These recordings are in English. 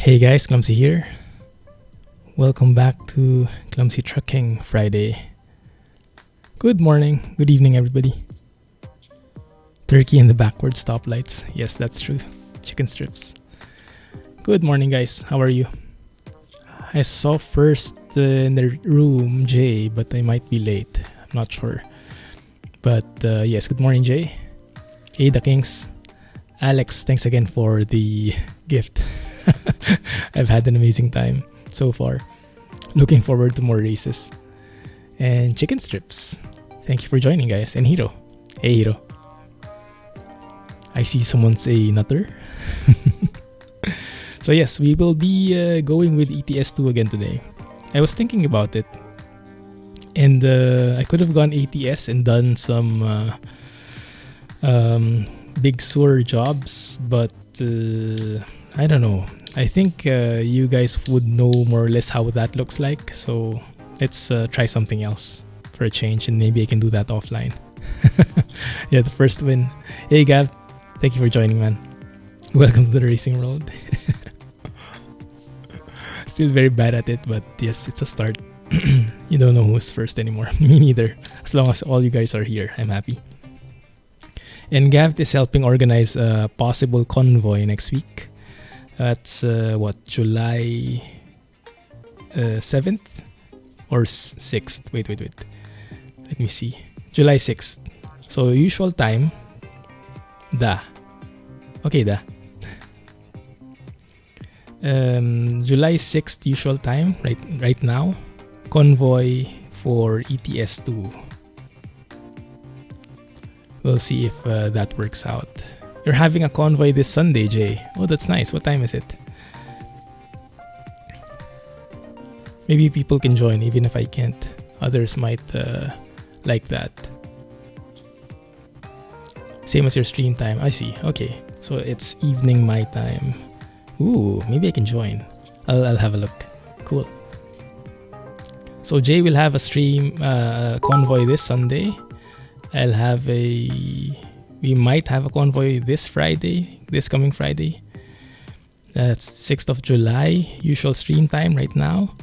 Hey guys, Clumsy here. Welcome back to Clumsy Trucking Friday. Good morning, good evening everybody. Turkey in the backward stoplights. Yes, that's true. Chicken strips. Good morning guys, how are you? I saw first in the room Jay, but I might be late. I'm not sure. But yes, good morning Jay. Hey the Kings. Alex, thanks again for the gift. I've had an amazing time so far. Looking forward to more races. And chicken strips. Thank you for joining guys. And Hiro. Hey Hiro. I see someone say nutter. So yes, we will be going with ETS2 again today. I was thinking about it. And I could have gone ATS and done some big sewer jobs, but I don't know. I think you guys would know more or less how that looks like, so let's try something else for a change, and maybe I can do that offline. Yeah, the first win. Hey Gav, thank you for joining, man. Welcome to the racing world. Still very bad at it, but yes, it's a start. You don't know who's first anymore. Me neither. As long as all you guys are here, I'm happy. And Gav is helping organize a possible convoy next week. That's July 7th or 6th? Wait. Let me see. July 6th. So usual time. Okay, July 6th usual time. Right now. Convoy for ETS2. We'll see if that works out. You're having a convoy this Sunday, Jay. Oh, that's nice. What time is it? Maybe people can join even if I can't. Others might like that. Same as your stream time. I see. Okay. So it's evening my time. Ooh, maybe I can join. I'll have a look. Cool. So Jay will have a stream convoy this Sunday. We might have a convoy this coming Friday. That's 6th of July, usual stream time right now.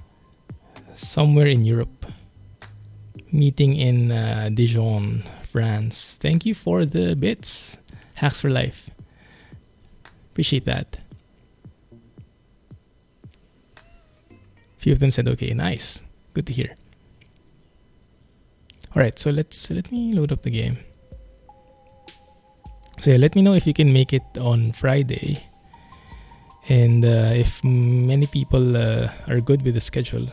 Somewhere in Europe. Meeting in Dijon, France. Thank you for the bits. Hacks for life. Appreciate that. Few of them said okay, nice. Good to hear. Alright, so let me load up the game. So yeah, let me know if you can make it on Friday. And if many people are good with the schedule,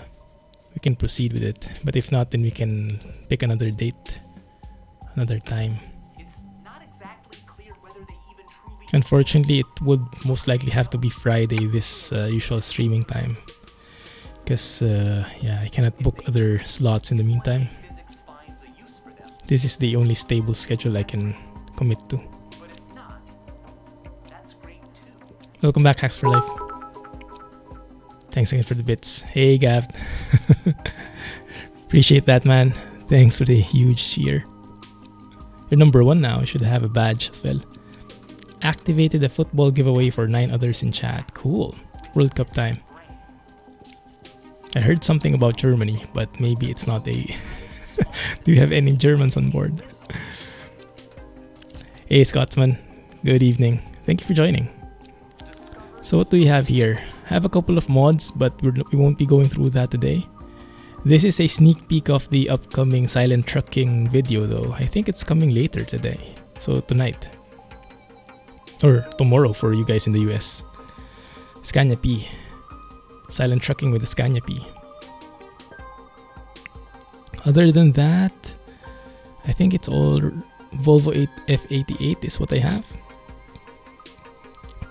we can proceed with it. But if not, then we can pick another date, another time. It's not exactly clear whether they even truly... Unfortunately, it would most likely have to be Friday, this usual streaming time. Because yeah, I cannot book other slots in the meantime. This is the only stable schedule I can commit to. Welcome back, Hacks for Life. Thanks again for the bits. Hey, Gav. Appreciate that, man. Thanks for the huge cheer. You're number 1 now. You should have a badge as well. Activated a football giveaway for 9 others in chat. Cool. World Cup time. I heard something about Germany, but maybe it's not a... Do you have any Germans on board? Hey, Scotsman. Good evening. Thank you for joining. So what do we have here? I have a couple of mods, but we won't be going through that today. This is a sneak peek of the upcoming silent trucking video though. I think it's coming later today. So tonight. Or tomorrow for you guys in the US. Scania P. Silent trucking with the Scania P. Other than that, I think it's all Volvo F88 is what I have.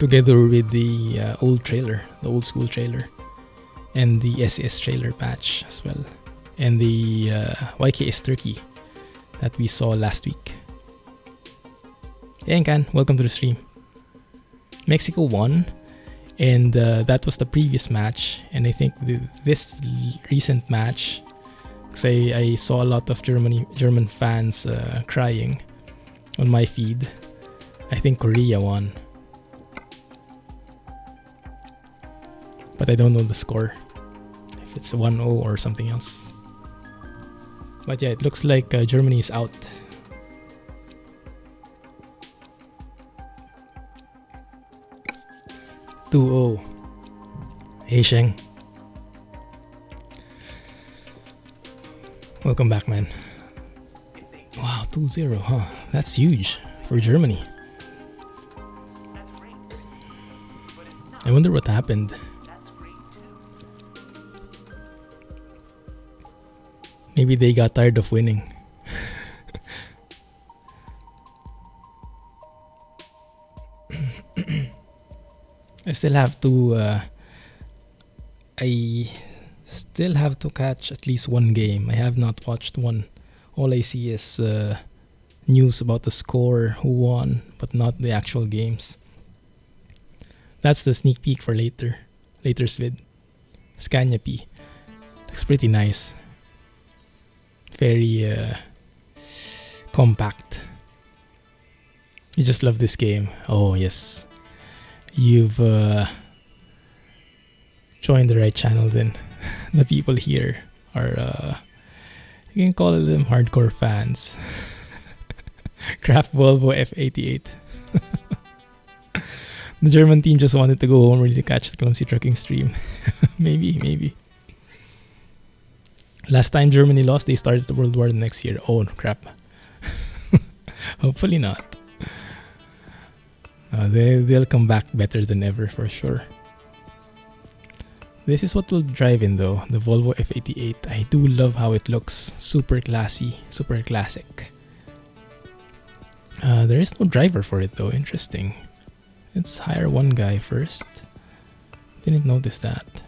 Together with the old trailer, the old school trailer. And the SS trailer patch as well. And the YKS Turkey that we saw last week. Hey Enkan, welcome to the stream. Mexico won. And that was the previous match. And I think this recent match... Because I saw a lot of German fans crying on my feed. I think Korea won. but I don't know the score. If it's 1-0 or something else. But yeah, it looks like Germany is out. Two-0. Hey Sheng. Welcome back, man. Wow, 2-0, huh? That's huge for Germany. I wonder what happened. Maybe they got tired of winning. I still have to catch at least one game. I have not watched one. All I see is news about the score, who won, but not the actual games. That's the sneak peek for later's vid. Scania P. Looks pretty nice. Very compact. You just love this game. Oh yes. You've joined the right channel then. The people here are, you can call them hardcore fans. Craft Volvo F88. The German team just wanted to go home really to catch the Clumsy Trucking stream. Maybe. Last time Germany lost, they started the World War the next year. Oh crap. Hopefully not. They'll come back better than ever for sure. This is what will drive in though, the Volvo F88. I do love how it looks. Super classy, super classic. There is no driver for it though, interesting. Let's hire one guy first. Didn't notice that.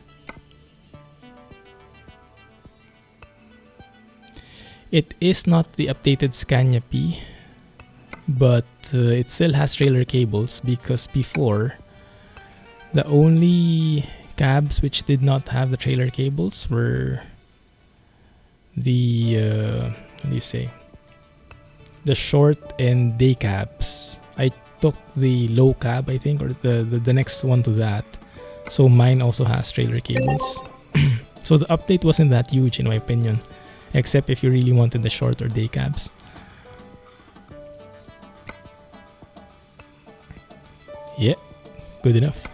It is not the updated Scania P, but it still has trailer cables because before, the only cabs which did not have the trailer cables were the what do you say? The short and day cabs. I took the low cab, I think, or the next one to that. So mine also has trailer cables. So the update wasn't that huge in my opinion, except if you really wanted the short or day cabs. Yeah, good enough.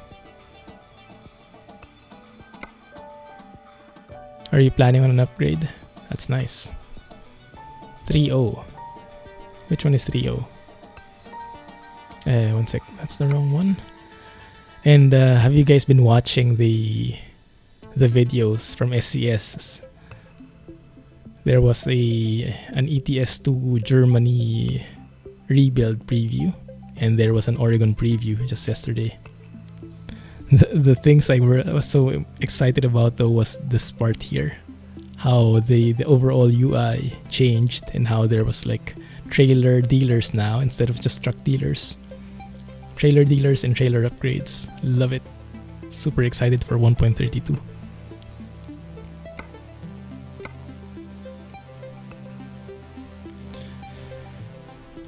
Are you planning on an upgrade? That's nice. 3-0. Which one is 3-0? One sec, that's the wrong one. And have you guys been watching the videos from SCS? There was an ETS2 Germany rebuild preview, and there was an Oregon preview just yesterday. The things I was so excited about though was this part here, how the overall UI changed and how there was like trailer dealers now instead of just truck dealers. Trailer dealers and trailer upgrades. Love it. Super excited for 1.32.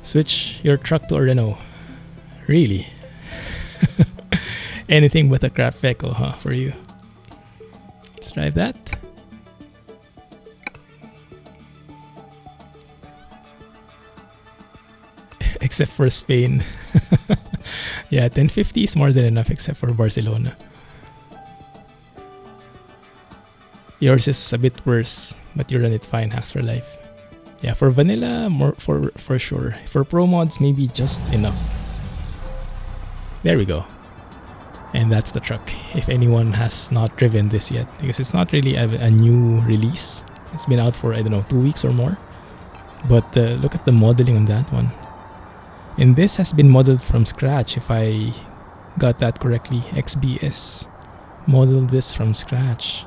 Switch your truck to a Renault. Really? Anything but a crap Veco, huh, for you? Let's drive that. Except for Spain. Yeah, 1050 is more than enough except for Barcelona. Yours is a bit worse, but you run it fine, hacks for life. Yeah, for vanilla, more for sure. For ProMods, maybe just enough. There we go. And that's the truck, if anyone has not driven this yet, because it's not really a new release. It's been out for, I don't know, 2 weeks or more. But look at the modeling on that one. And this has been modeled from scratch, if I got that correctly. XBS modeled this from scratch.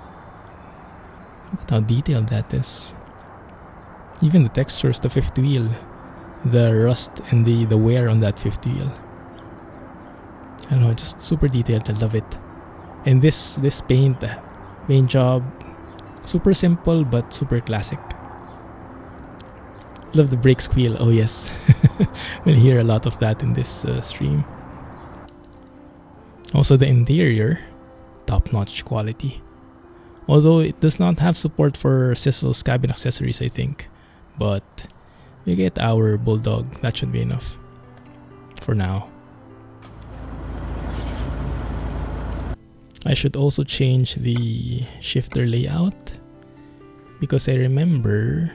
Look at how detailed that is. Even the textures, the fifth wheel, the rust and the wear on that fifth wheel. I don't know, just super detailed. I love it. And this paint job, super simple but super classic. Love the brake squeal. Oh yes, we'll hear a lot of that in this stream. Also the interior, top-notch quality. Although it does not have support for Sissel's cabin accessories, I think. But we get our Bulldog. That should be enough for now. I should also change the shifter layout, because I remember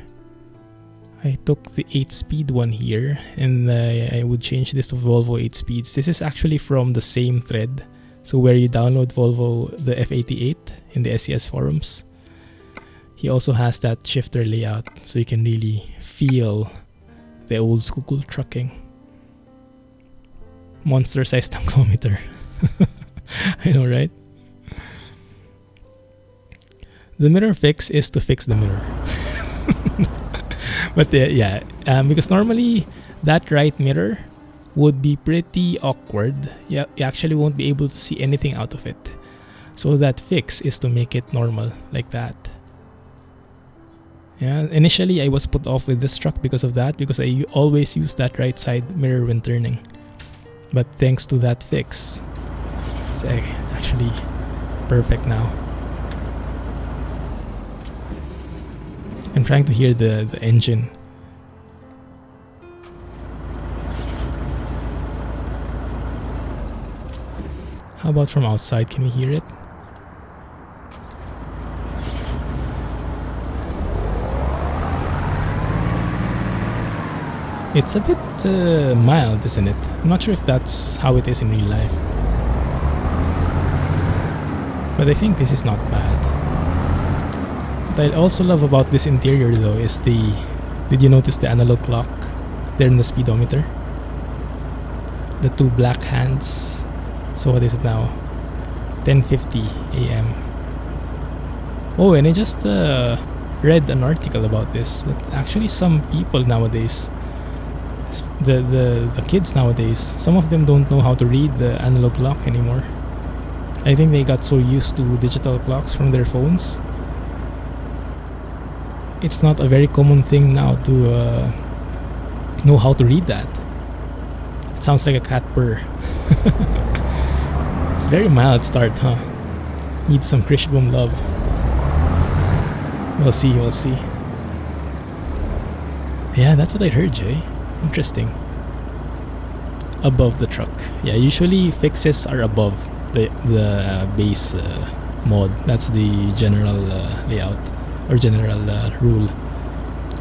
I took the 8-speed one here, and I would change this to Volvo 8 speeds. This is actually from the same thread. So where you download Volvo, the F88 in the SES forums, he also has that shifter layout, so you can really feel the old school trucking. Monster-sized tachometer. I know, right? The mirror fix is to fix the mirror. But yeah, because normally that right mirror would be pretty awkward. You actually won't be able to see anything out of it. So that fix is to make it normal like that. Yeah, initially I was put off with this truck because of that, because I always use that right side mirror when turning. But thanks to that fix, it's actually perfect now. I'm trying to hear the engine. How about from outside? Can we hear it? It's a bit mild, isn't it? I'm not sure if that's how it is in real life. But I think this is not bad. What I also love about this interior though is did you notice the analog clock there in the speedometer? The two black hands. So what is it now? 10:50 a.m. Oh, and I just read an article about this. That actually some people nowadays, the kids nowadays, some of them don't know how to read the analog clock anymore. I think they got so used to digital clocks from their phones. It's not a very common thing now to know how to read that. It sounds like a cat purr. It's very mild start, huh? Needs some Krish Boom love. We'll see, we'll see. Yeah, that's what I heard, Jay. Interesting. Above the truck. Yeah, usually fixes are above the base mod. That's the general layout or general rule.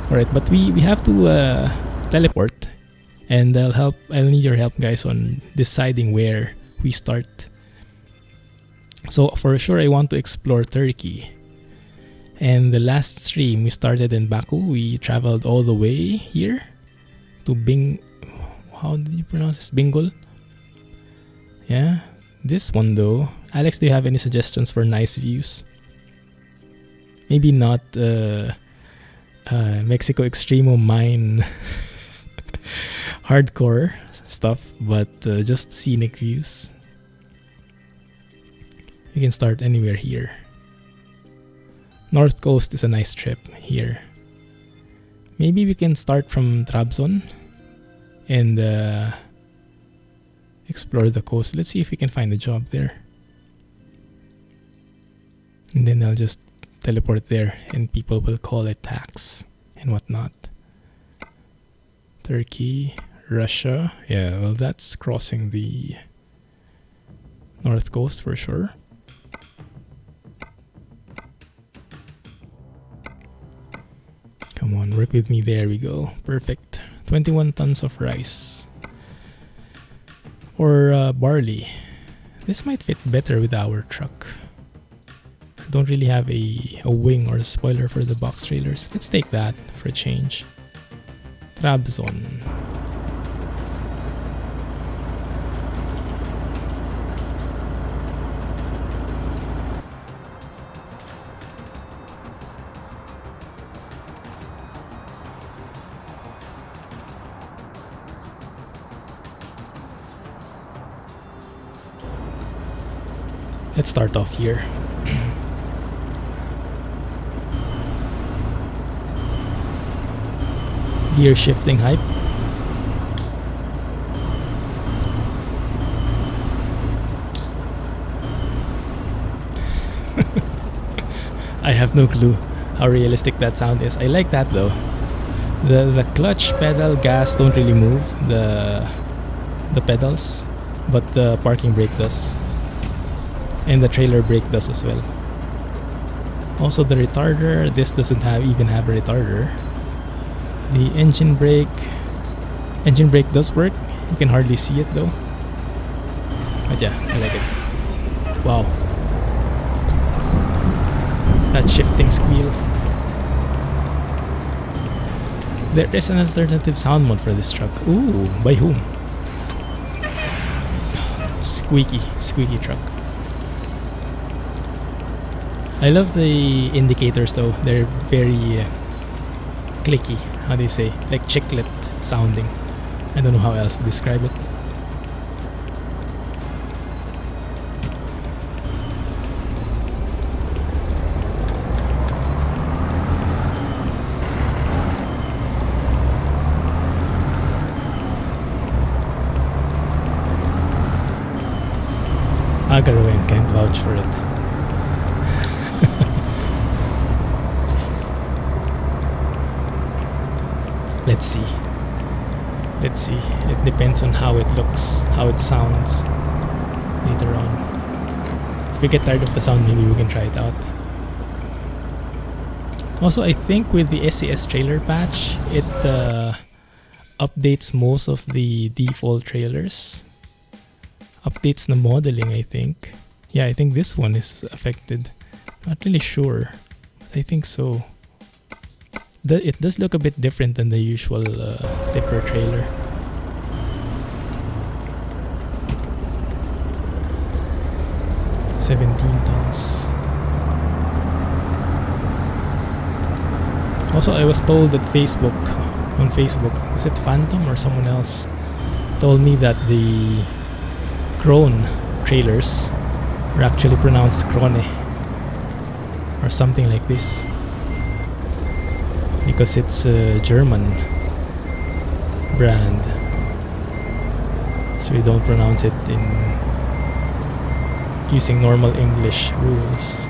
Alright, but we have to teleport, and I'll need your help, guys, on deciding where we start. So for sure I want to explore Turkey. And the last stream we started in Baku. We traveled all the way here to how did you pronounce this? Bingöl? Yeah. This one though, Alex, do you have any suggestions for nice views? Maybe not Mexico Extremo Mine hardcore stuff, but just scenic views. You can start anywhere here. North Coast is a nice trip here. Maybe we can start from Trabzon and explore the coast. Let's see if we can find a job there. And then I'll just teleport there and people will call it tax and whatnot. Turkey, Russia. Yeah, well, that's crossing the North Coast for sure. Come on, work with me. There we go. Perfect. 21 tons of rice. Or barley. This might fit better with our truck. So don't really have a wing or a spoiler for the box trailers. Let's take that for a change. Trabzon. Let's start off here. Gear shifting hype. I have no clue how realistic that sound is. I like that though. The clutch, pedal, gas don't really move the pedals, but the parking brake does, and the trailer brake does as well. Also the retarder, this doesn't even have a retarder. The engine brake does work. You can hardly see it though, but yeah, I like it. Wow, that shifting squeal. There is an alternative sound mode for this truck. Ooh, by whom? Squeaky truck. I love the indicators though. They're very clicky. How do you say? Like chiclet sounding. I don't know how else to describe it. Agaroin can't vouch for it. Let's see. It depends on how it looks, how it sounds later on. If we get tired of the sound, maybe we can try it out. Also, I think with the SES trailer patch, it updates most of the default trailers. Updates the modeling, I think. Yeah, I think this one is affected. Not really sure, but I think so. It does look a bit different than the usual tipper trailer. $17 tons. Also, I was told that on Facebook, was it Phantom or someone else, told me that the Krone trailers are actually pronounced Krone or something like this, because it's a German brand, so we don't pronounce it in using normal English rules.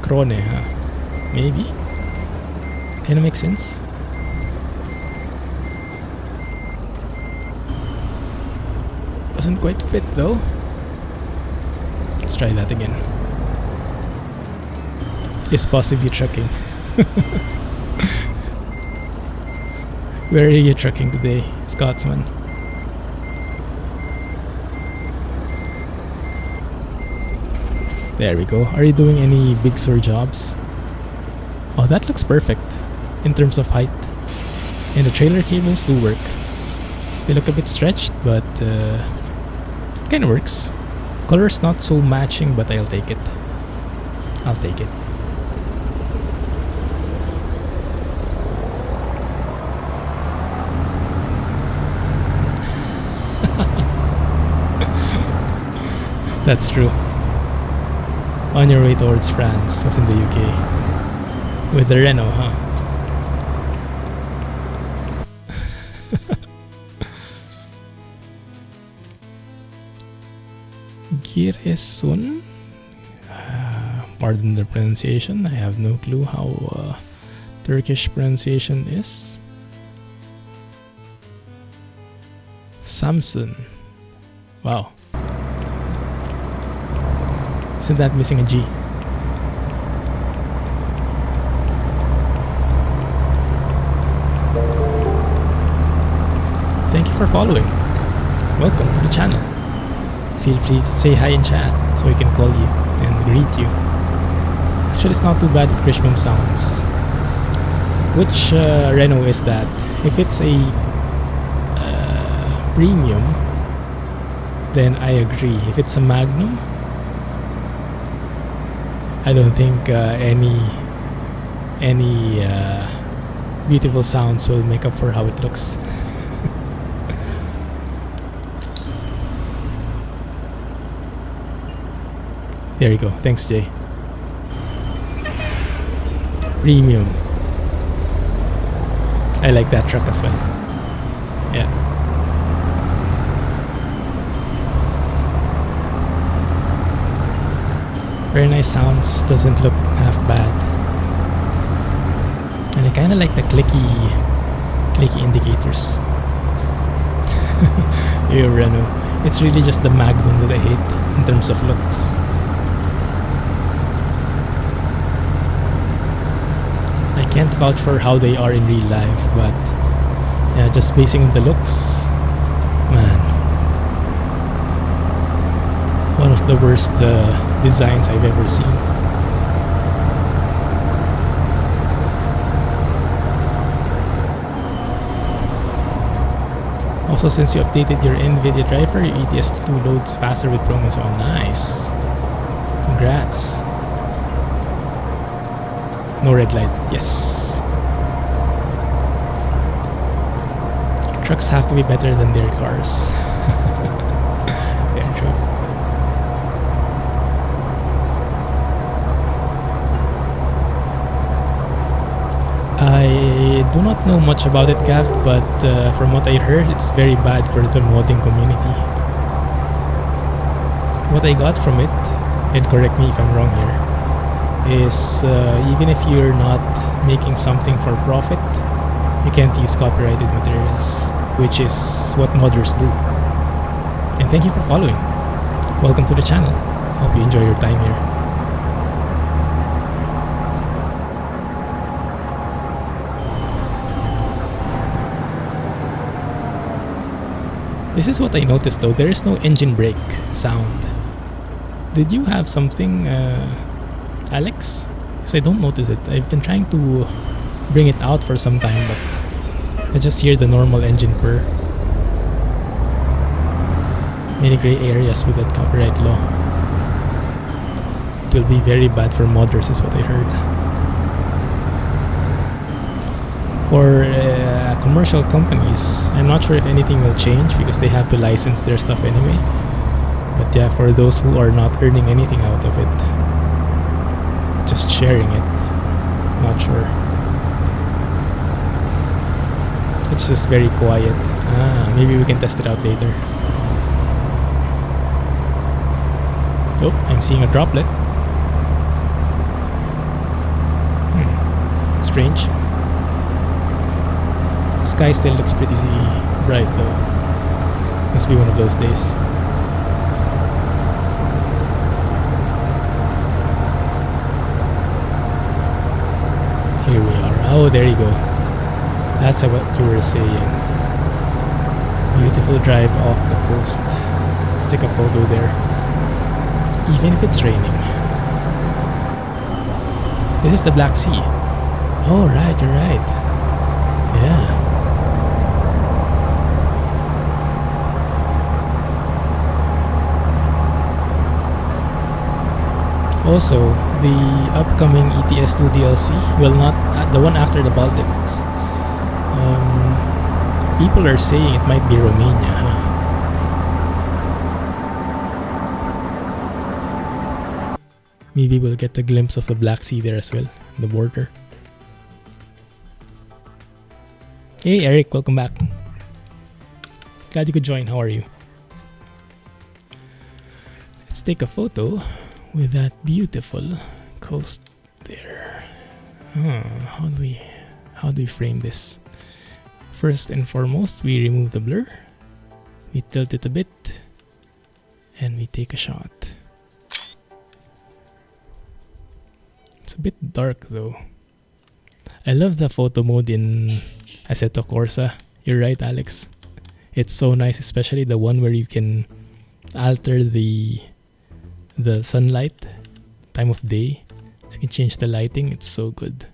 Krone, huh? Maybe? Kinda makes sense. Doesn't quite fit though. Let's try that again. Is possibly trucking. Where are you trucking today, Scotsman? There we go. Are you doing any big Sur jobs? Oh, that looks perfect in terms of height. And the trailer cables do work. They look a bit stretched, but kinda works. Color's not so matching, but I'll take it. That's true. On your way towards France, was in the UK. With the Renault, huh? Gearshift? Pardon the pronunciation. I have no clue how Turkish pronunciation is. Samson. Wow. Isn't that missing a G? Thank you for following. Welcome to the channel. Feel free to say hi in chat so we can call you and greet you. Actually, it's not too bad with Krishmum sounds. Which Renault is that? If it's a premium, then I agree. If it's a Magnum, I don't think any beautiful sounds will make up for how it looks. There you go. Thanks, Jay. Premium. I like that truck as well. Yeah. Very nice sounds, doesn't look half bad. And I kinda like the clicky indicators. Yo, Reno. It's really just the Magnum that I hate in terms of looks. I can't vouch for how they are in real life, but yeah, just basing on the looks, man, one of the worst designs I've ever seen. Also, since you updated your NVIDIA driver, your ETS2 loads faster with ProMods. Oh, nice. Congrats. No red light. Yes. Trucks have to be better than their cars. Very true. I do not know much about it, Gav, but from what I heard, it's very bad for the modding community. What I got from it, and correct me if I'm wrong here, is even if you're not making something for profit, you can't use copyrighted materials, which is what modders do. And thank you for following. Welcome to the channel. Hope you enjoy your time here. This is what I noticed though, there is no engine brake sound. Did you have something, Alex? Because I don't notice it. I've been trying to bring it out for some time, but I just hear the normal engine purr. Many gray areas with that copyright law. It will be very bad for modders is what I heard. For commercial companies, I'm not sure if anything will change because they have to license their stuff anyway. But yeah, for those who are not earning anything out of it, just sharing it, not sure. It's just very quiet. Maybe we can test it out later. Oh, I'm seeing a droplet. Strange. Sky still looks pretty bright though. Must be one of those days. Here we are. Oh, there you go. That's what you were saying. Beautiful drive off the coast. Let's take a photo there. Even if it's raining. This is the Black Sea. Oh, right, you're right. Yeah. Also, the upcoming ETS2 DLC, well, not the one after the Baltics. People are saying it might be Romania, huh? Maybe we'll get a glimpse of the Black Sea there as well, the border. Hey Eric, welcome back. Glad you could join. How are you? Let's take a photo with that beautiful coast there. How do we frame this? First and foremost, we remove the blur, we tilt it a bit, and we take a shot. It's a bit dark though. I love the photo mode in Assetto Corsa. You're right, Alex. It's so nice, especially the one where you can alter the sunlight, time of day, so you can change the lighting. It's so good.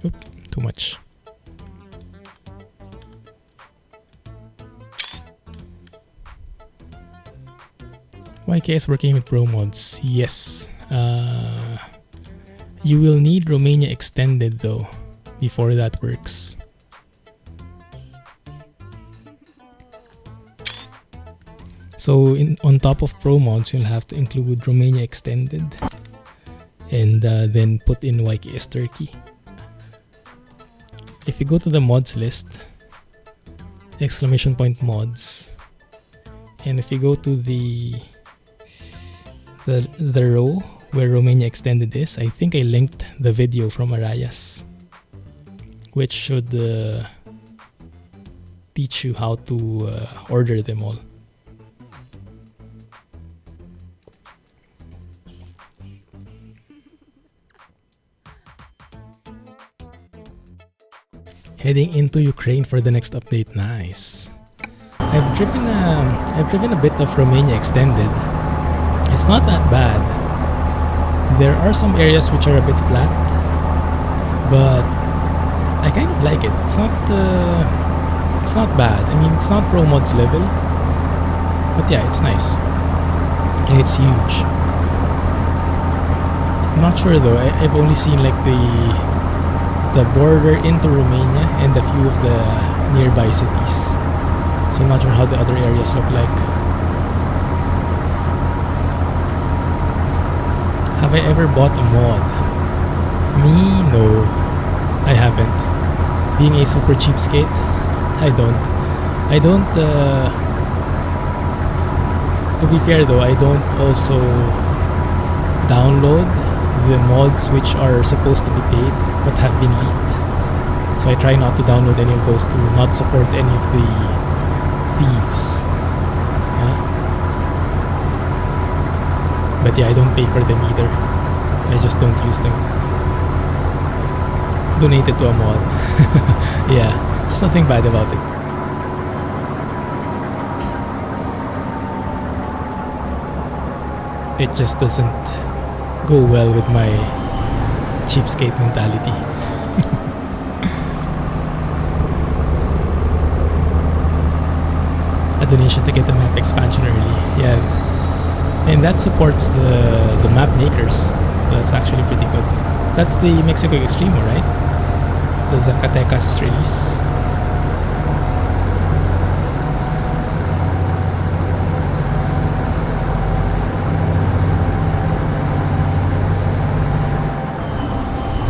Oop, too much. YKS working with ProMods. Yes. You will need Romania extended though before that works. So on top of ProMods, you'll have to include Romania extended and then put in YKS Turkey. if you go to the mods list, !mods, and if you go to the row where Romania Extended is, I think I linked the video from Arias, which should teach you how to order them all. Heading into Ukraine for the next update. Nice. I've driven a bit of Romania Extended. It's not that bad. There are some areas which are a bit flat, but I kind of like it. It's not bad. I mean, it's not ProMods level, but yeah, it's nice. And it's huge. I'm not sure though. I've only seen like the border into Romania and a few of the nearby cities. So I'm not sure how the other areas look like. Have I ever bought a mod? Me? No. I haven't. Being a super cheapskate, I don't, to be fair though, I don't also download the mods which are supposed to be paid but have been leaked. So I try not to download any of those to not support any of the thieves. Yeah. But yeah, I don't pay for them either. I just don't use them. Donated to a mod. Yeah, there's nothing bad about it. It just doesn't go well with my cheapskate mentality. A donation to get the map expansion early. Yeah. And that supports the map makers. So that's actually pretty good. That's the Mexico Extremo, right? The Zacatecas release.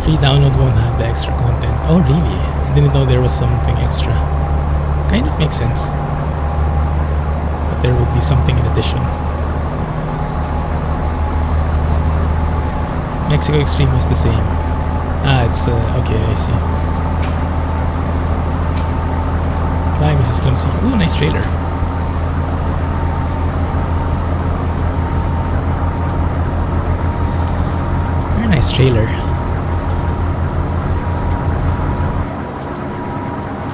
Free download won't have the extra content. Oh really? I didn't know there was something extra. Kind of makes sense. But there would be something in addition. Mexico Extreme is the same. It's okay, I see. Bye, Mrs. Clumsy. Ooh, nice trailer. Very nice trailer.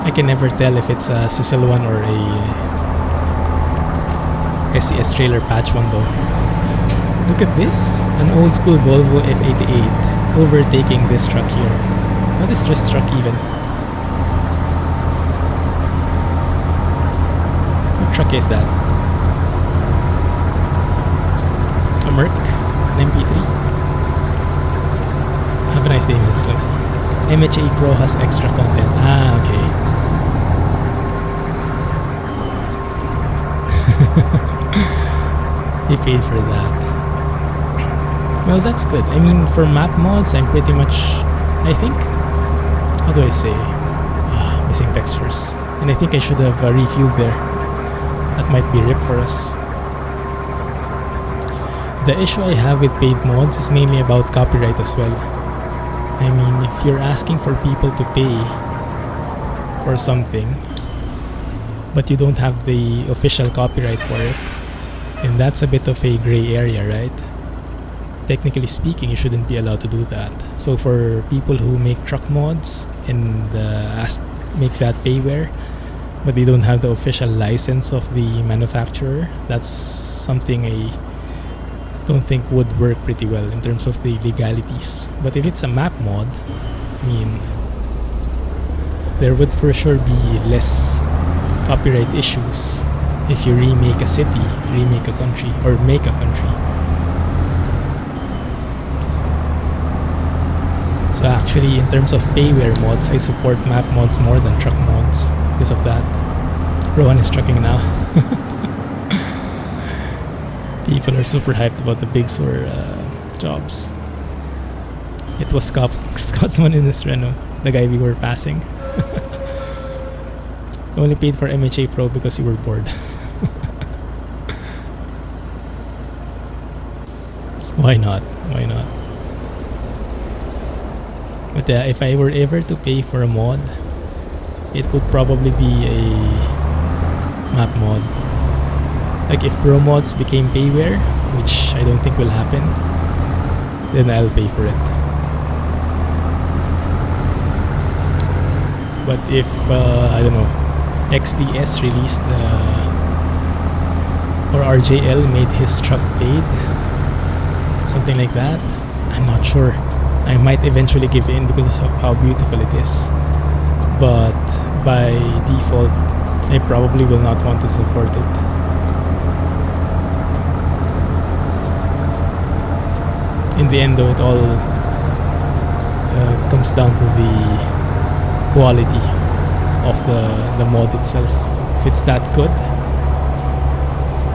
I can never tell if it's a Sicil one or a SCS trailer patch one though. Look at this, an old school Volvo F88 overtaking this truck here. What is this truck even? What truck is that? A Merc? An MP3? Have a nice day, Mrs. Clumsy. MHA Pro has extra content. Okay. He paid for that. Well, that's good. I mean, for map mods, I'm pretty much, I think, how do I say? Missing textures. And I think I should have refueled there. That might be RIP for us. The issue I have with paid mods is mainly about copyright as well. I mean, if you're asking for people to pay for something, but you don't have the official copyright for it, and that's a bit of a gray area, right? Technically speaking, you shouldn't be allowed to do that. So for people who make truck mods and make that payware, but they don't have the official license of the manufacturer, that's something I don't think would work pretty well in terms of the legalities. But if it's a map mod, I mean, there would for sure be less copyright issues if you remake a city, remake a country, or make a country. So actually, in terms of payware mods, I support map mods more than truck mods because of that. Rohan is trucking now. People are super hyped about the Big Sur jobs. It was Scotsman in this Renault, the guy we were passing. You only paid for MHA Pro because you were bored. Why not? Why not? But yeah, if I were ever to pay for a mod, it would probably be a map mod. Like if ProMods became payware, which I don't think will happen, then I'll pay for it. But if, I don't know, XBS released or RJL made his truck paid, something like that, I'm not sure. I might eventually give in because of how beautiful it is. But by default, I probably will not want to support it. In the end though, it all comes down to the quality of the mod itself. If it's that good,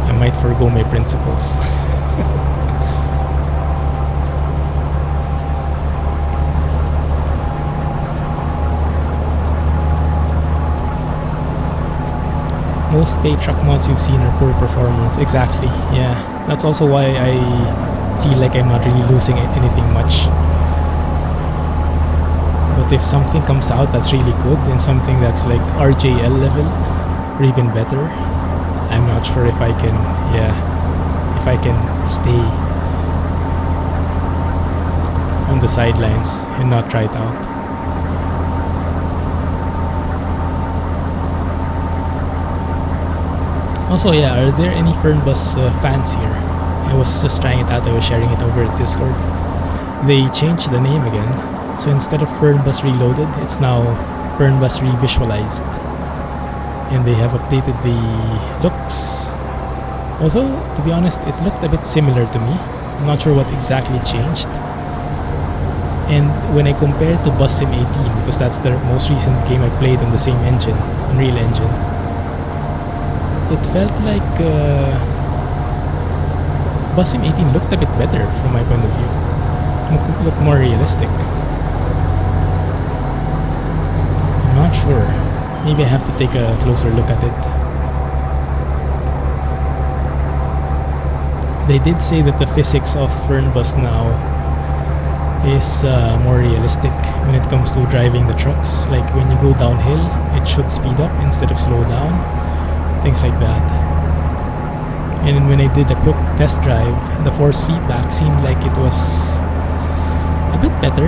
I might forgo my principles. Most paid truck mods you've seen are poor performance. Exactly, yeah. That's also why I feel like I'm not really losing anything much. But if something comes out that's really good and something that's like RJL level or even better, I'm not sure if I can, if I can stay on the sidelines and not try it out. Also, yeah, are there any Fernbus fans here? I was just trying it out. I was sharing it over at Discord. They changed the name again. So instead of Fernbus Reloaded, it's now Fernbus Revisualized. And they have updated the looks. Although, to be honest, it looked a bit similar to me. I'm not sure what exactly changed. And when I compare it to Bus Sim 18, because that's the most recent game I played on the same engine, Unreal Engine, it felt like Bus Sim 18 looked a bit better from my point of view. It looked more realistic. I'm not sure. Maybe I have to take a closer look at it. They did say that the physics of Fernbus now is more realistic when it comes to driving the trucks. Like when you go downhill, it should speed up instead of slow down. Things like that. And when I did a quick test drive, the force feedback seemed like it was a bit better.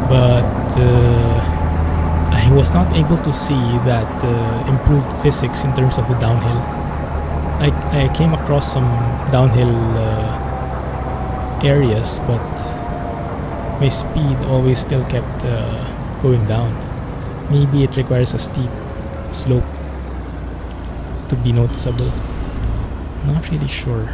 But I was not able to see that improved physics in terms of the downhill. I came across some downhill areas, but my speed always still kept going down. Maybe it requires a steep slope to be noticeable. Not really sure.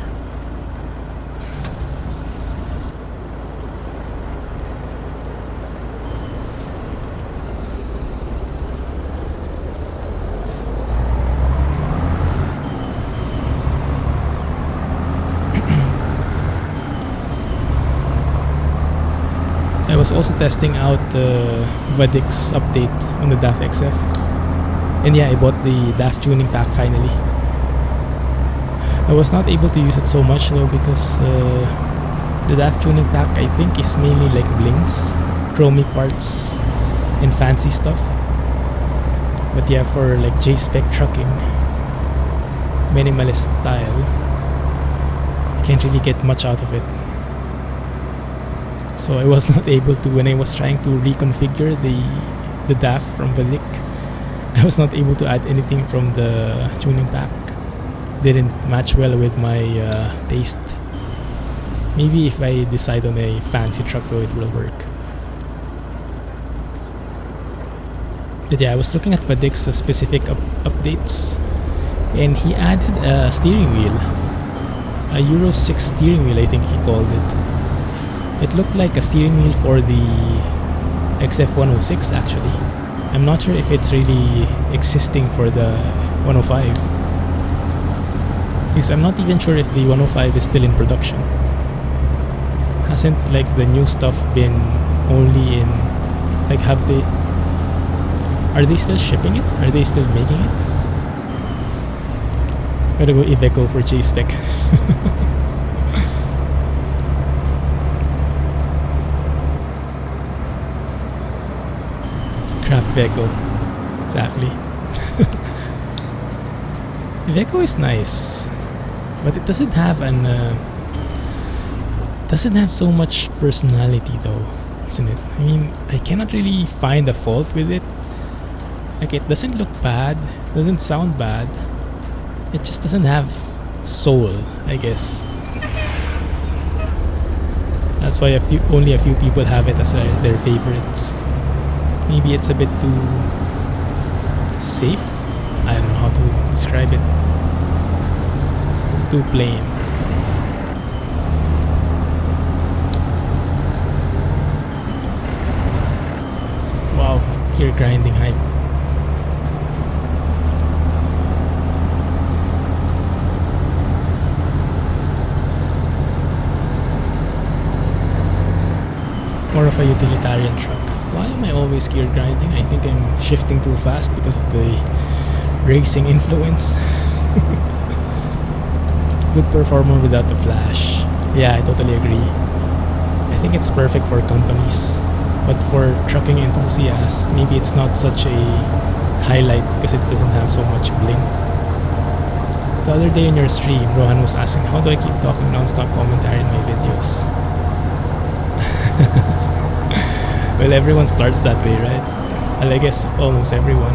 I was also testing out VOD's update on the DAF XF. And yeah, I bought the DAF tuning pack finally. I was not able to use it so much though because the DAF tuning pack I think is mainly like blings, chromey parts, and fancy stuff. But yeah, for like J-spec trucking, minimalist style, you can't really get much out of it. So I was not able to, when I was trying to reconfigure the DAF from VOD, I was not able to add anything from the tuning pack. Didn't match well with my taste. Maybe if I decide on a fancy truck though, it will work. But yeah, I was looking at VOD's specific updates, and he added a steering wheel. A Euro 6 steering wheel, I think he called it. It looked like a steering wheel for the XF106 actually. I'm not sure if it's really existing for the 105. Because I'm not even sure if the 105 is still in production. Hasn't like the new stuff been only in, like have they? Are they still shipping it? Are they still making it? Gotta go Iveco for J-Spec. Craft Veco. Exactly. Iveco is nice, but it doesn't have so much personality though, isn't it? I mean, I cannot really find a fault with it. Like, it doesn't look bad, doesn't sound bad. It just doesn't have soul, I guess. That's why only a few people have it as their favorites. Maybe it's a bit too safe. I don't know how to describe it. Too plain. Wow, gear grinding hype. More of a utilitarian truck. Why am I always gear grinding? I think I'm shifting too fast because of the racing influence. Good performer without the flash. Yeah, I totally agree. I think it's perfect for companies, but for trucking enthusiasts, maybe it's not such a highlight because it doesn't have so much bling. The other day in your stream, Rohan was asking, how do I keep talking non-stop commentary in my videos? Well, everyone starts that way, right? Well, I guess almost everyone.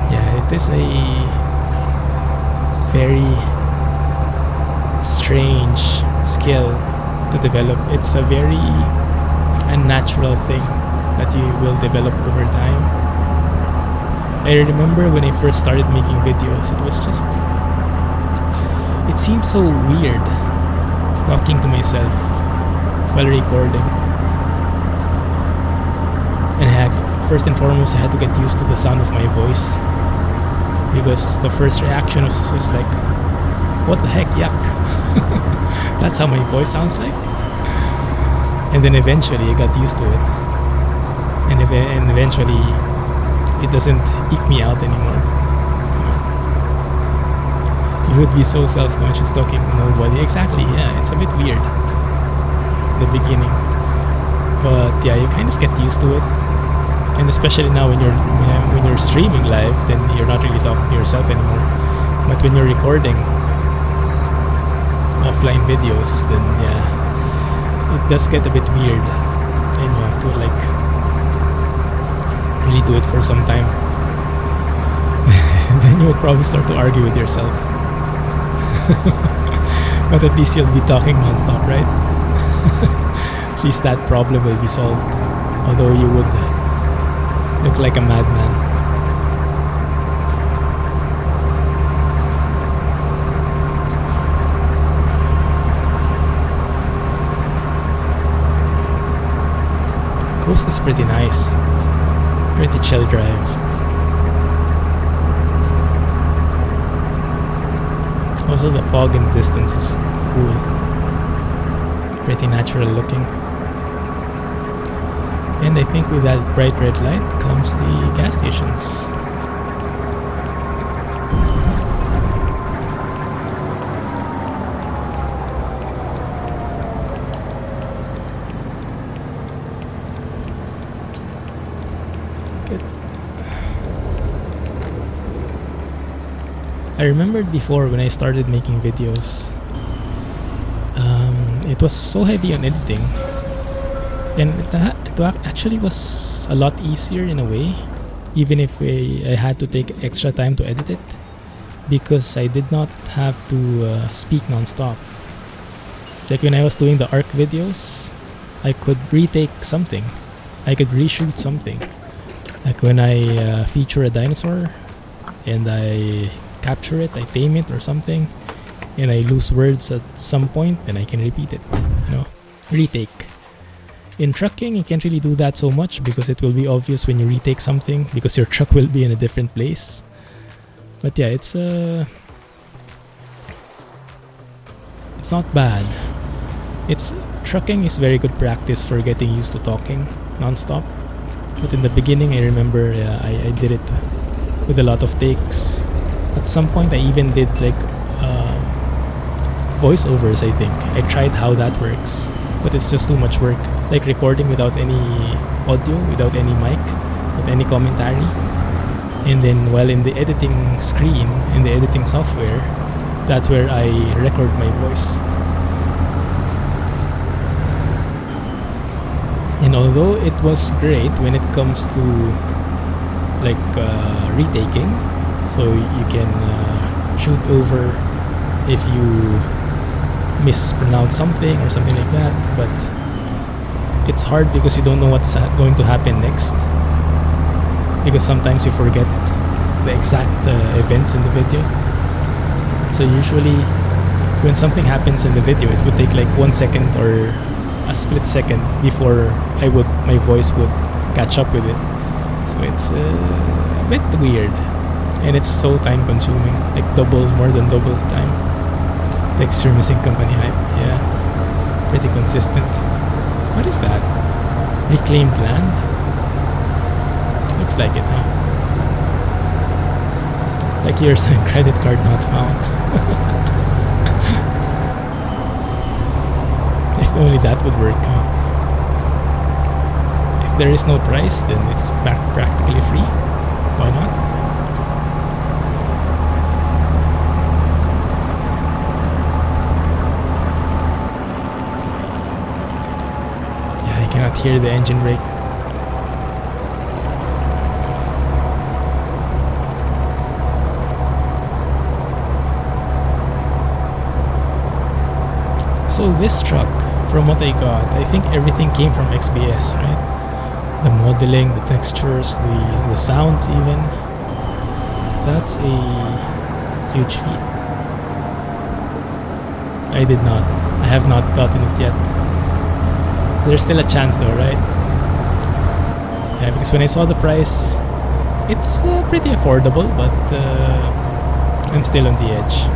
Yeah, it is a very strange skill to develop. It's a very unnatural thing that you will develop over time. I remember when I first started making videos, it seemed so weird talking to myself while recording. And first and foremost, I had to get used to the sound of my voice, because the first reaction was like, what the heck, yuck. That's how my voice sounds like. And then eventually I got used to it, and eventually it doesn't eke me out anymore. You would be so self-conscious talking to nobody. Exactly, yeah, it's a bit weird in the beginning, but yeah, you kind of get used to it. And especially now when you're streaming live, then you're not really talking to yourself anymore. But when you're recording offline videos, then yeah, it does get a bit weird, and you have to like really do it for some time. Then you would probably start to argue with yourself. But at least you'll be talking non-stop, right? At least that problem will be solved, although you would look like a madman. Coast is pretty nice, pretty chill drive. Also, the fog in the distance is cool, pretty natural looking. And I think with that bright red light comes the gas stations. Good. I remembered before when I started making videos, it was so heavy on editing. And it actually was a lot easier in a way, even if I had to take extra time to edit it, because I did not have to speak non-stop. Like when I was doing the ARC videos, I could retake something, I could reshoot something. Like when I feature a dinosaur and I capture it, I tame it or something, and I lose words at some point, then I can repeat it, retake. In trucking, you can't really do that so much because it will be obvious when you retake something, because your truck will be in a different place. But yeah, it's not bad. trucking is very good practice for getting used to talking non-stop. But in the beginning, I remember I did it with a lot of takes. At some point, I even did like voiceovers, I think. I tried how that works, but it's just too much work. Like recording without any audio, without any mic, without any commentary. And then while in the editing screen, in the editing software, that's where I record my voice. And although it was great when it comes to like retaking, so you can shoot over if you mispronounce something or something like that, but it's hard because you don't know what's going to happen next, because sometimes you forget the exact events in the video. So usually when something happens in the video, it would take like 1 second or a split second before my voice would catch up with it. So it's a bit weird, and it's so time consuming, like more than double the time. The Extremist Company hype, yeah, pretty consistent. What is that? Reclaimed land? Looks like it, huh? Like your signed credit card not found. If only that would work, huh? If there is no price, then it's practically free. Why not? Yeah, I cannot hear the engine brake. So this truck, from what I got, I think everything came from XBS, right? The modeling, the textures, the sounds even. That's a huge feat. I have not gotten it yet. There's still a chance though, right? Yeah, because when I saw the price, it's pretty affordable, but I'm still on the edge.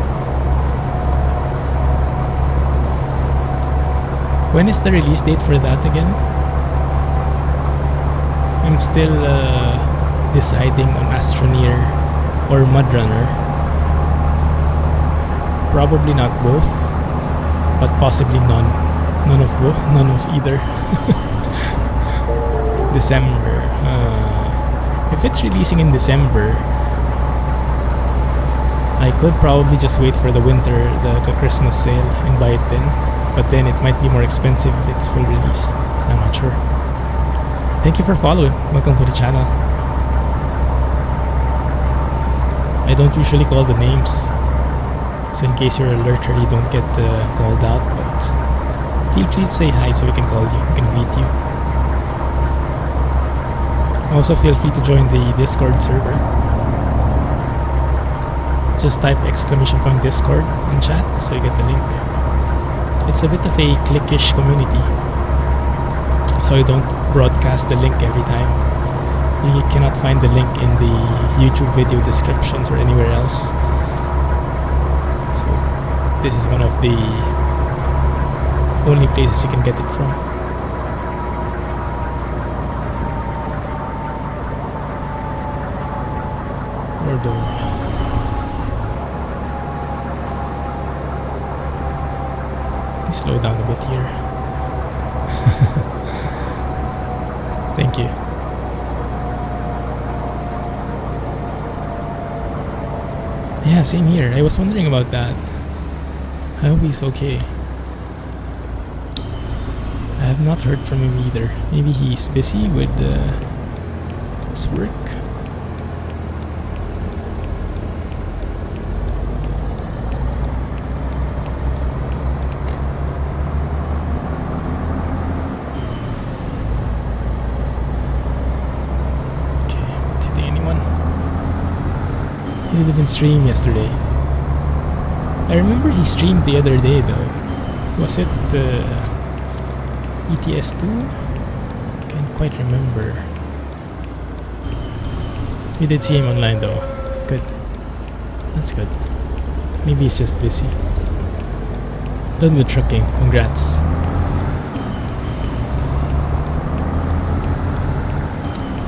When is the release date for that again? I'm still deciding on Astroneer or Mudrunner. Probably not both, but possibly none. None of both, none of either. December. If it's releasing in December, I could probably just wait for the winter, the Christmas sale, and buy it then. But then it might be more expensive if it's full release. I'm not sure. Thank you for following. Welcome to the channel. I don't usually call the names, so in case you're a lurker, you don't get called out. But feel free to say hi so we can call you, we can greet you. Also feel free to join the Discord server. Just type !Discord in chat so you get the link. It's a bit of a cliquish community, so I don't broadcast the link every time. You cannot find the link in the YouTube video descriptions or anywhere else. So this is one of the only places you can get it from. Ordo. Slow down a bit here. Thank you. Yeah, same here. I was wondering about that. I hope he's okay. I have not heard from him either. Maybe he's busy with his work. He didn't stream yesterday. I remember he streamed the other day though. Was it ETS2? Can't quite remember. You did see him online though. Good. That's good. Maybe he's just busy. Done with trucking. Congrats.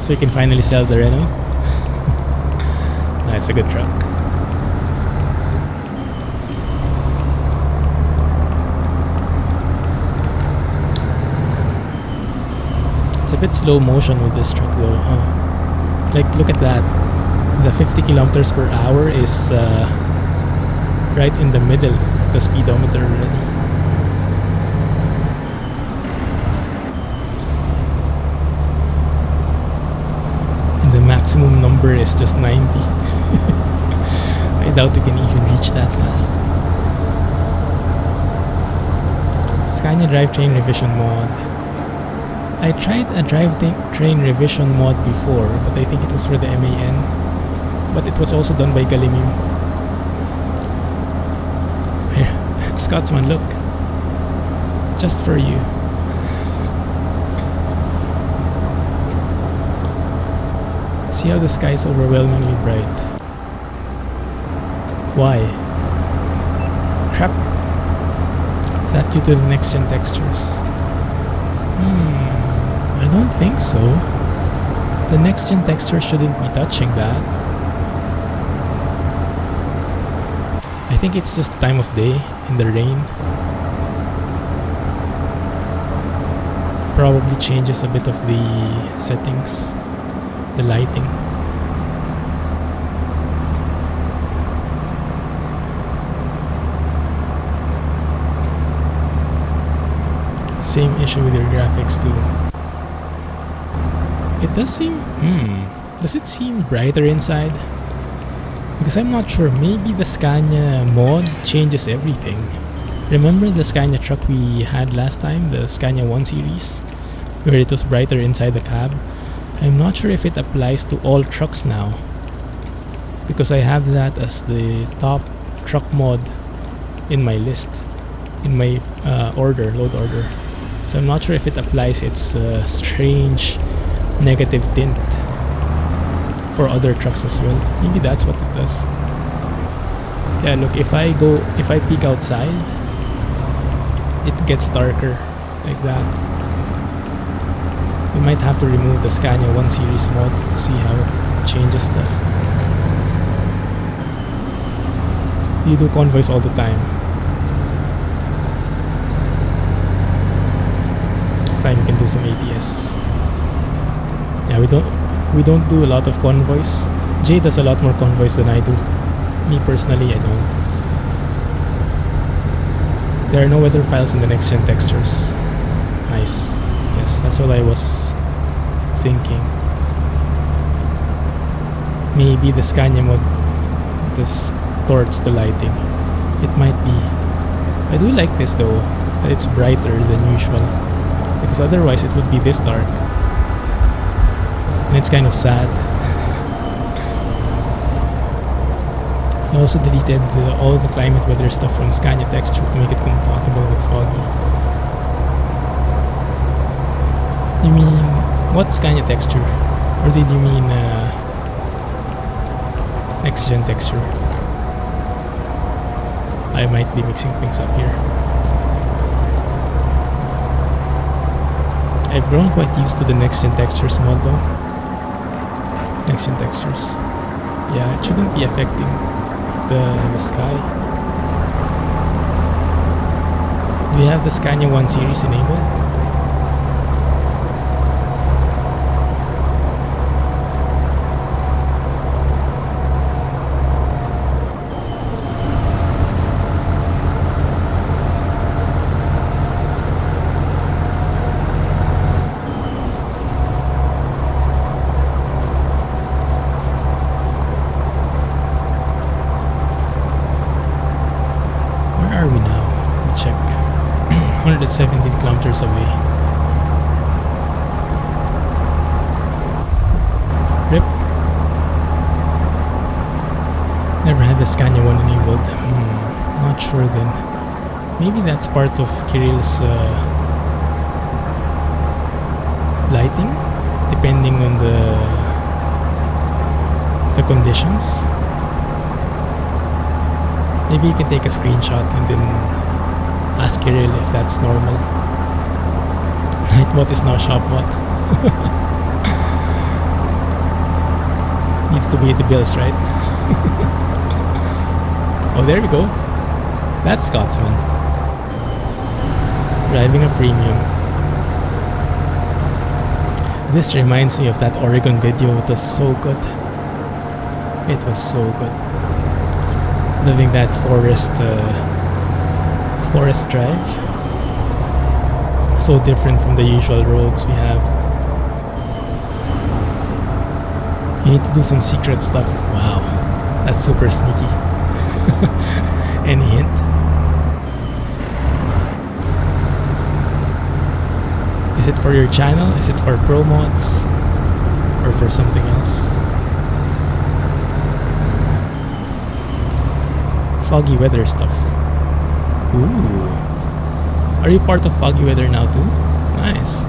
So you can finally sell the Renault. Nah, it's a good truck. It's a bit slow motion with this truck though, huh? Like, look at that. The 50 kilometers per hour is right in the middle of the speedometer already. And the maximum number is just 90. I doubt you can even reach that fast. Scania drivetrain revision mod. I tried a drivetrain revision mod before, but I think it was for the MAN. But it was also done by Galimim. Here, Scotsman, look. Just for you. See how the sky is overwhelmingly bright. Why? Crap. Is that due to the next gen textures? I don't think so. The next gen texture shouldn't be touching that. I think it's just the time of day in the rain. Probably changes a bit of the settings, the lighting. Same issue with your graphics too. It does seem... does it seem brighter inside? Because I'm not sure, maybe the Scania mod changes everything. Remember the Scania truck we had last time, the Scania 1 series? Where it was brighter inside the cab? I'm not sure if it applies to all trucks now. Because I have that as the top truck mod in my list. In my load order. So I'm not sure if it applies its strange negative tint for other trucks as well. Maybe that's what it does. Yeah, look, if I peek outside, it gets darker like that. We might have to remove the Scania 1 series mod to see how it changes stuff. You do convoys all the time. This time you can do some ATS. Yeah, we don't do a lot of convoys. Jay does a lot more convoys than I do. Me personally, I don't. There are no weather files in the next gen textures. Nice. Yes, that's what I was thinking. Maybe the Scania mod distorts the lighting. It might be. I do like this though, that it's brighter than usual. Because otherwise it would be this dark. And it's kind of sad. I also deleted all the climate weather stuff from Scania texture to make it compatible with foggy. You mean, what Scania texture? Or did you mean next gen texture? I might be mixing things up here. I've grown quite used to the next gen textures mod though. Next gen textures. Yeah, it shouldn't be affecting the sky. Do you have the Scania 1 series enabled? Where are we now? Let me check. 117 kilometers away. Rip. Never had the Scania 1 enabled. Not sure then. Maybe that's part of Kirill's lighting, depending on the conditions. Maybe you can take a screenshot and then ask Kirill if that's normal. Nightbot is now Shopbot. Needs to pay the bills, right? Oh, there we go. That's Scotsman. Driving a premium. This reminds me of that Oregon video. It was so good. It was so good. Living that forest drive. So different from the usual roads we have. You need to do some secret stuff. Wow, that's super sneaky. Any hint? Is it for your channel? Is it for ProMods? Or for something else? Foggy weather stuff. Ooh. Are you part of foggy weather now too? Nice.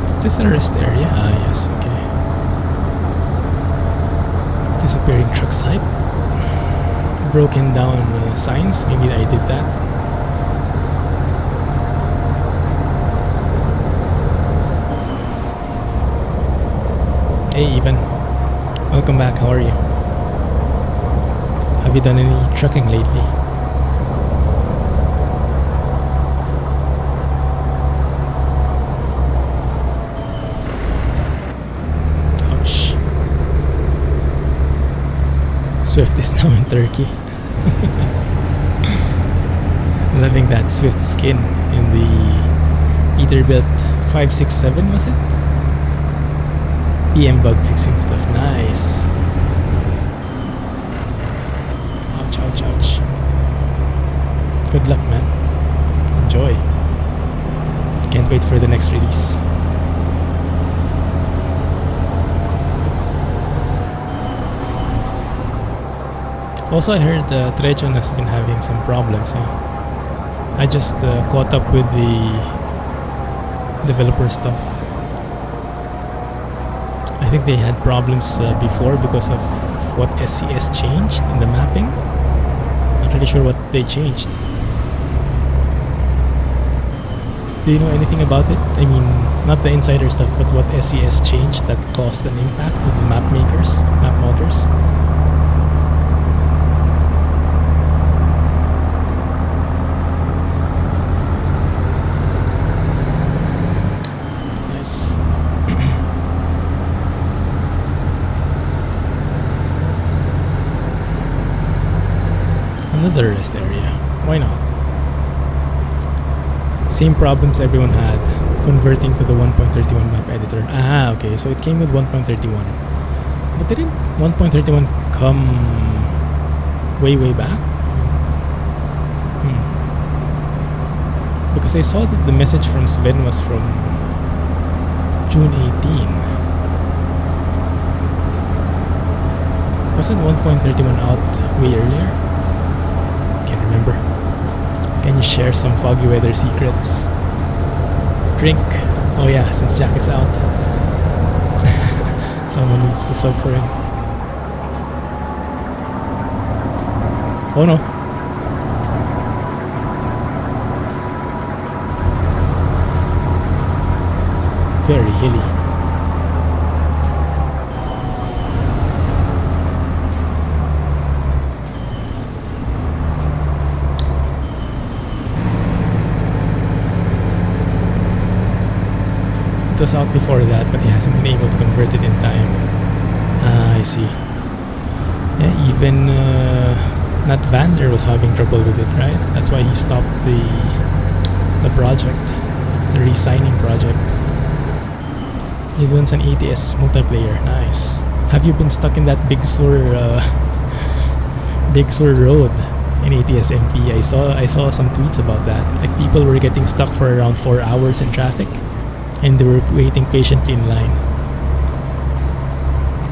Is this a rest area? Ah, yes, okay. Disappearing truck site. Broken down signs. Maybe I did that. Hey, Evan. Welcome back. How are you? Have you done any trucking lately? Ouch. Swift is now in Turkey. Loving that Swift skin in the Peterbilt 567, was it? PM bug fixing stuff. Nice. Ouch, ouch, ouch. Good luck, man. Enjoy. Can't wait for the next release. Also, I heard Patron has been having some problems. I just caught up with the developer stuff. I think they had problems before because of what SCS changed in the mapping. Not really sure what they changed. Do you know anything about it? I mean, not the insider stuff, but what SCS changed that caused an impact to the map makers, map modders? Another rest area. Why not? Same problems everyone had converting to the 1.31 map editor. Ah, okay, so it came with 1.31. But didn't 1.31 come way back? Because I saw that the message from Sven was from June 18. Wasn't 1.31 out way earlier? Remember? Can you share some foggy weather secrets? Drink. Oh yeah, since Jack is out. Someone needs to sub for him. Oh no. Very hilly. It was out before that, but he hasn't been able to convert it in time. Ah, I see. Yeah, even Nat Vander was having trouble with it, right? That's why he stopped the project, the re-signing project. He runs an ETS multiplayer. Nice. Have you been stuck in that Big Sur road in ATS MP? I saw some tweets about that. Like people were getting stuck for around 4 hours in traffic. And they were waiting patiently in line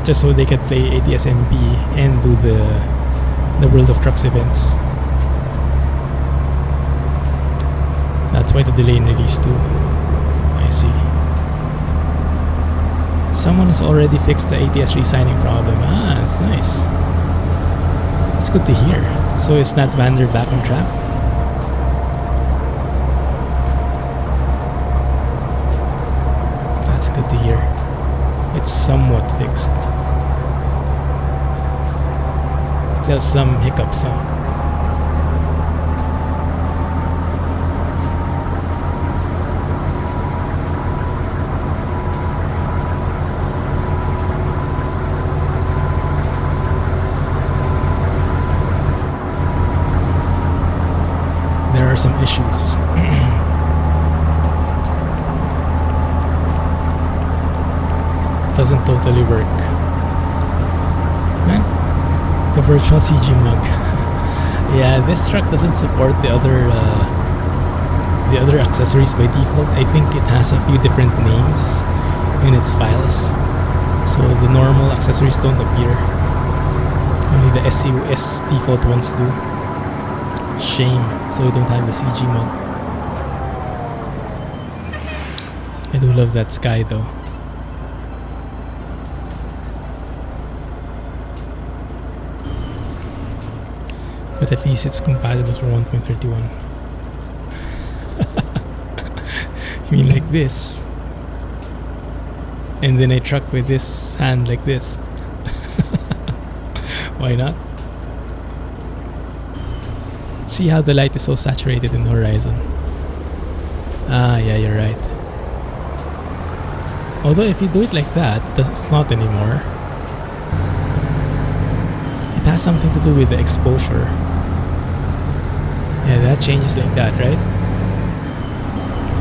just so they could play ATS-MP and do the World of Trucks events. That's why the delay in release too. I see. Someone has already fixed the ATS re-signing problem. Ah, that's nice. That's good to hear. So is Nat Vander back on track? That's good to hear. It's somewhat fixed. Still some hiccups, huh? There are some issues. Doesn't totally work. Man, the virtual CG mug. Yeah, this truck doesn't support the other accessories by default. I think it has a few different names in its files, so the normal accessories don't appear. Only the SCUS default ones do. Shame, so we don't have the CG mug. I do love that sky though. But at least it's compatible for 1.31. I mean like this. And then I truck with this hand like this. Why not? See how the light is so saturated in the horizon. Ah, yeah, you're right. Although if you do it like that, it's not anymore. It has something to do with the exposure. Yeah, that changes like that, right?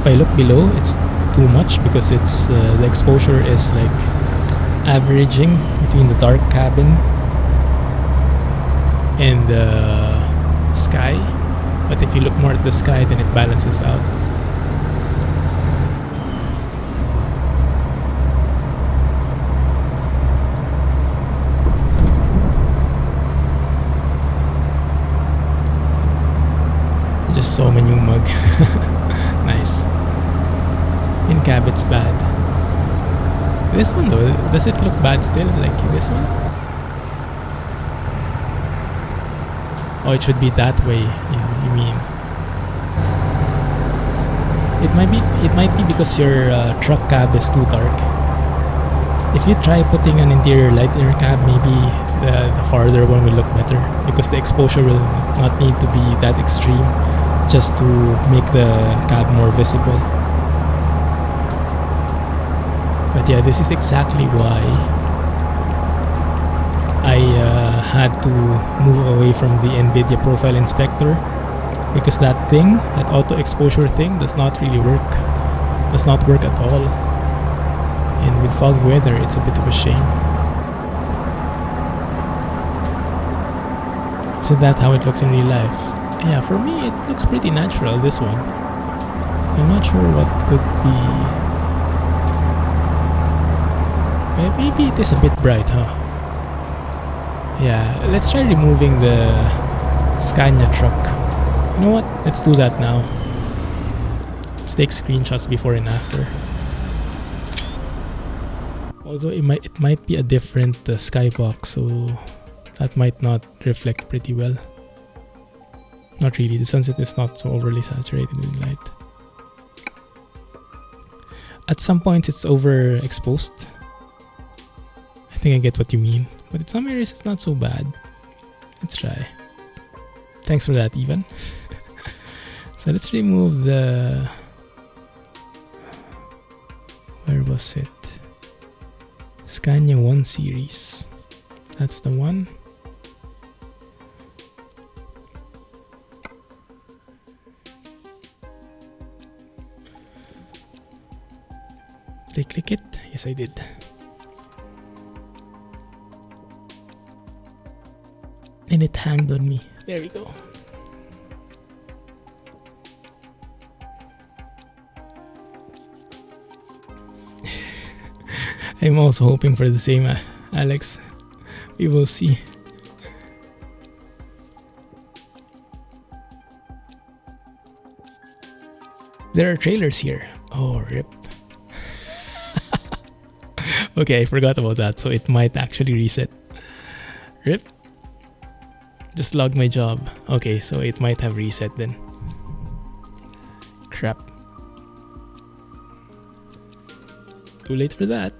If I look below, it's too much because it's the exposure is like averaging between the dark cabin and the sky. But if you look more at the sky, then it balances out. Just saw my new mug. Nice. In cab it's bad. This one though, does it look bad still? Like this one? Oh, it should be that way. You mean? It might be because your truck cab is too dark. If you try putting an interior light in your cab, maybe the farther one will look better because the exposure will not need to be that extreme just to make the cab more visible. But yeah, this is exactly why I had to move away from the NVIDIA Profile Inspector, because that thing, that auto exposure thing, does not really work. Does not work at all. And with foggy weather, it's a bit of a shame. Isn't that how it looks in real life? Yeah, for me it looks pretty natural, this one. I'm not sure what could be... Maybe it is a bit bright, huh? Yeah, let's try removing the Scania truck. You know what? Let's do that now. Let's take screenshots before and after. Although it might be a different skybox, so that might not reflect pretty well. Not really, the sunset is not so overly saturated with light. At some points it's overexposed. I think I get what you mean, but in some areas it's not so bad. Let's try. Thanks for that, Ivan. So let's remove the... Where was it? Scania 1 series. That's the one. Did I click it? Yes, I did. And it hanged on me. There we go. I'm also hoping for the same, Alex. We will see. There are trailers here. Oh, rip. Okay, I forgot about that, so it might actually reset. Rip. Just logged my job. Okay, so it might have reset then. Crap. Too late for that.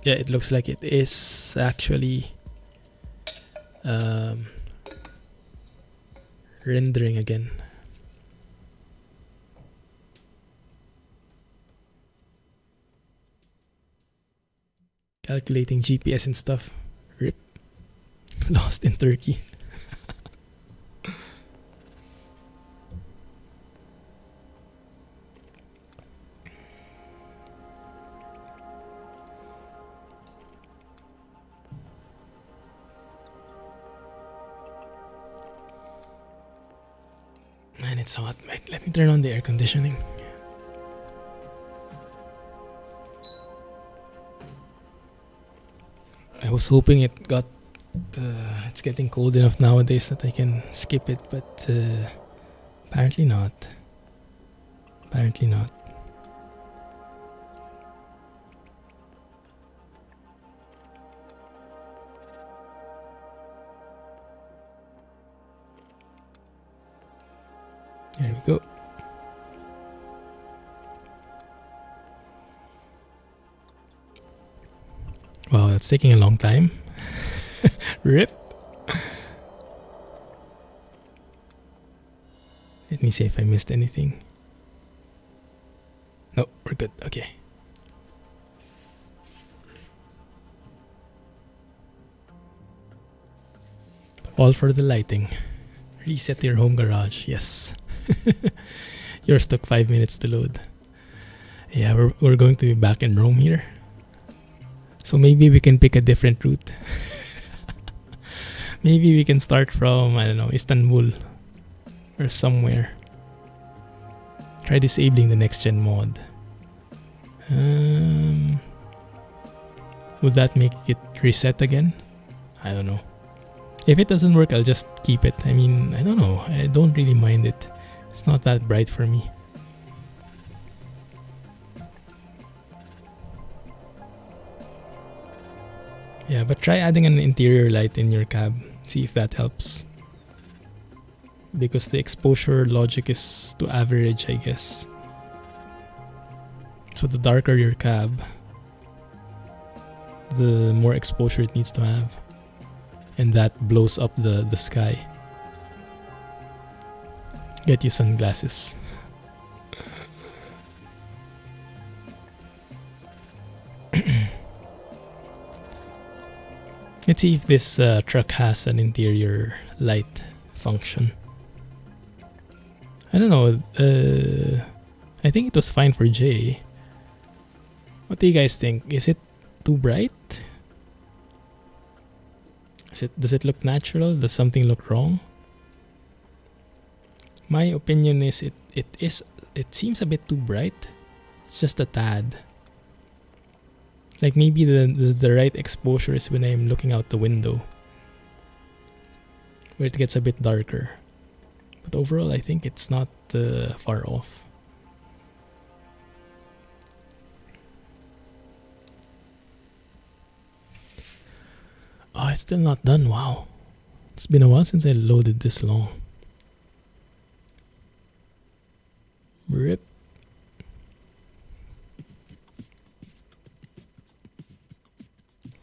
Yeah, it looks like it is actually rendering again. Calculating GPS and stuff. RIP. Lost in Turkey. Man, it's hot. Let me turn on the air conditioning. I was hoping it got... it's getting cold enough nowadays that I can skip it, but apparently not. Apparently not. There we go. Wow, that's taking a long time. RIP. Let me see if I missed anything. No, we're good. Okay. All for the lighting. Reset your home garage. Yes. Yours took 5 minutes to load. Yeah, we're going to be back in Rome here. So maybe we can pick a different route. Maybe we can start from, I don't know, Istanbul or somewhere. Try disabling the next gen mod. Would that make it reset again? I don't know. If it doesn't work, I'll just keep it. I mean, I don't know. I don't really mind it. It's not that bright for me. Yeah, but try adding an interior light in your cab. See if that helps. Because the exposure logic is to average, I guess. So the darker your cab, the more exposure it needs to have. And that blows up the sky. Get you sunglasses. Let's see if this truck has an interior light function. I don't know. I think it was fine for J. What do you guys think? Is it too bright? Does it look natural? Does something look wrong? My opinion is it seems a bit too bright. It's just a tad. Like maybe the right exposure is when I'm looking out the window, where it gets a bit darker. But overall, I think it's not far off. Oh, it's still not done. Wow. It's been a while since I loaded this long. RIP.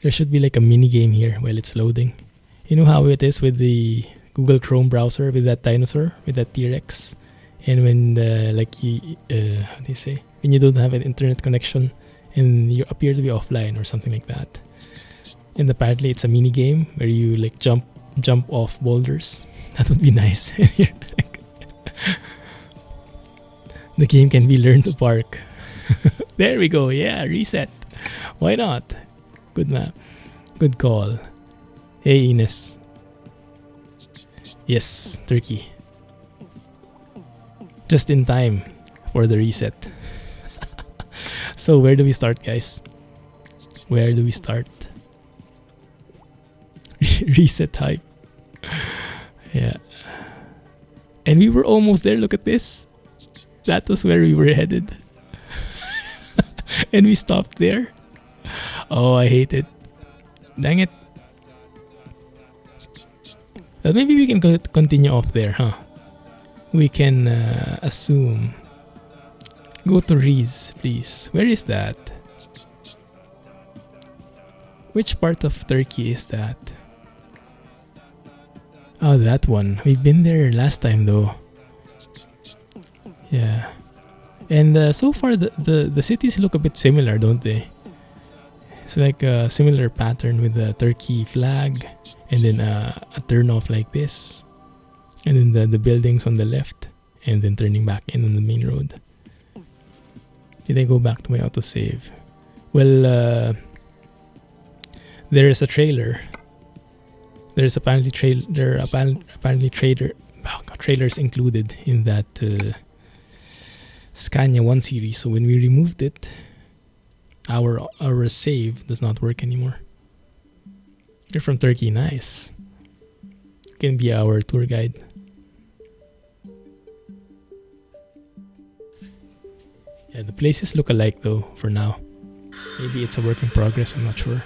There should be like a mini game here while it's loading. You know how it is with the Google Chrome browser with that dinosaur, with that T-Rex, and when like you, how do you say? When you don't have an internet connection and you appear to be offline or something like that. And apparently it's a mini game where you like jump off boulders. That would be nice. The game can be learned to park. There we go. Yeah, reset. Why not? Good map. Good call. Hey, Ines. Yes, Turkey. Just in time for the reset. So where do we start, guys? Where do we start? Reset hype. Yeah. And we were almost there. Look at this. That was where we were headed. And we stopped there. Oh, I hate it. Dang it. Well, maybe we can continue off there, huh? We can assume. Go to Riz, please. Where is that? Which part of Turkey is that? Oh, that one. We've been there last time though. Yeah. And so far the cities look a bit similar, don't they? It's like a similar pattern with the Turkey flag and then a turn-off like this. And then the buildings on the left and then turning back in on the main road. Did I go back to my autosave? Well, there is a trailer. There's apparently trailers included in that Scania 1 series. So when we removed it, our save does not work anymore. You're from Turkey, nice. You can be our tour guide. Yeah, the places look alike though for now. Maybe it's a work in progress, I'm not sure.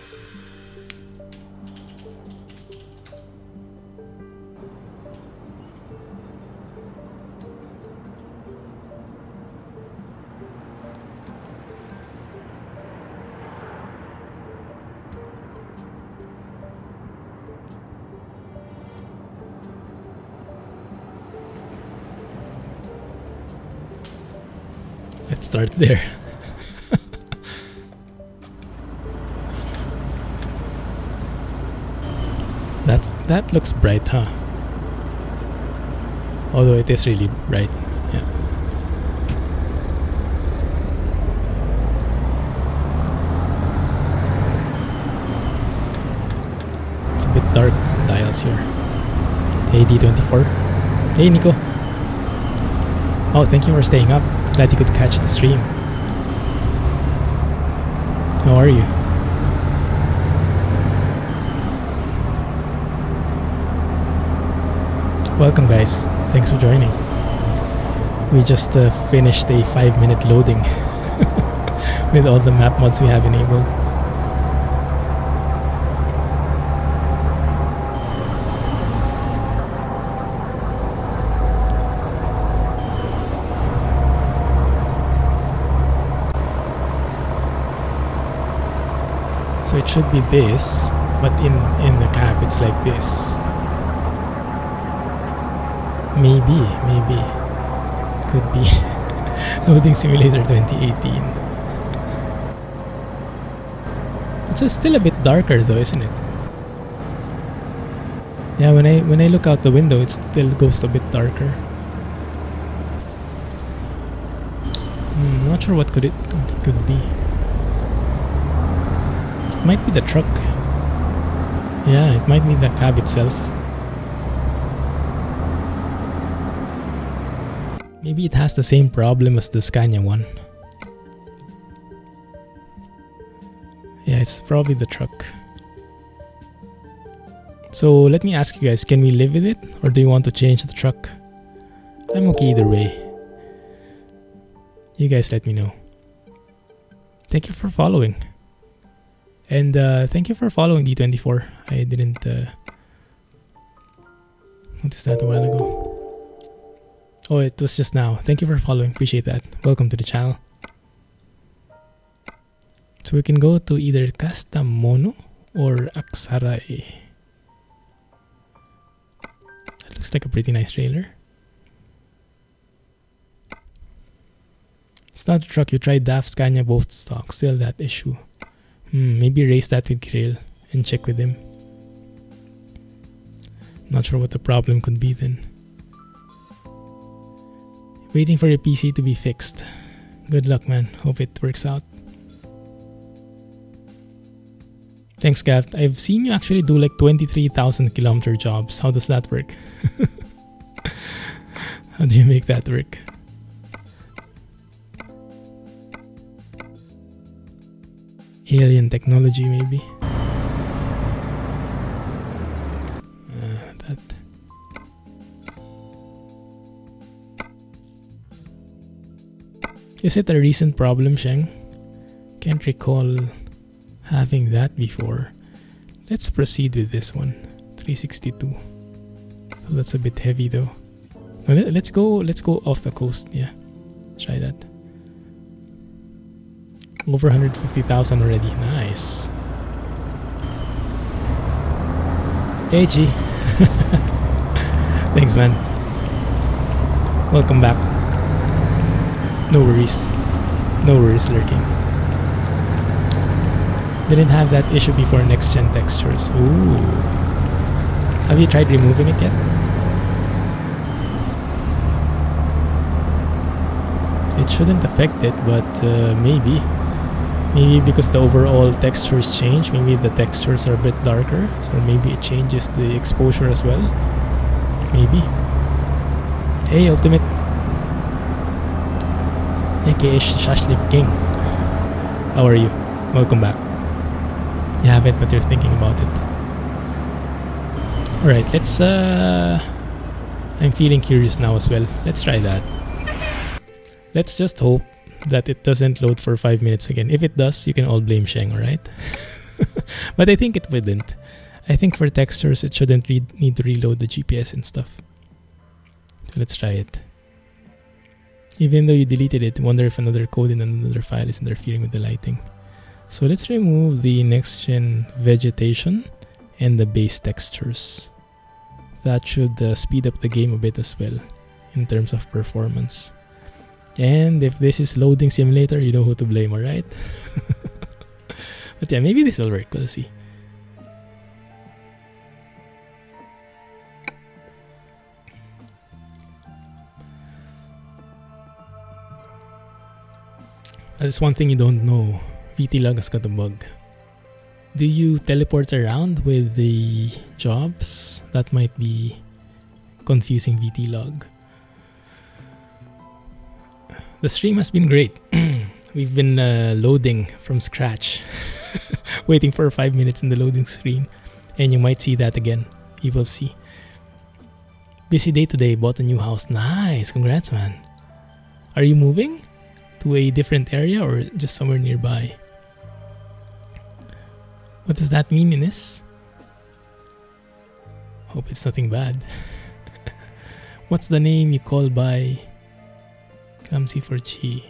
Let's start there. That looks bright, huh? Although it is really bright. Yeah. It's a bit dark dials here. Hey D24. Hey Nico. Oh, thank you for staying up. Glad you could catch the stream. How are you? Welcome guys, thanks for joining. We just finished a 5-minute loading with all the map mods we have enabled. So it should be this, but in the cab it's like this. Maybe. Could be. Loading Simulator 2018. It's still a bit darker though, isn't it? Yeah, when I look out the window, it still goes a bit darker. Not sure what it could be. It might be the truck. Yeah, it might be the cab itself. Maybe it has the same problem as the Scania one. Yeah, it's probably the truck. So let me ask you guys, can we live with it? Or do you want to change the truck? I'm okay either way. You guys let me know. Thank you for following. And thank you for following D24. I didn't notice that a while ago. Oh, it was just now. Thank you for following. Appreciate that. Welcome to the channel. So we can go to either Kastamonu or Aksaray. That looks like a pretty nice trailer. It's not a truck. You tried DAF, Scania, both stock. Still that issue. Maybe raise that with Kirill and check with him. Not sure what the problem could be then. Waiting for your PC to be fixed. Good luck, man. Hope it works out. Thanks, Gav. I've seen you actually do like 23,000 kilometer jobs. How does that work? How do you make that work? Alien technology, maybe. That. Is it a recent problem, Sheng? Can't recall having that before. Let's proceed with this one. 362. So that's a bit heavy though. Let's go off the coast. Yeah, try that. Over 150,000 already. Nice. Hey G. Thanks man. Welcome back. No worries. No worries lurking. Didn't have that issue before next gen textures. Ooh. Have you tried removing it yet? It shouldn't affect it, but maybe. Maybe because the overall textures change, maybe the textures are a bit darker, so maybe it changes the exposure as well. Maybe. Hey Ultimate. YKS Shashlik King. How are you? Welcome back. You haven't, but you're thinking about it. Alright, let's I'm feeling curious now as well. Let's try that. Let's just hope that it doesn't load for 5 minutes again. If it does, you can all blame Sheng, alright? But I think it wouldn't. I think for textures, it shouldn't need to reload the GPS and stuff. So let's try it. Even though you deleted it, wonder if another code in another file is interfering with the lighting. So let's remove the next gen vegetation and the base textures. That should speed up the game a bit as well in terms of performance. And if this is loading simulator, you know who to blame, alright? But yeah, maybe this will work. We'll see. That's one thing you don't know. VT-Log has got a bug. Do you teleport around with the jobs? That might be confusing VT-Log. The stream has been great. We've been loading from scratch. Waiting for 5 minutes in the loading screen. And you might see that again. You will see. Busy day today. Bought a new house. Nice. Congrats, man. Are you moving to a different area or just somewhere nearby? What does that mean, Ines? Hope it's nothing bad. What's the name you call by Clumsy for Chi?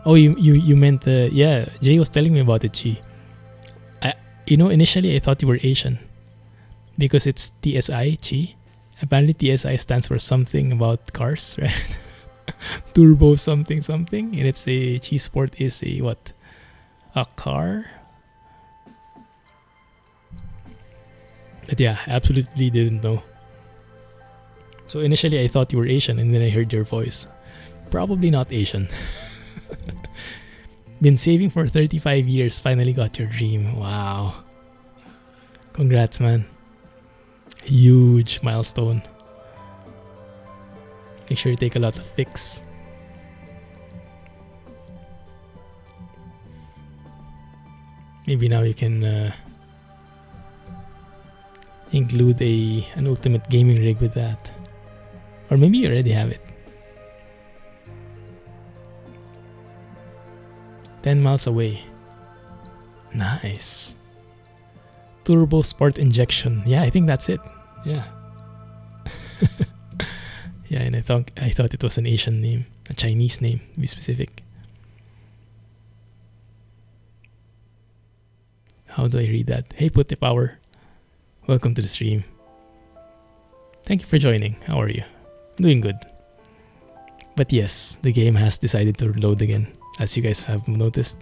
Oh, you meant yeah, Jay was telling me about it, Chi. Initially I thought you were Asian because it's TSI, Chi. Apparently TSI stands for something about cars, right? Turbo something something, and it's a Chi Sport is a what? A car? But yeah, absolutely didn't know. So initially I thought you were Asian and then I heard your voice. Probably not Asian. Been saving for 35 years, finally got your dream. Wow. Congrats, man. Huge milestone. Make sure you take a lot of pics. Maybe now you can include an ultimate gaming rig with that. Or maybe you already have it. 10 miles away. Nice. Turbo Sport Injection. Yeah, I think that's it. Yeah. Yeah, and I thought it was an Asian name. A Chinese name, to be specific. How do I read that? Hey, Putte Power. Welcome to the stream. Thank you for joining. How are you? Doing good. But yes, the game has decided to load again, as you guys have noticed.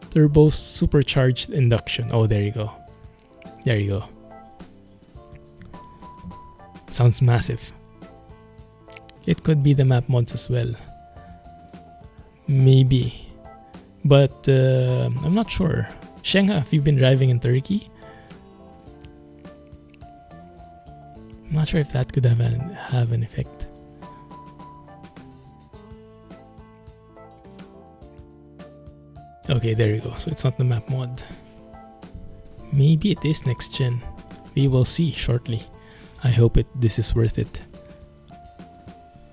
Turbo Supercharged Induction. Oh, there you go. There you go. Sounds massive. It could be the map mods as well. Maybe. But I'm not sure. Sheng, have you been driving in Turkey? I'm not sure if that could have an effect. Okay, there you go. So it's not the map mod. Maybe it is next gen. We will see shortly. I hope this is worth it.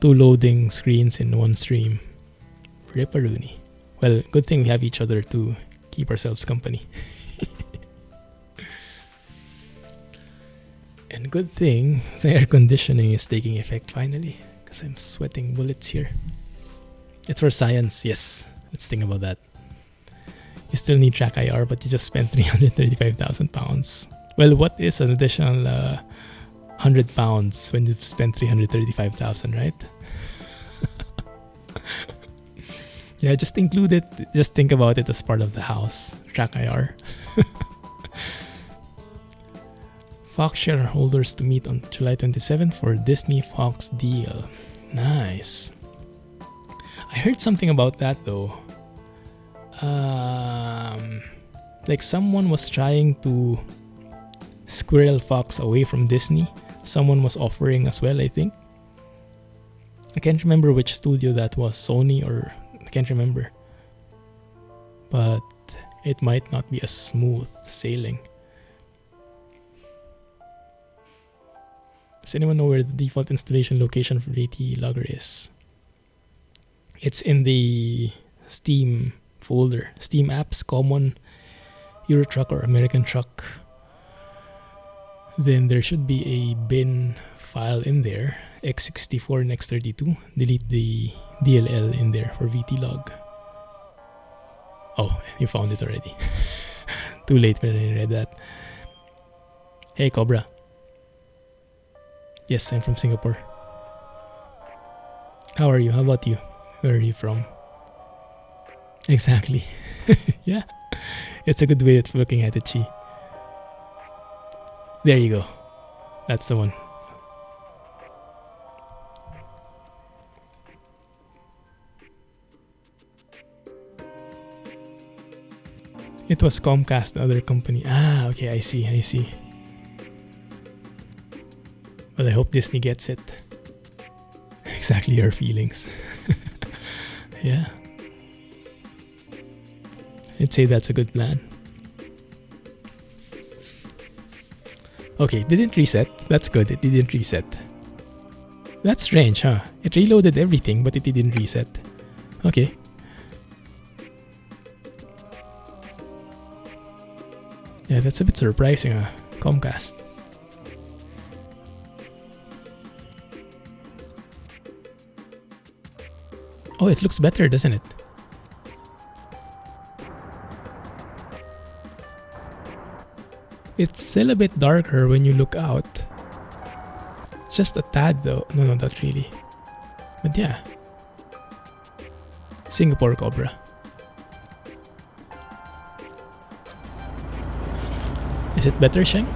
2 loading screens in one stream. Ripperoonie. Well, good thing we have each other to keep ourselves company. And good thing the air conditioning is taking effect finally, because I'm sweating bullets here. It's for science, yes. Let's think about that. You still need TrackIR, but you just spent 335,000 pounds. Well, what is an additional 100 pounds when you've spent 335,000, right? Yeah, just include it. Just think about it as part of the house. TrackIR. Fox shareholders to meet on July 27th for Disney Fox deal. Nice. I heard something about that though. Like someone was trying to squirrel Fox away from Disney. Someone was offering as well, I think. I can't remember which studio that was, Sony or I can't remember. But it might not be a smooth sailing. Does anyone know where the default installation location for AT Logger is? It's in the Steam folder. Steam apps, common, Euro Truck or American Truck. Then there should be a bin file in there, x64 and x32. Delete the DLL in there for VT-log. Oh, you found it already. Too late when I read that. Hey Cobra. Yes, I'm from Singapore. How are you? How about you? Where are you from? Exactly. Yeah. It's a good way of looking at it, Chi. There you go. That's the one. It was Comcast, the other company. Ah, okay, I see. Well, I hope Disney gets it. Exactly your feelings. Yeah. I'd say that's a good plan. Okay, it didn't reset. That's good, it didn't reset. That's strange, huh? It reloaded everything, but it didn't reset. Okay. Yeah, that's a bit surprising, huh? Comcast. Oh, it looks better, doesn't it? It's still a bit darker when you look out. Just a tad though. No, not really. But yeah. Singapore Cobra. Is it better, Sheng?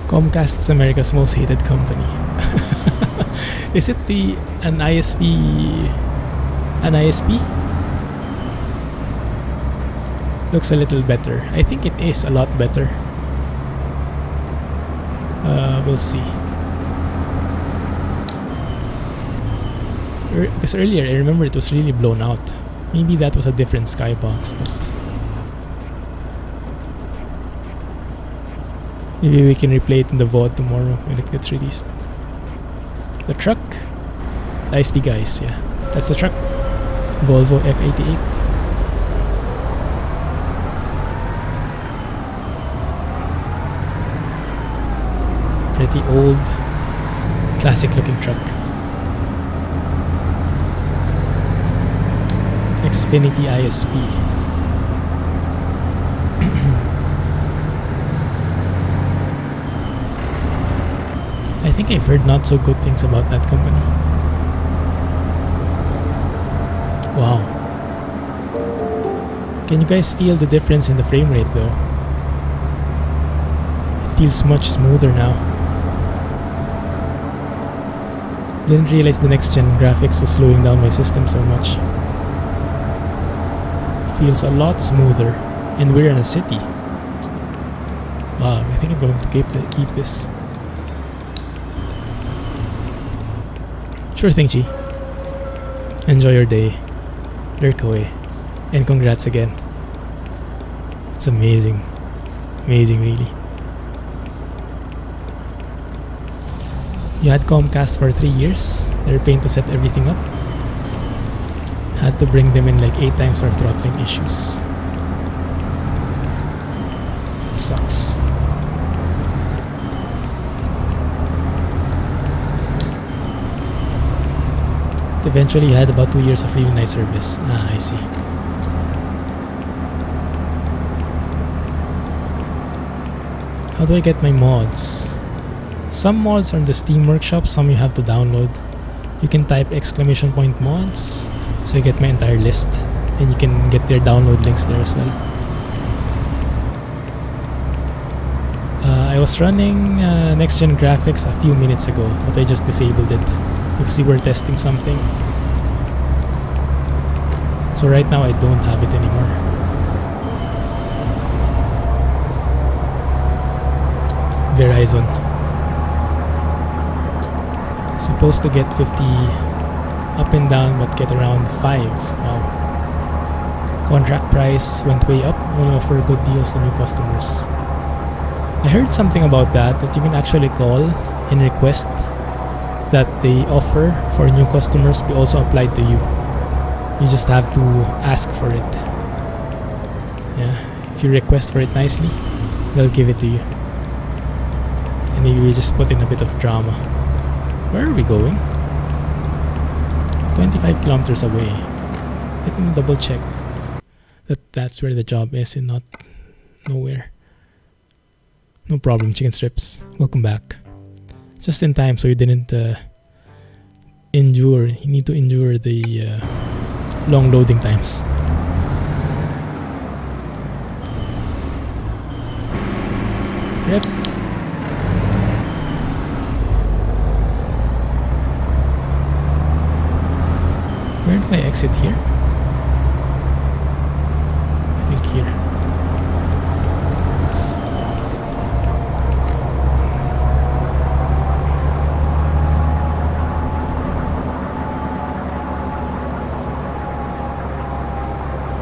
Comcast's America's most hated company. Is it an ISP? An ISP? Looks a little better. I think it is a lot better. We'll see. Because earlier I remember it was really blown out. Maybe that was a different skybox, but maybe we can replay it in the VOD tomorrow when it gets released. The truck, the ISP guys, yeah, that's the truck. Volvo F88. Pretty old, classic looking truck. Xfinity ISP. I think I've heard not so good things about that company. Wow. Can you guys feel the difference in the frame rate though? It feels much smoother now. Didn't realize the next gen graphics was slowing down my system so much. Feels a lot smoother, and we're in a city. Wow, I think I'm going to keep this. Sure thing, Chi. Enjoy your day. Lurk away. And congrats again. It's amazing. Amazing, really. You had Comcast for 3 years. They're paying to set everything up. Had to bring them in like 8 times for throttling issues. It sucks. But eventually you had about 2 years of really nice service. Ah, I see. How do I get my mods? Some mods are in the Steam Workshop, some you have to download. You can type !mods, so you get my entire list, and you can get their download links there as well. I was running next gen graphics a few minutes ago, but I just disabled it because we were testing something. So right now I don't have it anymore. Verizon. Supposed to get 50 up and down, but get around 5. Wow. Contract price went way up, only offer good deals to new customers. I heard something about that you can actually call and request that the offer for new customers be also applied to you. You just have to ask for it. Yeah, if you request for it nicely, they'll give it to you. And maybe we just put in a bit of drama. Where are we going? 25 kilometers away. Let me double check that that's where the job is and not nowhere. No problem, chicken strips. Welcome back. Just in time, so you didn't endure. You need to endure the long loading times. Yep. Where do I exit here? I think here.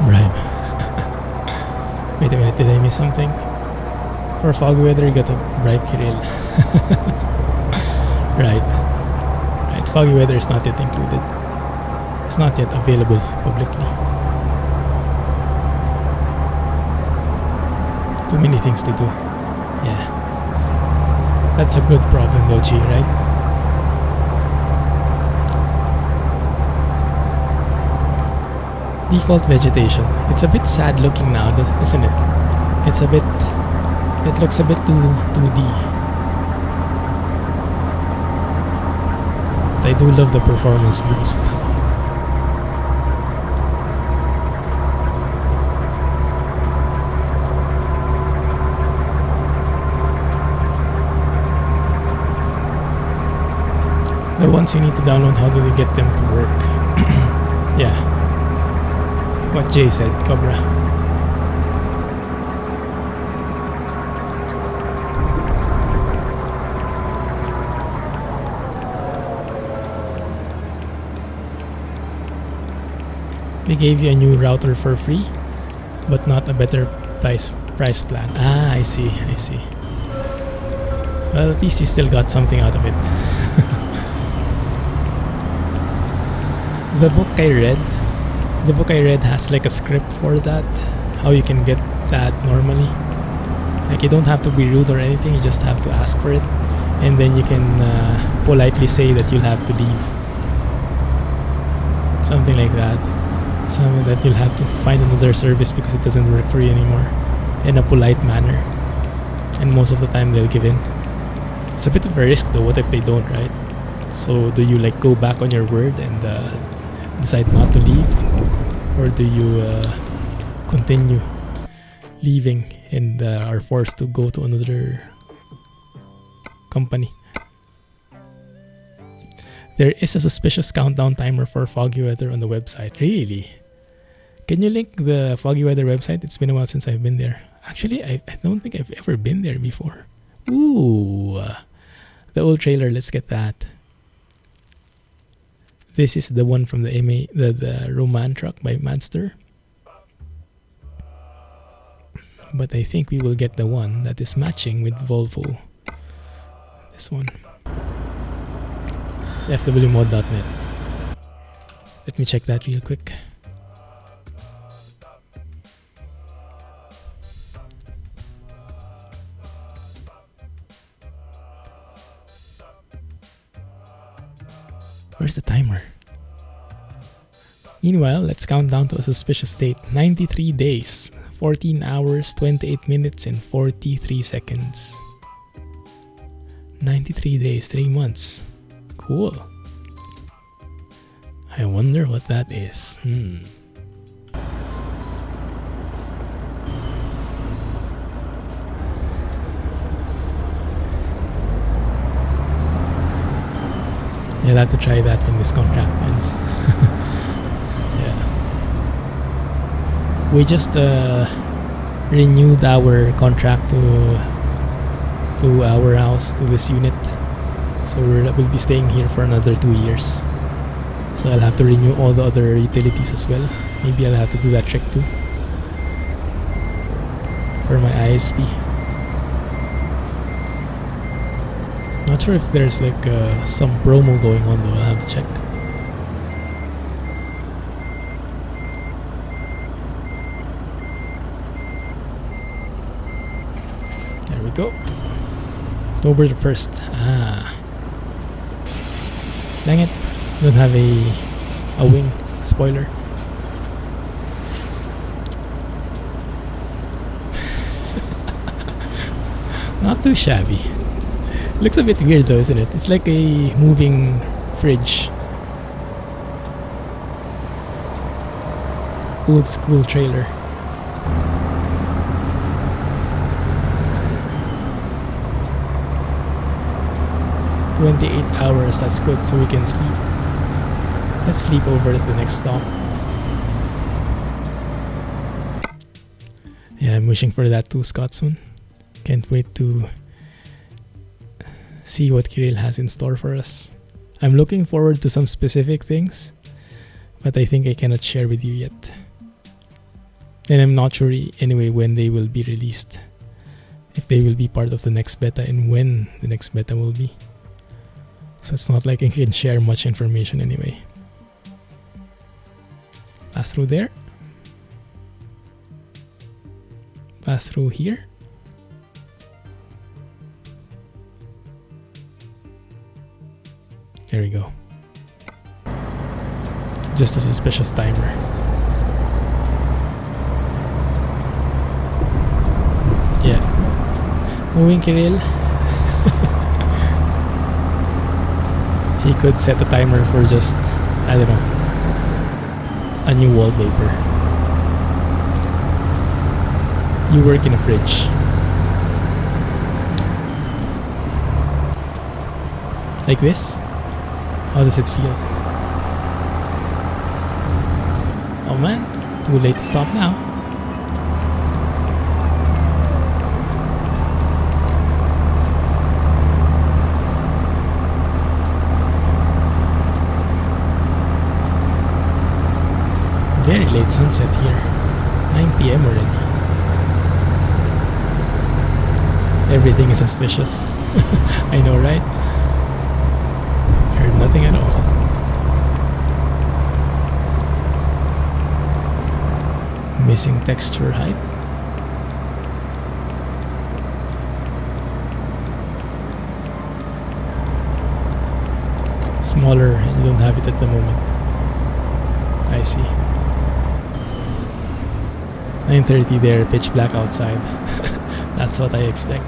Bribe. Wait a minute, did I miss something? For foggy weather, you gotta bribe Kirill. Right. Right, foggy weather is not yet included. It's not yet available publicly. Too many things to do. Yeah. That's a good problem though, Chi, right? Default vegetation. It's a bit sad looking now, isn't it? It's a bit... It looks a bit too 2D. But I do love the performance boost. The ones you need to download, how do we get them to work? Yeah. What Jay said, Cobra. They gave you a new router for free, but not a better price plan. Ah, I see. Well, at least you still got something out of it. The book I read has like a script for that, how you can get that normally. Like you don't have to be rude or anything, you just have to ask for it, and then you can politely say that you'll have to leave. Something like that. Something that you'll have to find another service because it doesn't work for you anymore, in a polite manner. And most of the time they'll give in. It's a bit of a risk though, what if they don't, right? So do you like go back on your word and decide not to leave, or do you continue leaving and are forced to go to another company? There is a suspicious countdown timer for foggy weather on the website. Really? Can you link the foggy weather website? It's been a while since I've been there. Actually, I don't think I've ever been there before. Ooh, the old trailer. Let's get that. This is the one from the Roman truck by Manster. But I think we will get the one that is matching with Volvo. This one. fwmod.net. Let me check that real quick. Where's the timer? Meanwhile, let's count down to a suspicious date. 93 days, 14 hours, 28 minutes, and 43 seconds. 93 days, 3 months. Cool. I wonder what that is. You'll have to try that when this contract ends. Yeah. We just renewed our contract to our house, to this unit. So we'll be staying here for another 2 years. So I'll have to renew all the other utilities as well. Maybe I'll have to do that trick too. For my ISP. Not sure if there's like some promo going on though, I'll have to check. There we go. October the 1st. Dang it. Don't have a wing spoiler. Not too shabby. Looks a bit weird though, isn't it? It's like a moving fridge. Old school trailer. "28 hours, that's good, so we can sleep. Let's sleep over at the next stop." Yeah, I'm wishing for that too, Scotsman. Can't wait to see what Kirill has in store for us. I'm looking forward to some specific things, but I think I cannot share with you yet. And I'm not sure anyway when they will be released. If they will be part of the next beta and when the next beta will be. So it's not like I can share much information anyway. Pass through there. Pass through here. There we go. Just a suspicious timer. Yeah. Moving Kirill. He could set a timer for just, I don't know, a new wallpaper. You work in a fridge. Like this? How does it feel? Oh man, too late to stop now. Very late sunset here. 9 PM already. Everything is suspicious. I know, right? Heard nothing at all. Missing texture height. Smaller and you don't have it at the moment. I see. 9:30 there, pitch black outside. That's what I expect.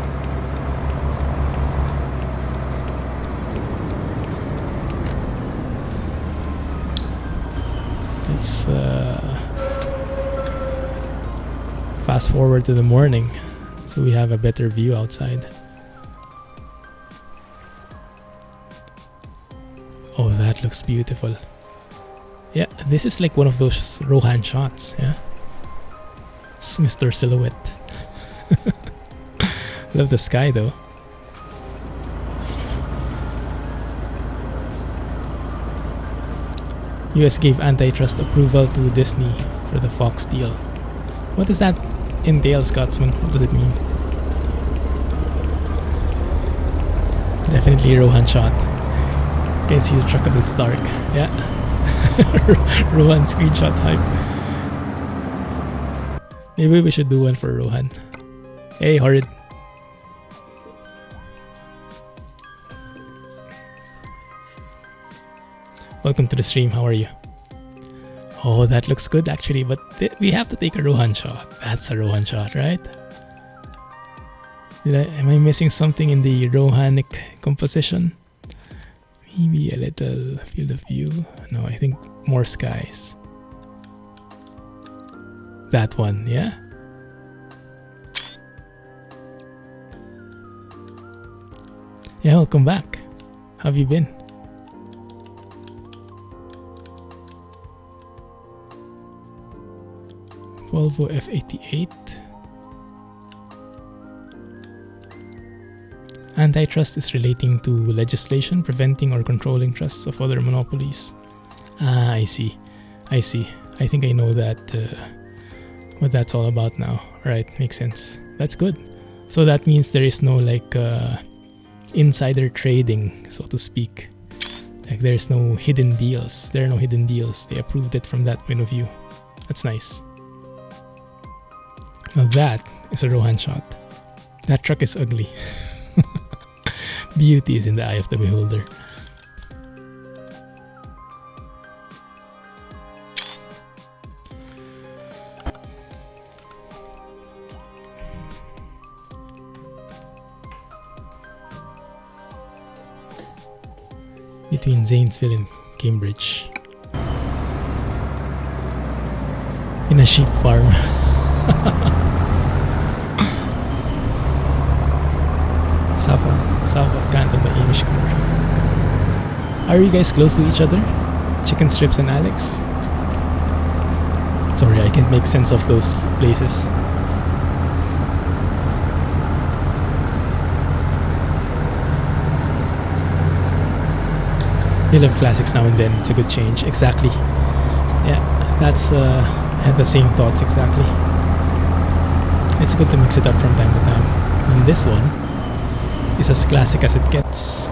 Let's fast forward to the morning so we have a better view outside. Oh, that looks beautiful. Yeah, this is like one of those Rohan shots, yeah? It's Mr. Silhouette. Love the sky though. US gave antitrust approval to Disney for the Fox deal. What does that entail, Scotsman? What does it mean? Definitely a Rohan shot. Can't see the truck because it's dark. Yeah. Rohan screenshot hype. Maybe we should do one for Rohan. Hey, Horrid. Welcome to the stream. How are you? Oh, that looks good actually, but we have to take a Rohan shot. That's a Rohan shot, right? Am I missing something in the Rohanic composition? Maybe a little field of view. No, I think more skies. That one, yeah? Yeah, welcome back. How have you been? Volvo F88. Antitrust is relating to legislation preventing or controlling trusts of other monopolies. Ah, I see. I think I know that what that's all about now. Right, makes sense. That's good. So that means there is no like insider trading, so to speak. Like there's no hidden deals. There are no hidden deals. They approved it from that point of view. That's nice. Now that is a Rohan shot. That truck is ugly. Beauty is in the eye of the beholder. Between Zanesville and Cambridge. In a sheep farm. South of Canton by Amish country. Are you guys close to each other? Chicken Strips and Alex? Sorry, I can't make sense of those places. We love classics now and then. It's a good change. Exactly. Yeah, that's I had the same thoughts exactly. It's good to mix it up from time to time. And this one is as classic as it gets.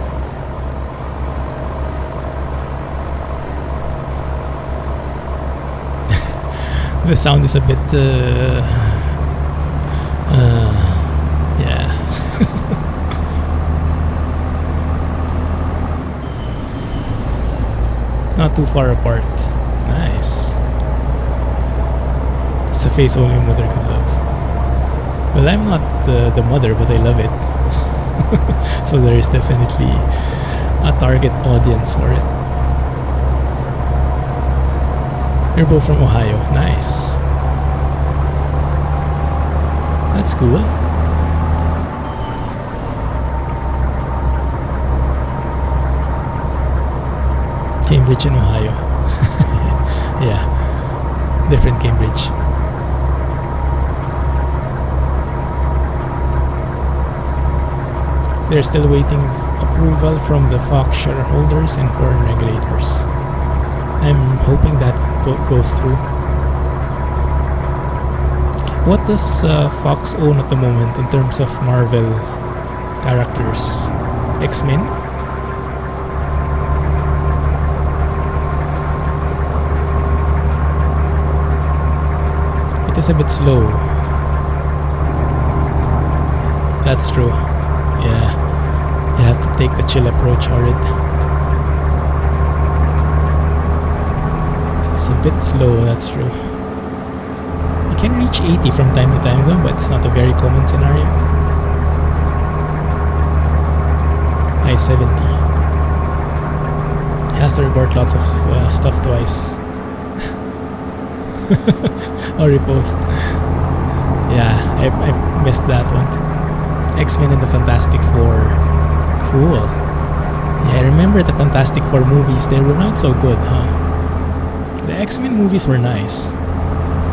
The sound is a bit yeah. Not too far apart. Nice. It's a face only a mother could love. Well, I'm not the mother, but I love it. So there is definitely a target audience for it. You're both from Ohio. Nice. That's cool. Cambridge in Ohio. Yeah. Different Cambridge. They're still waiting approval from the Fox shareholders and foreign regulators. I'm hoping that goes through. What does Fox own at the moment in terms of Marvel characters? X-Men? It is a bit slow. That's true. Yeah, you have to take the chill approach, Horrid. It's a bit slow, that's true. You can reach 80 from time to time though, but it's not a very common scenario. I-70. He has to report lots of stuff twice. Or repost. Yeah, I missed that one. X-Men and the Fantastic Four. Cool. Yeah, I remember the Fantastic Four movies. They were not so good, huh? The X-Men movies were nice.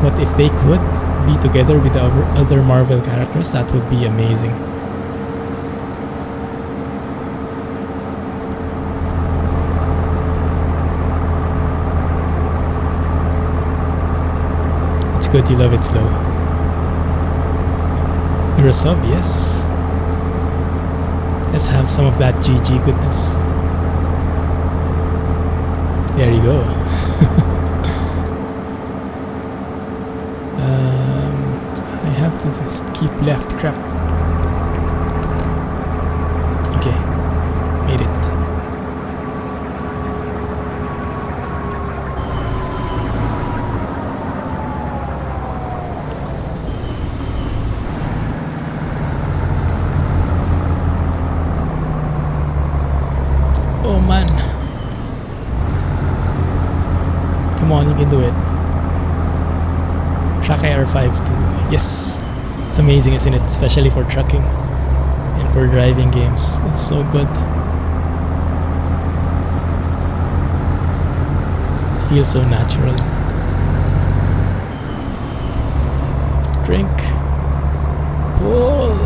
But if they could be together with the other Marvel characters, that would be amazing. It's good you love it slow. You're a sub, yes. Let's have some of that GG goodness. There you go. I have to just keep left. Crap. Okay, made it. Oh man. Come on, you can do it. TrackIR 5.2. Yes. It's amazing, isn't it? Especially for trucking and for driving games. It's so good. It feels so natural. Drink. Pull.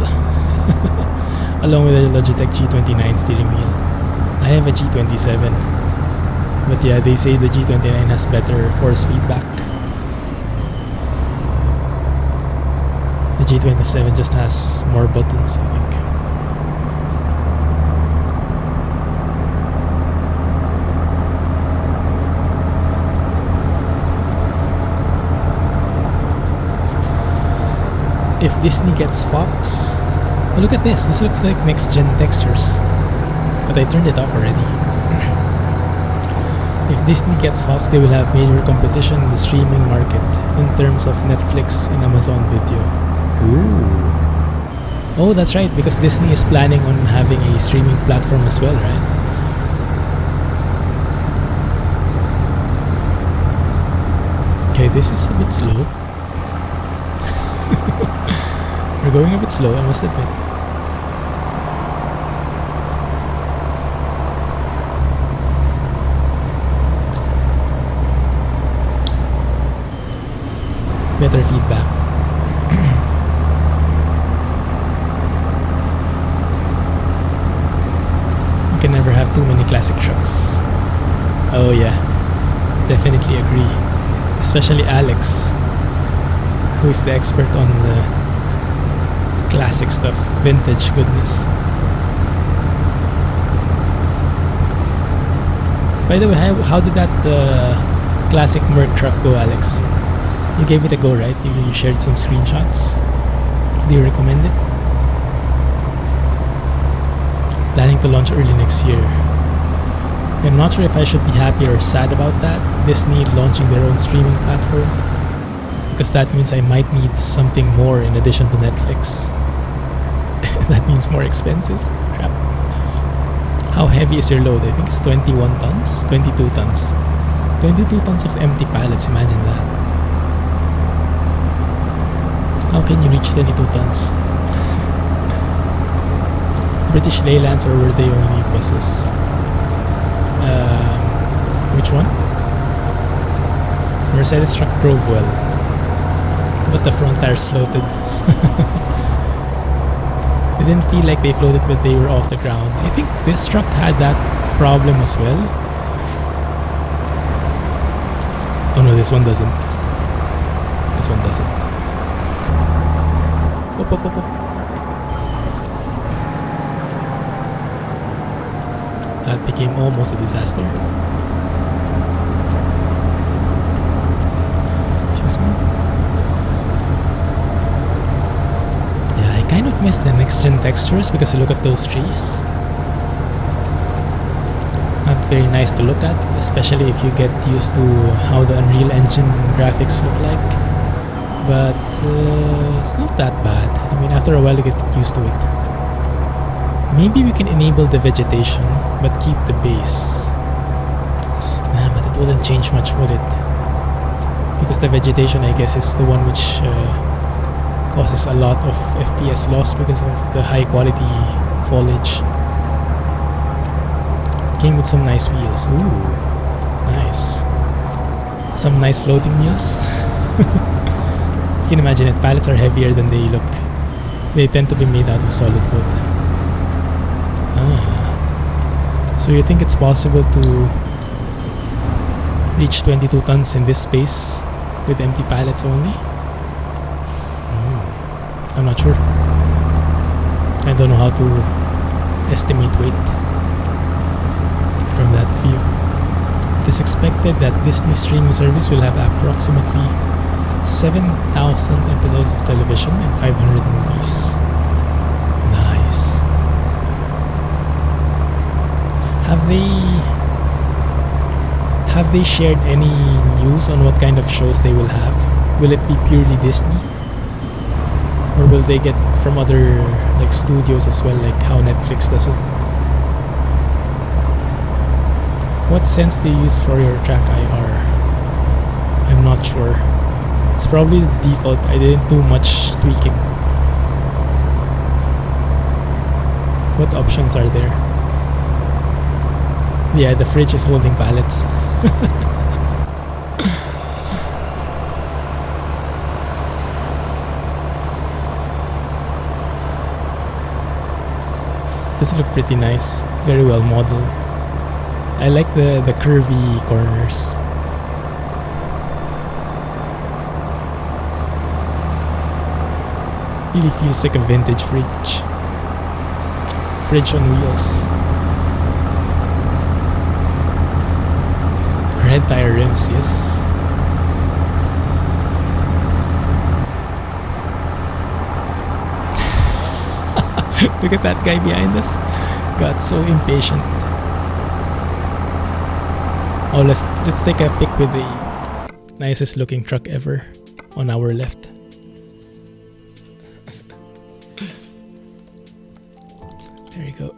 Along with the Logitech G29 steering wheel. I have a G27. But yeah, they say the G29 has better force feedback. The G27 just has more buttons, I think. If Disney gets Fox... Oh, look at this. This looks like next-gen textures. But I turned it off already. If Disney gets Fox, they will have major competition in the streaming market in terms of Netflix and Amazon Video. Ooh. Oh, that's right, because Disney is planning on having a streaming platform as well, right? Okay, this is a bit slow. We're going a bit slow, I must admit. Better feedback. You can never have too many classic trucks. Oh yeah, definitely agree. Especially Alex, who is the expert on the classic stuff, vintage goodness. By the way, how did that classic Merc truck go, Alex? You gave it a go, right? You shared some screenshots. Do you recommend it? Planning to launch early next year. I'm not sure if I should be happy or sad about that. Disney launching their own streaming platform. Because that means I might need something more in addition to Netflix. That means more expenses. Crap. How heavy is your load? I think it's 21 tons? 22 tons. 22 tons of empty pallets, imagine that. How can you reach 22 tons? British Leylands, or were they only buses? Which one? Mercedes truck drove well, but the front tires floated. They didn't feel like they floated when they were off the ground. I think this truck had that problem as well. Oh no, this one doesn't. This one doesn't. Op, op, op, op. That became almost a disaster. Excuse me. Yeah, I kind of miss the next-gen textures because you look at those trees. Not very nice to look at, especially if you get used to how the Unreal Engine graphics look like. But it's not that bad. I mean, after a while you get used to it. Maybe we can enable the vegetation, but keep the base. Nah, but it wouldn't change much, would it? Because the vegetation, I guess, is the one which causes a lot of FPS loss because of the high quality foliage. It came with some nice wheels. Ooh, nice. Some nice floating wheels. You can imagine it, pallets are heavier than they look. They tend to be made out of solid wood. So you think it's possible to reach 22 tons in this space with empty pallets only? I'm not sure. I don't know how to estimate weight from that view. It is expected that Disney streaming service will have approximately 7,000 episodes of television and 500 movies. Nice. Have they shared any news on what kind of shows they will have? Will it be purely Disney? Or will they get from other like studios as well, like how Netflix does it? What sense do you use for your TrackIR? I'm not sure. It's probably the default. I didn't do much tweaking. What options are there? Yeah, the fridge is holding pallets. This look pretty nice. Very well modeled. I like the curvy corners. Really feels like a vintage fridge. Fridge on wheels. Red tire rims, yes. Look at that guy behind us. Got so impatient. Oh, let's take a pic with the nicest looking truck ever on our left. There you go.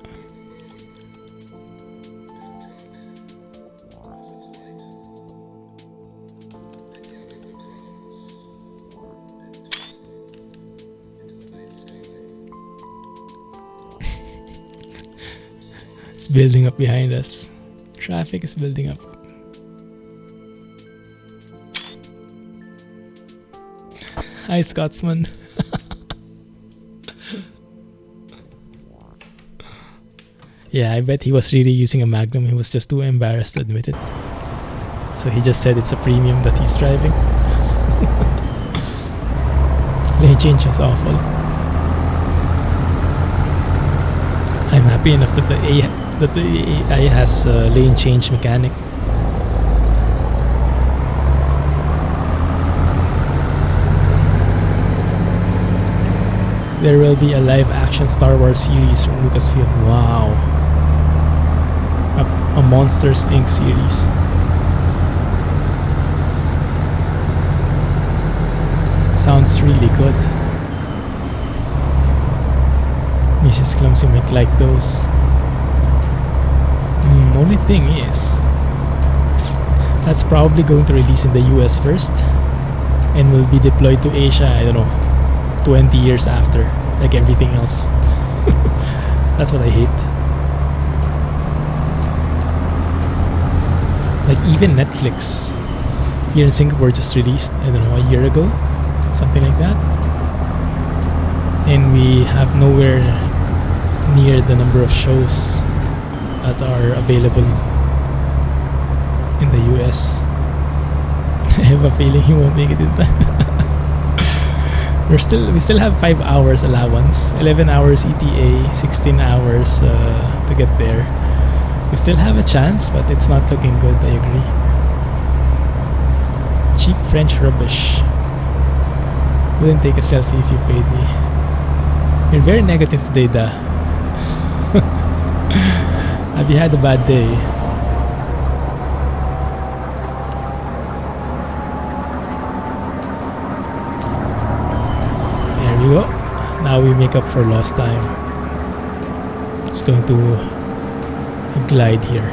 It's building up behind us. Traffic is building up. Hi, Scotsman. Yeah, I bet he was really using a Magnum. He was just too embarrassed to admit it. So he just said it's a premium that he's driving. Lane change is awful. I'm happy enough that the AI has a lane change mechanic. There will be a live-action Star Wars series from Lucasfilm. Wow. A Monsters Inc. series. Sounds really good. Mrs. Clumsy might like those. Only thing is, that's probably going to release in the US first and will be deployed to Asia, I don't know, 20 years after, like everything else. That's what I hate. Like even Netflix here in Singapore just released, I don't know, a year ago, something like that. And we have nowhere near the number of shows that are available in the US. I have a feeling he won't make it in time. we still have 5 hours allowance, 11 hours ETA, 16 hours to get there. We still have a chance, but it's not looking good, I agree. Cheap French rubbish. Wouldn't take a selfie if you paid me. You're very negative today, Da. Have you had a bad day? There we go. Now we make up for lost time. Just going to glide here.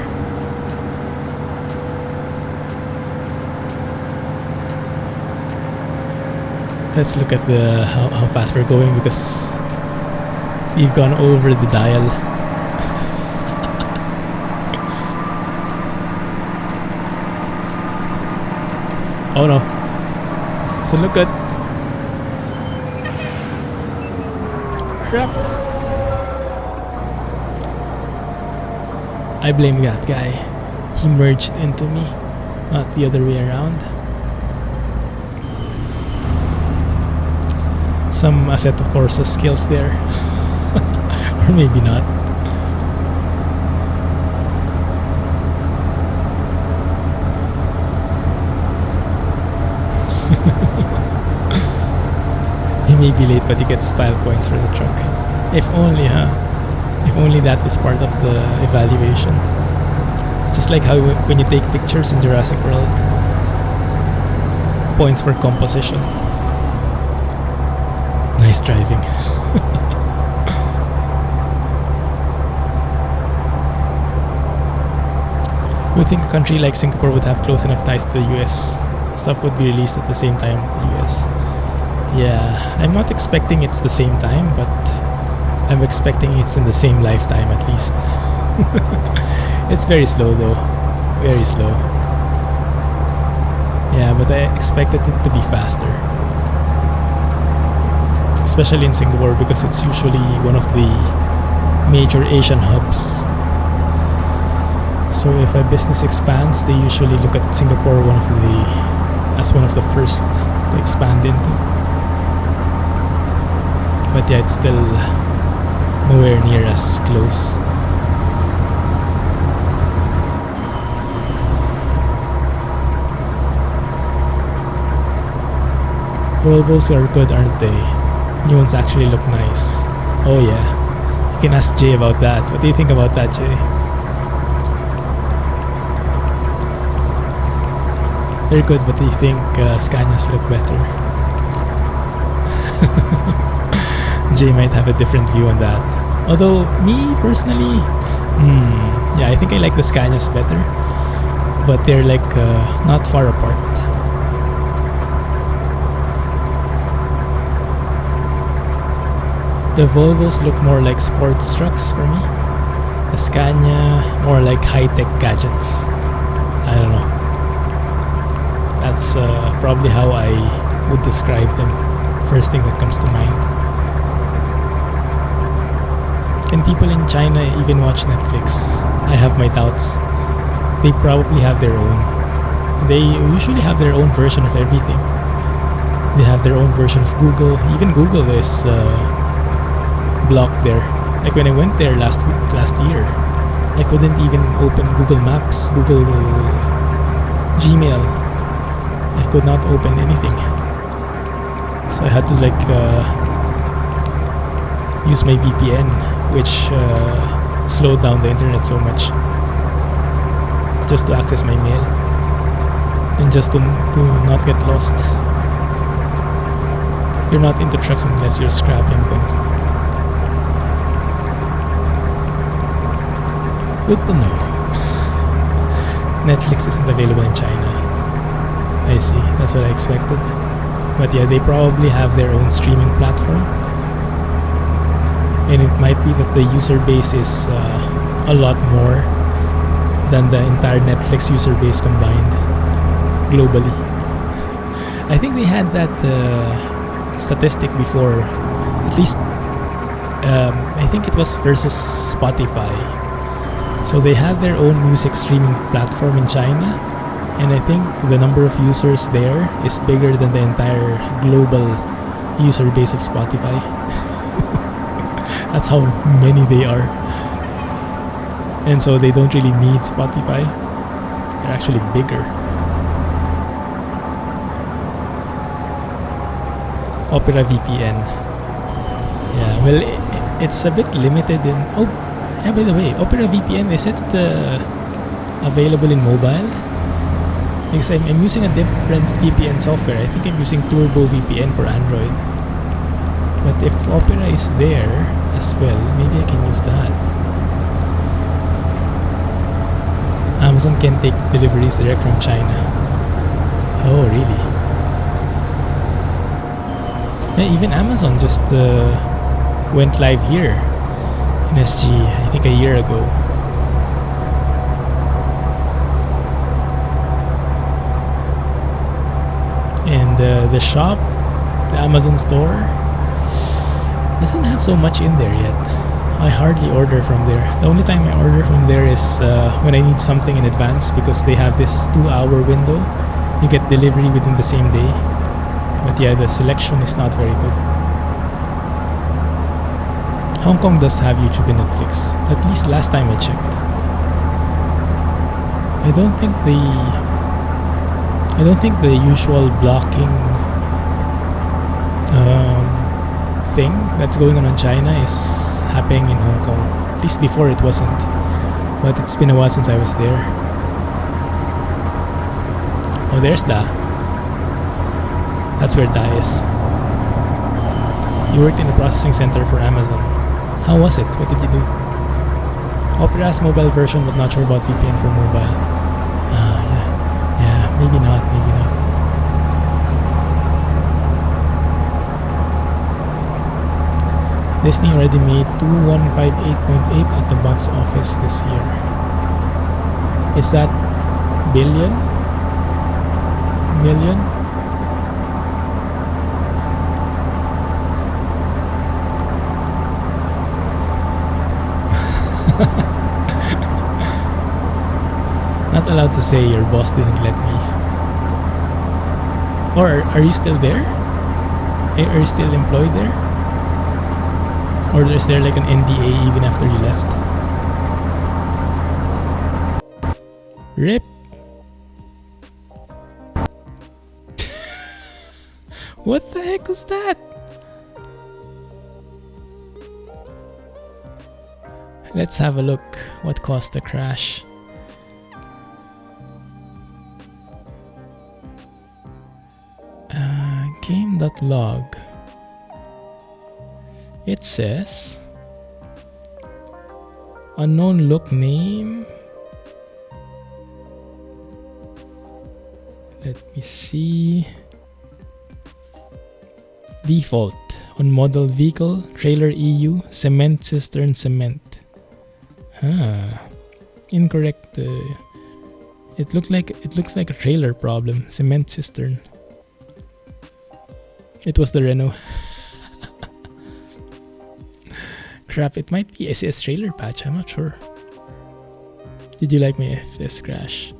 Let's look at the how fast we're going, because we've gone over the dial. Oh no, doesn't look good. Crap. I blame that guy. He merged into me, not the other way around. Some Assetto Corsa skills there. Or maybe not. may be late, but you get style points for the truck. If only, huh? If only that was part of the evaluation. Just like how when you take pictures in Jurassic World, points for composition. Nice driving. You would think a country like Singapore would have close enough ties to the US. Stuff would be released at the same time in the US. Yeah, I'm not expecting it's the same time, but I'm expecting it's in the same lifetime at least. It's very slow though. Very slow. Yeah, but I expected it to be faster. Especially in Singapore because it's usually one of the major Asian hubs. So if a business expands, they usually look at Singapore as one of the first to expand into. But yeah, it's still nowhere near as close. Volvos are good, aren't they? New ones actually look nice. Oh yeah. You can ask Jay about that. What do you think about that, Jay? They're good, but do you think Scanias look better? Jay might have a different view on that. Although, me personally, yeah, I think I like the Scanias better. But they're like not far apart. The Volvos look more like sports trucks for me. The Scania, more like high-tech gadgets. I don't know. That's probably how I would describe them. First thing that comes to mind. Can people in China even watch Netflix? I have my doubts. They probably have their own. They usually have their own version of everything. They have their own version of Google. Even Google is blocked there. Like when I went there last year, I couldn't even open Google Maps, Google Gmail. I could not open anything. So I had to use my VPN, which slowed down the internet so much, just to access my mail and just to not get lost. You're not into trucks unless you're scrapping them. Good to know. Netflix isn't available in China. I see, that's what I expected. But yeah, they probably have their own streaming platform. And it might be that the user base is a lot more than the entire Netflix user base combined globally. I think they had that statistic before, at least I think it was versus Spotify. So they have their own music streaming platform in China, and I think the number of users there is bigger than the entire global user base of Spotify. That's how many they are. And so they don't really need Spotify. They're actually bigger. Opera VPN. Yeah, well, it's a bit limited in... Oh, yeah, by the way, Opera VPN, is it available in mobile? Because I'm using a different VPN software. I think I'm using Turbo VPN for Android. But if Opera is there as well, maybe I can use that. Amazon can take deliveries direct from China. Oh, really? Yeah, even Amazon just went live here in SG, I think a year ago. And the shop, the Amazon store, doesn't have so much in there yet. I hardly order from there. The only time I order from there is when I need something in advance, because they have this 2-hour window. You get delivery within the same day. But yeah, the selection is not very good. Hong Kong does have YouTube and Netflix, at least last time I checked. I don't think the usual blocking thing that's going on in China is happening in Hong Kong. At least before it wasn't. But it's been a while since I was there. Oh, there's Da. That's where Da is. You worked in a processing center for Amazon. How was it? What did you do? Opera's mobile version, but not sure about VPN for mobile. Yeah, maybe not. Disney already made 2158.8 at the box office this year. Is that billion? Million? Not allowed to say, your boss didn't let me. Or are you still there? Are you still employed there? Or is there like an NDA even after you left? RIP. What the heck was that? Let's have a look. What caused the crash? Game.log. It says unknown look name. Let me see. Default on model vehicle trailer EU cement cistern cement. Incorrect. It looks like a trailer problem. Cement cistern. It was the Renault. Crap, it might be SES trailer patch, I'm not sure. Did you like my FS crash?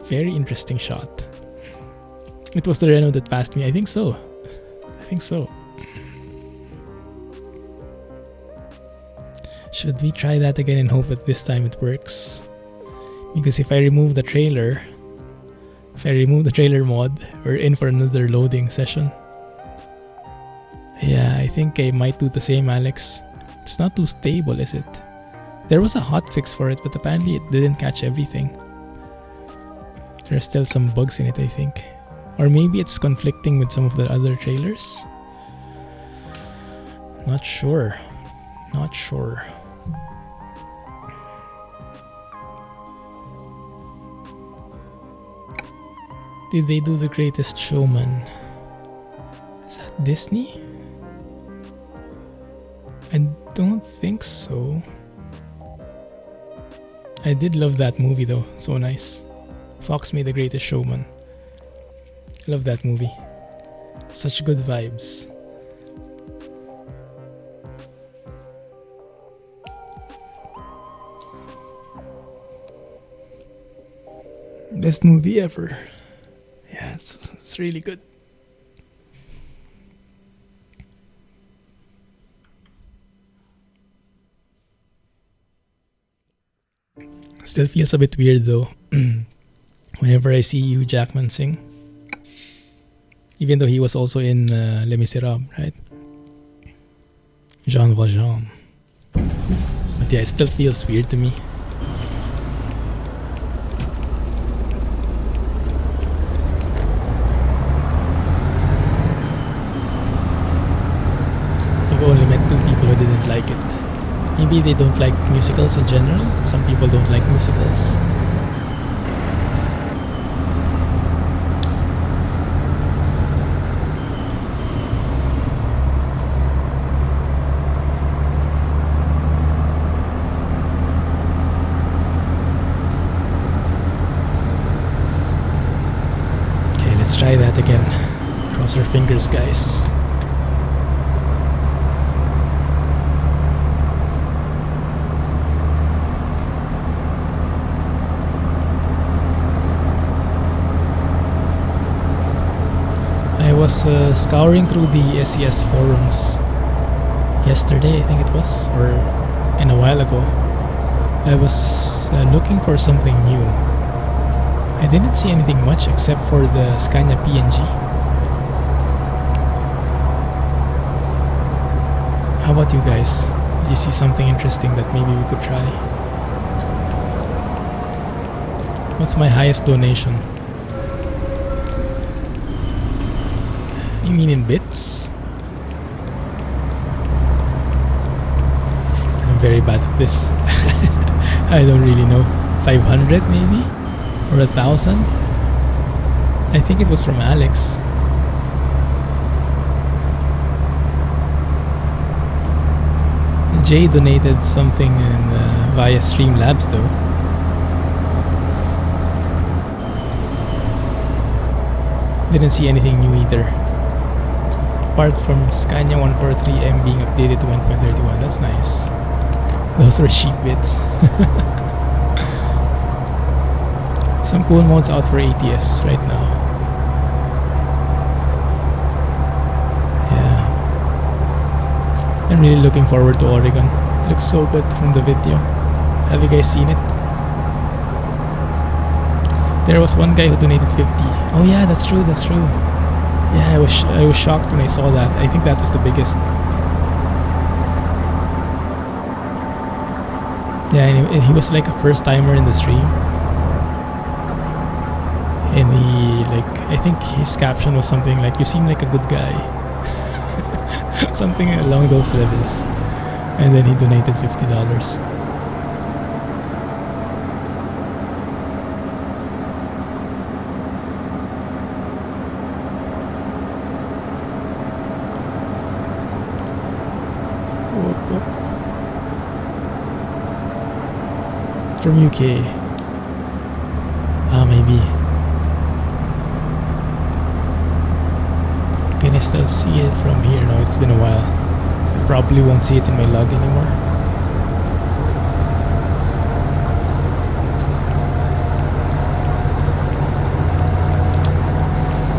Very interesting shot. It was the Renault that passed me, I think so. Should we try that again and hope that this time it works? Because if I remove the trailer mod, we're in for another loading session. Yeah, I think I might do the same, Alex. It's not too stable, is it? There was a hotfix for it, but apparently it didn't catch everything. There are still some bugs in it, I think. Or maybe it's conflicting with some of the other trailers? Not sure. Did they do The Greatest Showman? Is that Disney? I don't think so. I did love that movie though, so nice. Fox made The Greatest Showman. I love that movie. Such good vibes. Best movie ever. Yeah, it's really good. Still feels a bit weird though. Whenever I see Hugh Jackman sing. Even though he was also in Les Miserables, right? Jean Valjean. But yeah, it still feels weird to me. I've only met 2 people who didn't like it. Maybe they don't like musicals in general. Some people don't like musicals. Okay, let's try that again. Cross our fingers, guys. I was scouring through the SES forums yesterday, I think it was, or in a while ago. I was looking for something new. I didn't see anything much except for the Scania PNG. How about you guys? Did you see something interesting that maybe we could try? What's my highest donation? You mean in bits? I'm very bad at this. I don't really know. 500 maybe? Or 1,000? I think it was from Alex. Jay donated something via Streamlabs though. Didn't see anything new either. Apart from Scania 143M being updated to 1.31. That's nice. Those were cheap bits. Some cool mods out for ATS right now. Yeah. I'm really looking forward to Oregon. Looks so good from the video. Have you guys seen it? There was one guy who donated 50. Oh yeah, that's true, that's true. Yeah, I was shocked when I saw that. I think that was the biggest. Yeah, and he was like a first timer in the stream. And he, like, I think his caption was something like, "You seem like a good guy." Something along those levels. And then he donated $50. From UK. Maybe. Can I still see it from here? No, it's been a while. I probably won't see it in my log anymore.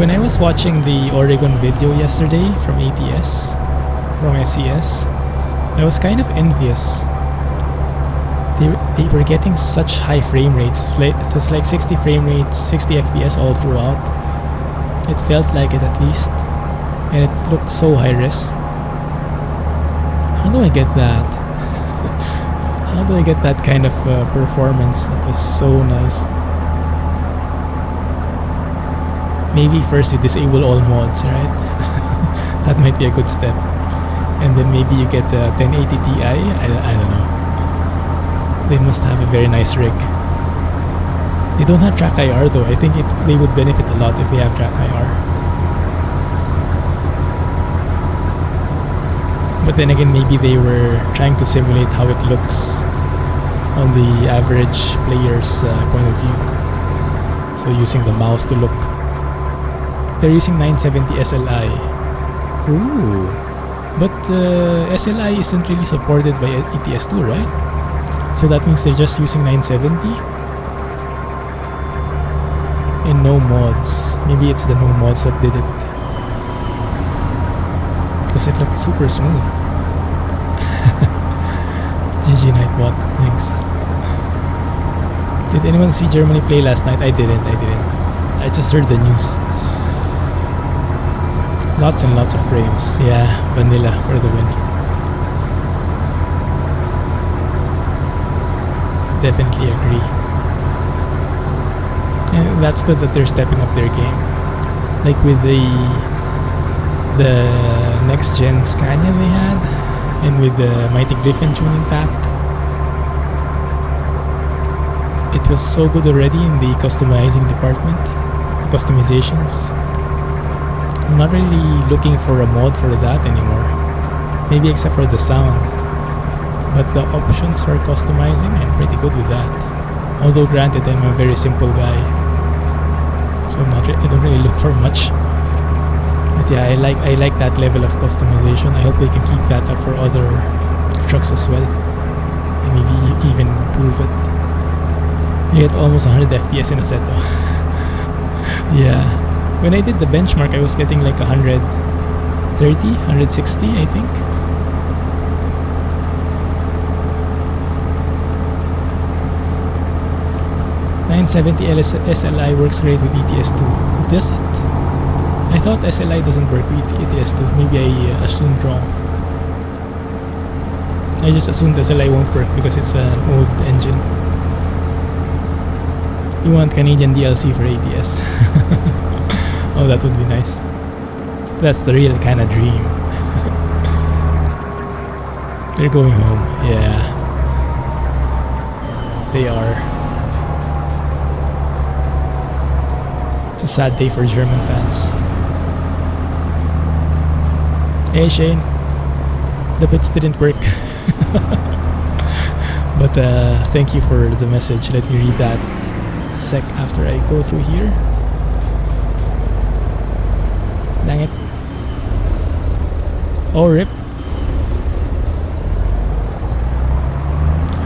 When I was watching the Oregon video yesterday from ATS, from SCS, I was kind of envious. They were getting such high frame rates. It's like 60 frame rates, 60 FPS all throughout. It felt like it at least. And it looked so high res. How do I get that? How do I get that kind of performance? That was so nice. Maybe first you disable all mods, right? That might be a good step. And then maybe you get the 1080 Ti. I don't know. They must have a very nice rig. They don't have TrackIR though. I think they would benefit a lot if they have TrackIR. But then again, maybe they were trying to simulate how it looks on the average player's point of view. So using the mouse to look. They're using 970 SLI. Ooh. But SLI isn't really supported by ETS2, right? So that means they're just using 970 and no mods. Maybe it's the no mods that did it, because it looked super smooth. GG Nightbot, thanks. Did anyone see Germany play last night? I didn't. I just heard the news. Lots and lots of frames. Yeah, vanilla for the win. Definitely agree. And that's good that they're stepping up their game. Like with the next gen Scania they had, and with the Mighty Griffin tuning pack. It was so good already in the customizing department, the customizations. I'm not really looking for a mod for that anymore. Maybe except for the sound. But the options for customizing, I'm pretty good with that. Although granted, I'm a very simple guy, so I don't really look for much. But yeah, I like that level of customization. I hope they can keep that up for other trucks as well, and maybe even improve it. You get almost 100 FPS in Assetto. Yeah, when I did the benchmark, I was getting like 130, 160, I think. .970 SLI works great with ETS2. Does it? I thought SLI doesn't work with ETS2. Maybe I assumed wrong. I just assumed SLI won't work because it's an old engine. You want Canadian DLC for ATS. Oh, that would be nice. That's the real kind of dream. They're going home. Yeah. They are. It's a sad day for German fans. Hey Shane. The bits didn't work. But thank you for the message. Let me read that a sec after I go through here. Dang it. Oh, rip.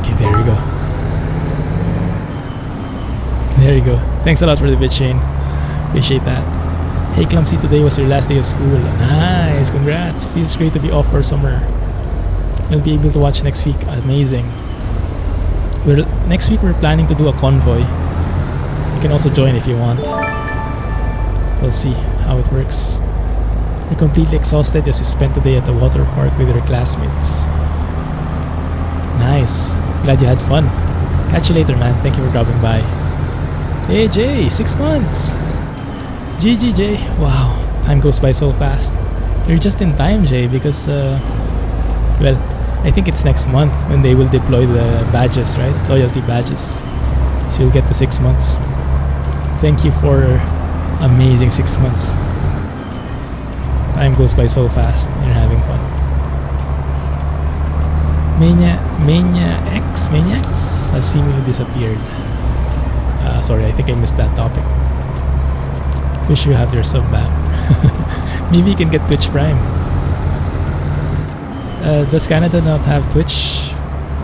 Okay, there we go. There you go. Thanks a lot for the bit, Shane. Appreciate that. Hey Clumsy, today was your last day of school. Nice, congrats. Feels great to be off for summer. You'll be able to watch next week. Amazing. Next week we're planning to do a convoy. You can also join if you want. We'll see how it works. You're completely exhausted as you spent the day at the water park with your classmates. Nice. Glad you had fun. Catch you later, man. Thank you for dropping by. Hey Jay, 6 months. GG Jay. Wow, time goes by so fast. You're just in time, Jay, because well, I think it's next month when they will deploy the badges, right? Loyalty badges. So you'll get the 6 months. Thank you for amazing 6 months. Time goes by so fast. You're having fun. Maniax has seemingly disappeared. Sorry, I think I missed that topic. Wish you have your sub back. Maybe you can get Twitch Prime. Does Canada not have Twitch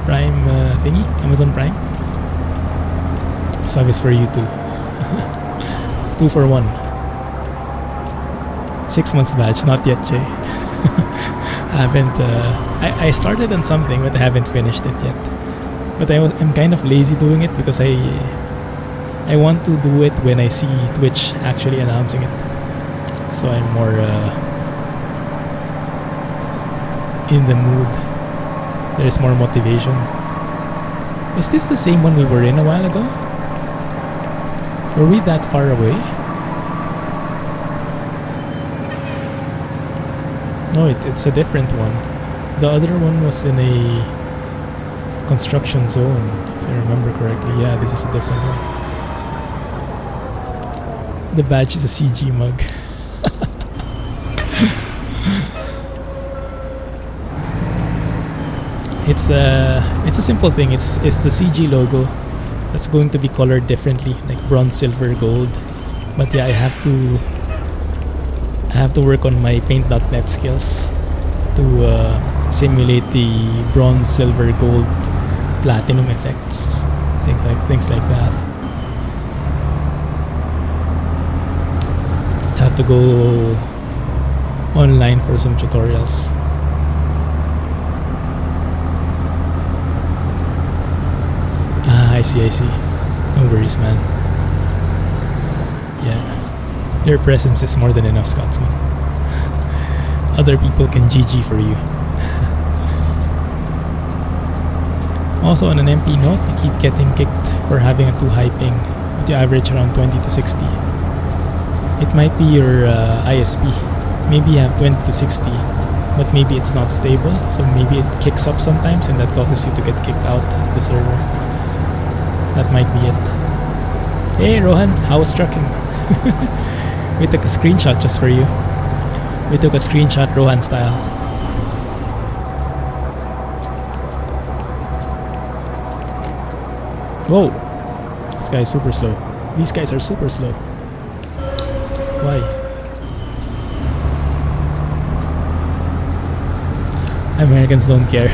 Prime thingy? Amazon Prime? Sub is for you too. 2 for 1. 6 months badge, not yet, Jay. I started on something, but I haven't finished it yet. But I'm kind of lazy doing it because I want to do it when I see Twitch actually announcing it. So I'm more in the mood. There's more motivation. Is this the same one we were in a while ago? Were we that far away? No, it's a different one. The other one was in a construction zone, if I remember correctly. Yeah, this is a different one. The badge is a CG mug. It's a simple thing. It's the CG logo that's going to be colored differently, like bronze, silver, gold. But yeah, I have to work on my paint.net skills to simulate the bronze, silver, gold, platinum effects, things like that. Have to go online for some tutorials. I see. No worries, man. Yeah, your presence is more than enough, Scotsman. Other people can GG for you. Also, on an MP note, you keep getting kicked for having a too high ping, but you average around 20 to 60. It might be your ISP. Maybe you have 20 to 60, but maybe it's not stable, so maybe it kicks up sometimes and that causes you to get kicked out of the server. That might be it. Hey Rohan, how was trucking? We took a screenshot just for you. We took a screenshot Rohan style. Whoa! This guy is super slow. These guys are super slow. Why? Americans don't care.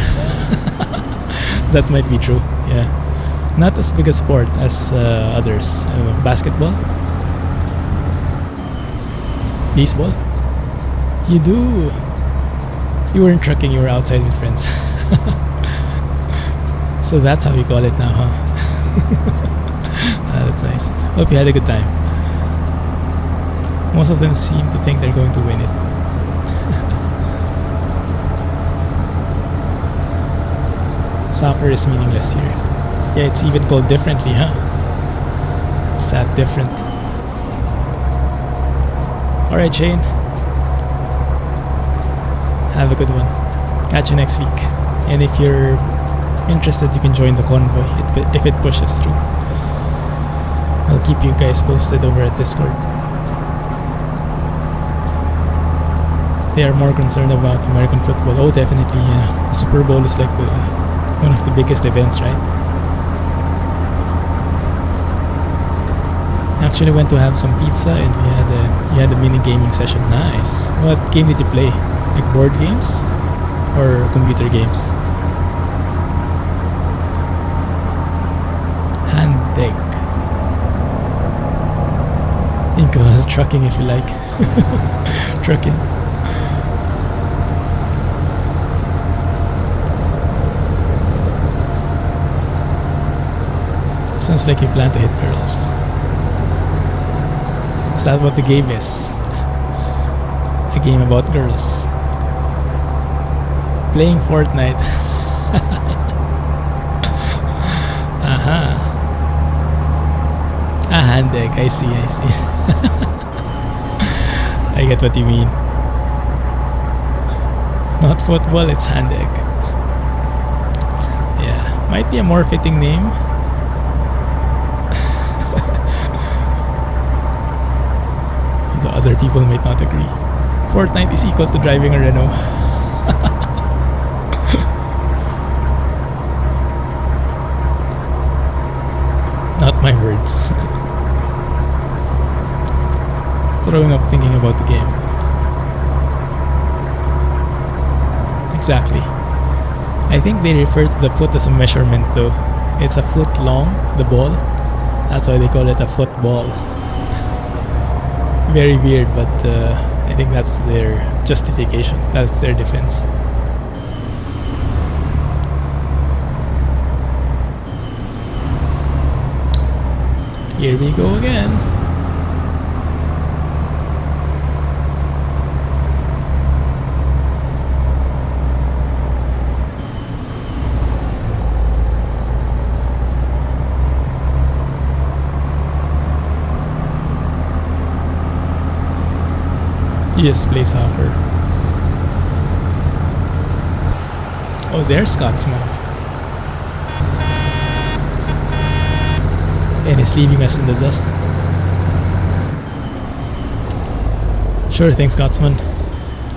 That might be true, yeah. Not as big a sport as others. I don't know, basketball? Baseball? You do! You weren't trucking, you were outside with friends. So that's how you call it now, huh? That's nice. Hope you had a good time. Most of them seem to think they're going to win it. Soccer is meaningless here. Yeah, it's even called differently, huh? It's that different. Alright, Shane. Have a good one. Catch you next week. And if you're interested, you can join the convoy if it pushes through. I'll keep you guys posted over at Discord. They are more concerned about American football. Oh, definitely, yeah. The Super Bowl is like one of the biggest events, right? Actually went to have some pizza and we had a mini gaming session. Nice. What game did you play? Like board games or computer games? Handeg. You can call it trucking if you like. Trucking. Sounds like you plan to hit girls. Is that what the game is? A game about girls. Playing Fortnite. Aha. A hand egg. I see. I get what you mean. Not football, it's hand egg. Yeah, might be a more fitting name. The other people might not agree. Fortnite is equal to driving a Renault. Not my words. Throwing up thinking about the game. Exactly. I think they refer to the foot as a measurement though. It's a foot long, the ball. That's why they call it a football. Very weird, but I think that's their justification. That's their defense. Here we go again. You just play soccer. Oh, there's Scotsman. And he's leaving us in the dust. Sure thing, Scotsman.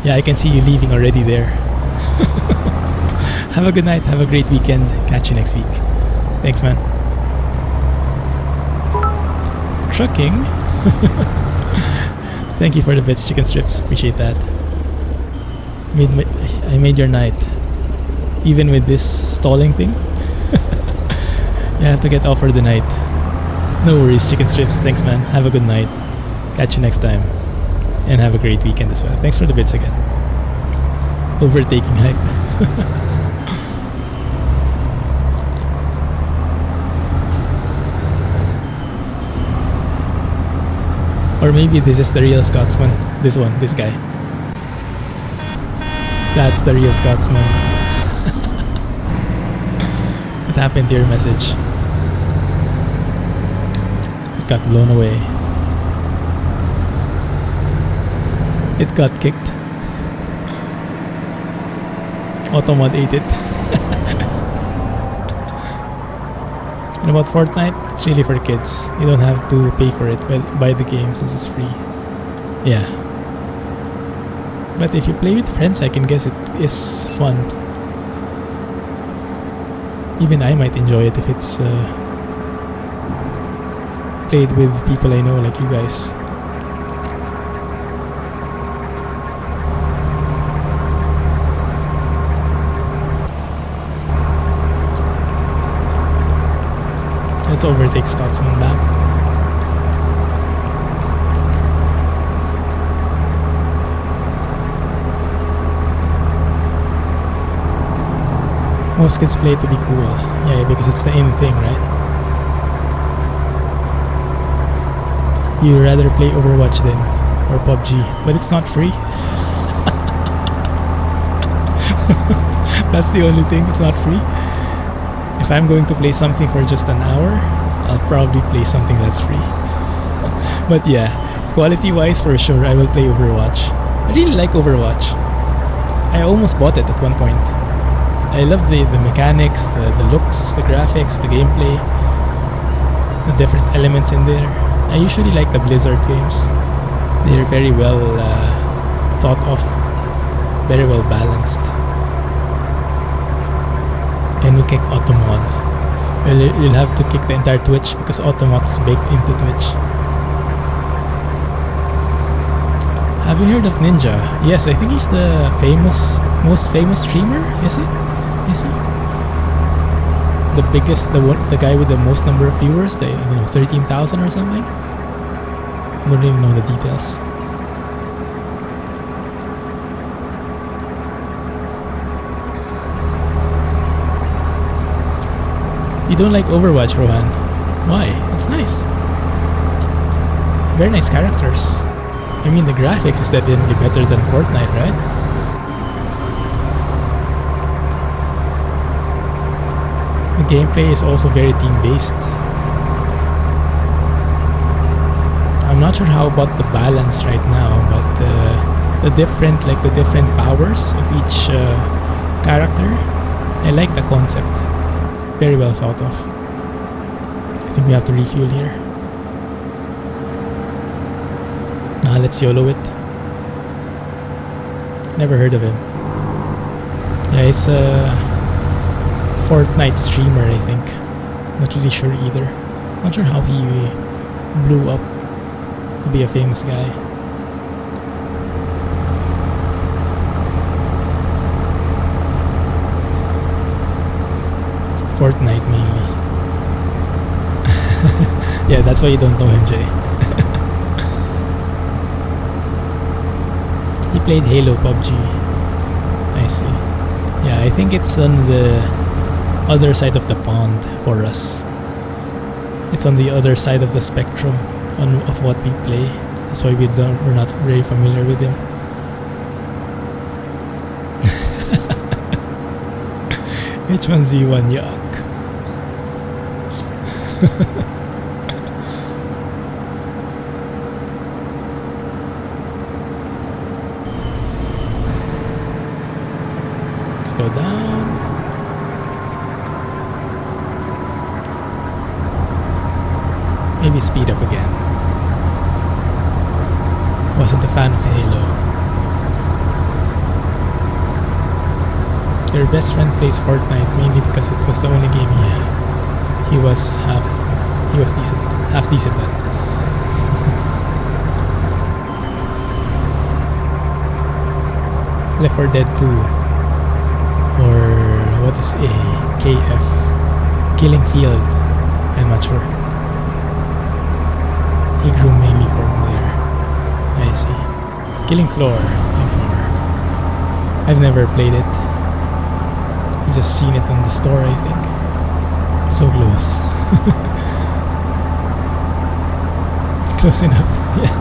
Yeah, I can see you leaving already there. Have a good night, have a great weekend. Catch you next week. Thanks, man. Trucking? Thank you for the bits, chicken strips. Appreciate that. I made your night. Even with this stalling thing. You have to get off for the night. No worries, chicken strips. Thanks, man. Have a good night. Catch you next time. And have a great weekend as well. Thanks for the bits again. Overtaking hype. Or maybe this is the real Scotsman. This guy. That's the real Scotsman. What happened to your message? It got blown away. It got kicked. Automod ate it. And about Fortnite, it's really for kids. You don't have to pay for it, but buy the game since it's free. Yeah. But if you play with friends, I can guess it is fun. Even I might enjoy it if it's played with people I know, like you guys. Let's overtake Scotsman back. Most kids play it to be cool. Yeah, because it's the in thing, right? You'd rather play Overwatch then, or PUBG, but it's not free. That's the only thing, it's not free. if I'm going to play something for just an hour, I'll probably play something that's free. But yeah, quality-wise, for sure, I will play Overwatch. I really like Overwatch. I almost bought it at one point. I love the mechanics, the looks, the graphics, the gameplay, the different elements in there. I usually like the Blizzard games. They're very well thought of, very well balanced. Can we kick Automod? Well, you'll have to kick the entire Twitch because Automod is baked into Twitch. Have you heard of Ninja? Yes, I think he's the most famous streamer. Is he? The biggest, the guy with the most number of viewers? 13,000 or something. I don't really know the details. You don't like Overwatch, Rohan? Why? It's nice. Very nice characters. I mean, the graphics is definitely better than Fortnite, right? The gameplay is also very team-based. I'm not sure how about the balance right now, but the different powers of each character, I like the concept. Very well thought of. I think we have to refuel here. Now let's YOLO it. Never heard of him. Yeah, he's a Fortnite streamer, I think. Not really sure either. Not sure how he blew up to be a famous guy. Fortnite mainly. Yeah, that's why you don't know him, Jay. He played Halo, PUBG. I see. Yeah, I think it's on the other side of the pond for us. It's on the other side of the spectrum of what we play. That's why we're not very familiar with him. H1Z1 yuck. Let's go down. Maybe speed up again. Wasn't a fan of Halo. Your best friend plays Fortnite mainly because it was the only game he was half decent at. Left 4 Dead 2, or what is a KF? Killing Field. I'm not sure. He grew mainly from there. I see. Killing Floor. I've never played it. I've just seen it in the store, I think. So close. Close enough, yeah.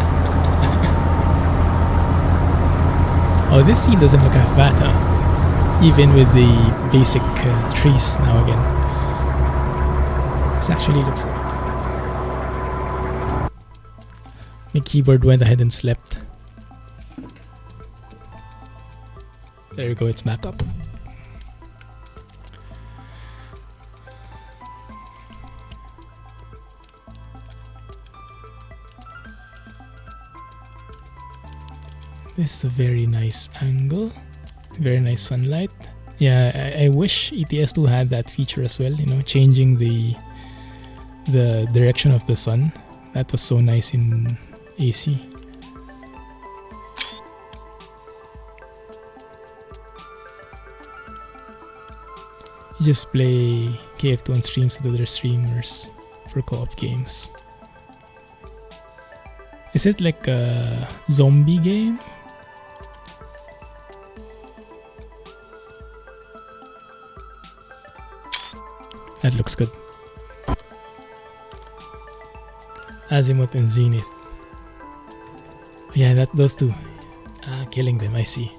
Oh, this scene doesn't look half bad, huh? Even with the basic trees now again. This actually looks... My keyboard went ahead and slept. There you go, it's back up. This is a very nice angle, very nice sunlight. Yeah, I wish ETS2 had that feature as well, changing the direction of the sun. That was so nice in AC. You just play KF2 on streams with other streamers for co-op games. Is it like a zombie game? That looks good. Azimuth and Zenith. Yeah, those two. Killing them, I see.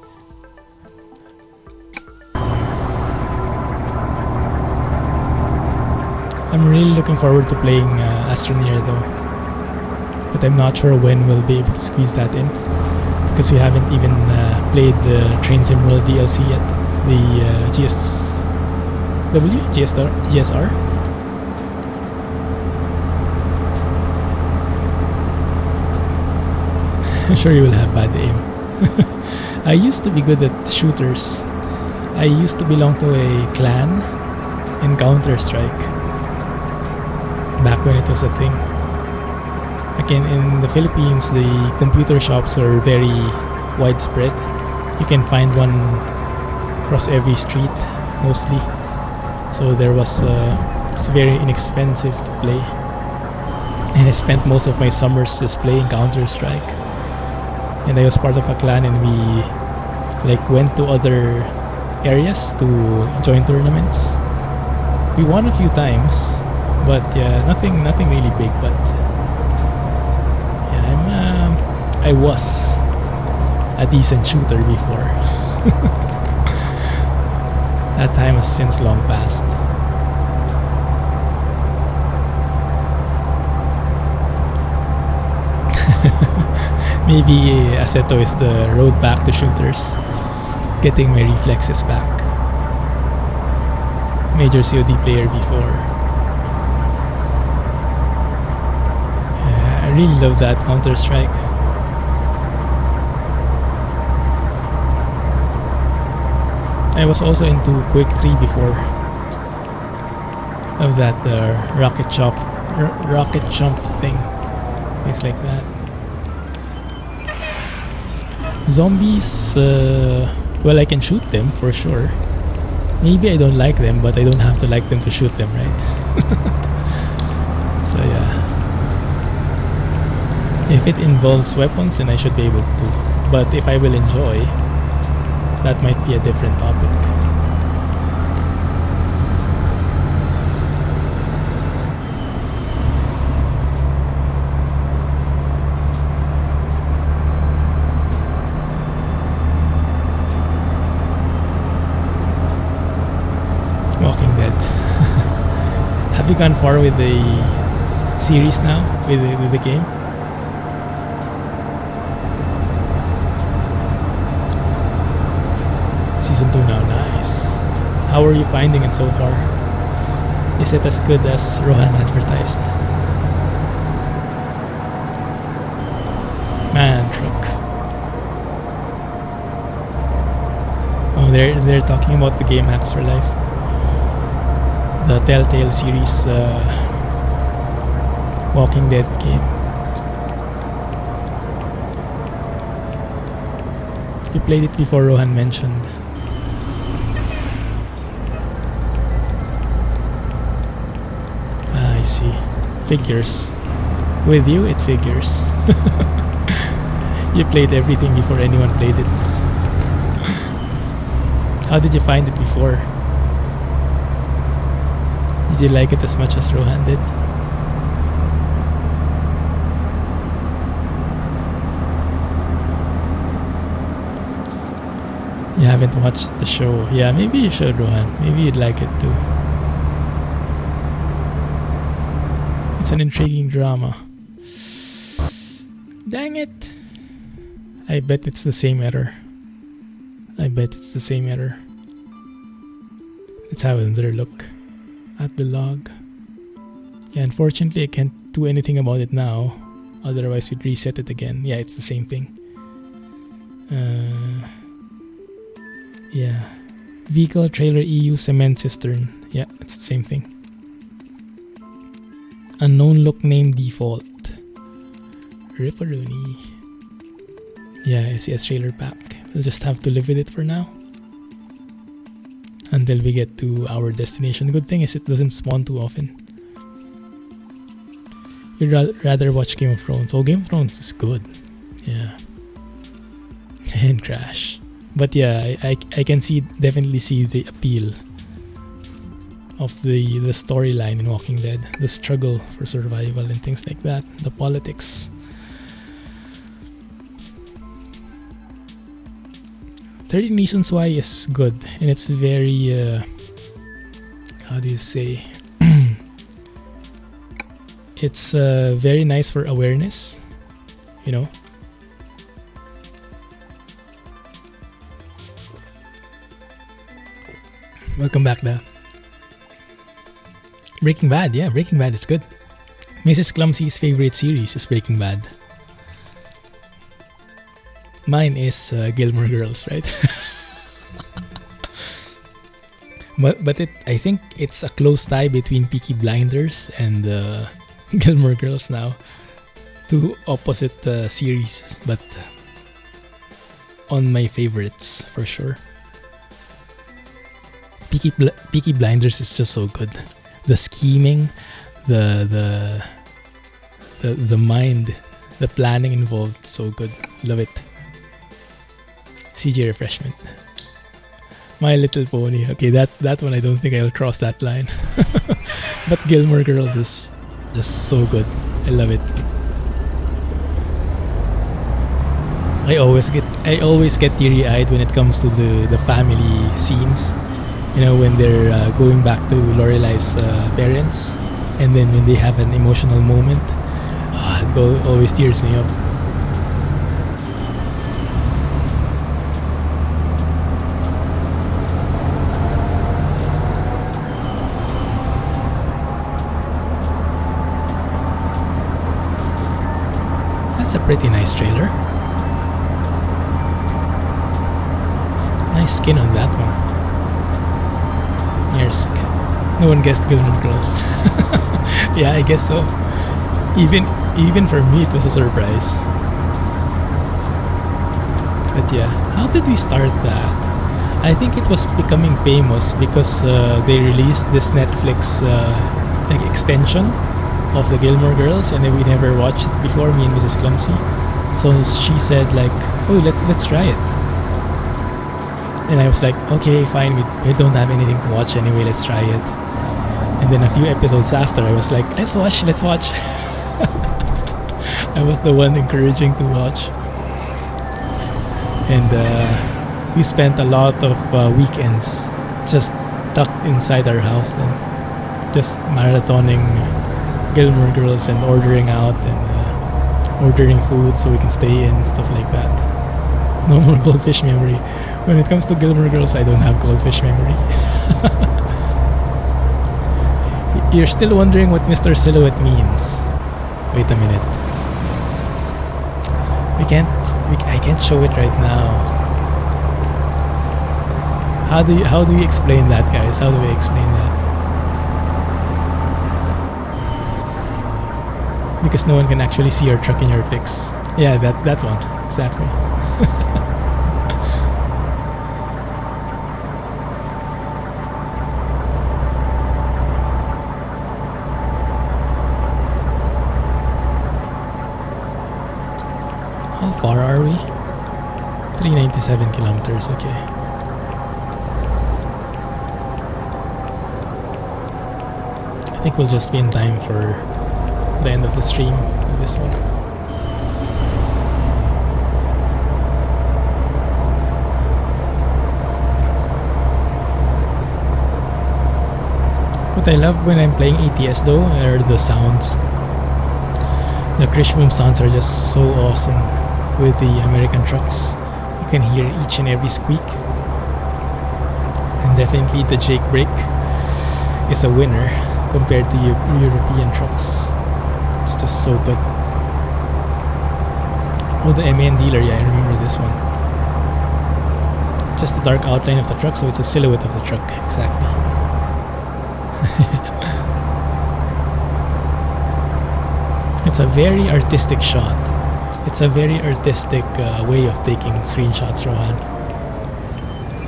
I'm really looking forward to playing Astroneer though, but I'm not sure when we'll be able to squeeze that in, because we haven't even played the Train Sim World DLC yet, the GSR. I'm sure you will have bad aim. I used to be good at shooters. I used to belong to a clan in Counter-Strike back when it was a thing. Again, in the Philippines, the computer shops are very widespread. You can find one across every street, mostly. So there was it's very inexpensive to play, and I spent most of my summers just playing Counter-Strike. And I was part of a clan, and we like went to other areas to join tournaments. We won a few times, but yeah, nothing really big. But yeah, I was a decent shooter before. That time has since long passed. Maybe Assetto is the road back to shooters. Getting my reflexes back. Major COD player before. I really love that Counter-Strike. I was also into Quake 3 before. Of that rocket jump thing. Things like that. Zombies, well, I can shoot them for sure. Maybe I don't like them, but I don't have to like them to shoot them, right? So yeah, if it involves weapons, then I should be able to do. But if I will enjoy, that might be a different topic. Have you gone far with the series now, with the game? Season 2 now, nice. How are you finding it so far? Is it as good as Rohan advertised? Man, truck. Oh, they're talking about the game Hacks for Life. The Telltale series Walking Dead game. You played it before, Rohan mentioned. I see. Figures. With you, it figures. You played everything before anyone played it. How did you find it before? Did you like it as much as Rohan did? You haven't watched the show. Yeah, maybe you should, Rohan. Maybe you'd like it too. It's an intriguing drama. Dang it! I bet it's the same error. Let's have another look at the log. Yeah, unfortunately I can't do anything about it now. Otherwise we'd reset it again. Yeah, it's the same thing. Yeah. Vehicle trailer EU cement cistern. Yeah, it's the same thing. Unknown look name default. Ripperoonie. Yeah, SCS trailer pack. We'll just have to live with it for now until we get to our destination. The good thing is it doesn't spawn too often. You'd rather watch Game of Thrones. Oh, Game of Thrones is good. Yeah. And Crash. But yeah, I can definitely see the appeal of the storyline in Walking Dead. The struggle for survival and things like that. The politics. 13 Reasons Why is good, and it's very how do you say It's very nice for awareness, you know. Welcome back, Da. Breaking Bad, yeah, Breaking Bad is good. Mrs. Clumsy's favorite series is Breaking Bad. Mine is Gilmore Girls, right? but I think it's a close tie between Peaky Blinders and Gilmore Girls now. Two opposite series, but on my favorites for sure. Peaky Blinders is just so good. The scheming, the mind, the planning involved, so good. Love it. CJ refreshment. My Little Pony. Okay, that one I don't think I'll cross that line. But Gilmore Girls is just so good. I love it. I always get teary-eyed when it comes to the family scenes. You know, when they're going back to Lorelai's parents, and then when they have an emotional moment, it always tears me up. That's a pretty nice trailer. Nice skin on that one. No one guessed Gilmore Girls. Yeah, I guess so. Even for me, it was a surprise. But yeah, how did we start that? I think it was becoming famous because they released this Netflix like extension of the Gilmore Girls, and then we never watched it before, me and Mrs. Clumsy. So she said like, "Oh, let's try it." And I was like, okay, fine, we don't have anything to watch anyway, let's try it. And then a few episodes after, I was like, let's watch. I was the one encouraging to watch. And we spent a lot of weekends just tucked inside our house and just marathoning Gilmore Girls and ordering out and ordering food so we can stay in, stuff like that. No more goldfish memory. When it comes to Gilmore Girls, I don't have goldfish memory. You're still wondering what Mr. Silhouette means. Wait a minute. I can't show it right now. How do you explain that, guys? How do we explain that? Because no one can actually see your truck in your pics. Yeah, that one. Exactly. How far are we? 397 kilometers, okay. I think we'll just be in time for the end of the stream with this one. What I love when I'm playing ETS though are the sounds. The crash boom sounds are just so awesome with the American trucks. You can hear each and every squeak. And definitely the Jake brake is a winner compared to European trucks. It's just so good. Oh, the MAN dealer, yeah, I remember this one. Just the dark outline of the truck, so it's a silhouette of the truck, exactly. It's a very artistic shot. It's a very artistic way of taking screenshots, Rohan.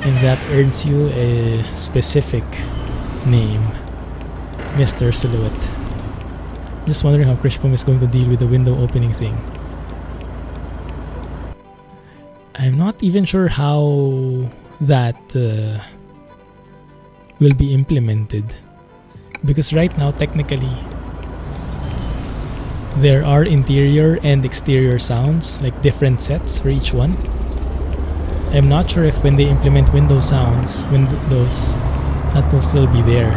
And that earns you a specific name, Mr. Silhouette. Just wondering how Krishpum is going to deal with the window opening thing. I'm not even sure how that will be implemented. Because right now, technically, there are interior and exterior sounds, like different sets for each one. I'm not sure if when they implement window sounds, windows, that will still be there.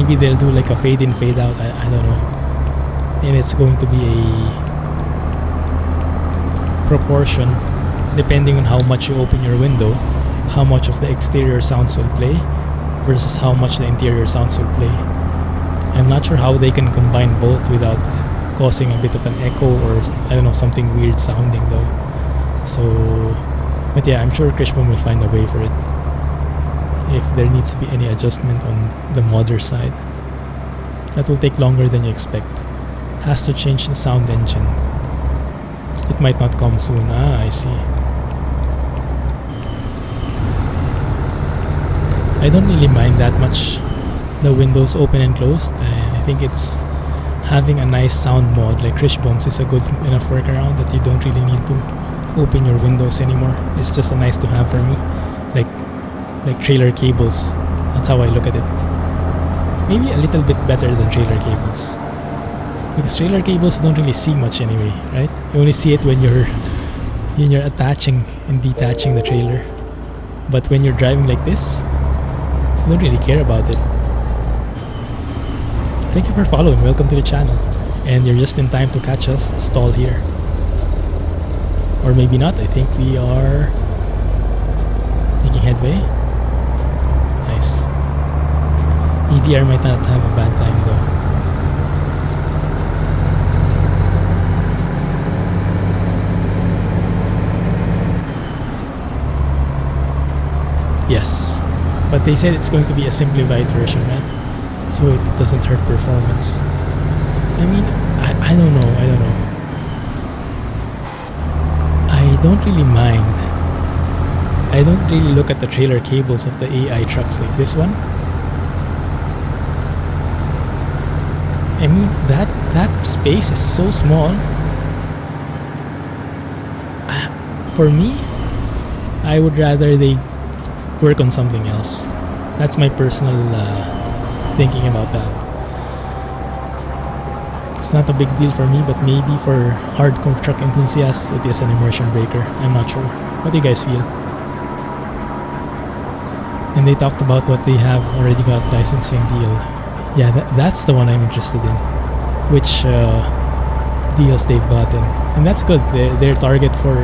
maybe they'll do like a fade in, fade out. I don't know. And it's going to be a proportion depending on how much you open your window, how much of the exterior sounds will play versus how much the interior sounds will play. I'm not sure how they can combine both without causing a bit of an echo or I don't know, something weird sounding though. So, but yeah, I'm sure Krishbom will find a way for it if there needs to be any adjustment on the modder side. That will take longer than you expect. Has to change the sound engine. It might not come soon. Ah, I see. I don't really mind that much the windows open and closed. I think it's having a nice sound mod like Krishbom's is a good enough workaround that you don't really need to open your windows anymore. It's just a nice to have for me, like trailer cables. That's how I look at it. Maybe a little bit better than trailer cables, because trailer cables don't really see much anyway, right? You only see it when you're attaching and detaching the trailer. But when you're driving like this, you don't really care about it. Thank you for following. Welcome to the channel. And you're just in time to catch us stall here. Or maybe not. I think we are making headway. Nice. EVR might not have a bad time though. Yes. But they said it's going to be a simplified version, right? So it doesn't hurt performance. I mean, I don't know. I don't really mind. I don't really look at the trailer cables of the AI trucks like this one. I mean, that space is so small. For me, I would rather they work on something else. That's my personal thinking about that. It's not a big deal for me, but maybe for hardcore truck enthusiasts, it is an immersion breaker. I'm not sure. What do you guys feel? And they talked about what they have already got licensing deal. Yeah, that's the one I'm interested in. Which deals they've gotten. And that's good. They're target for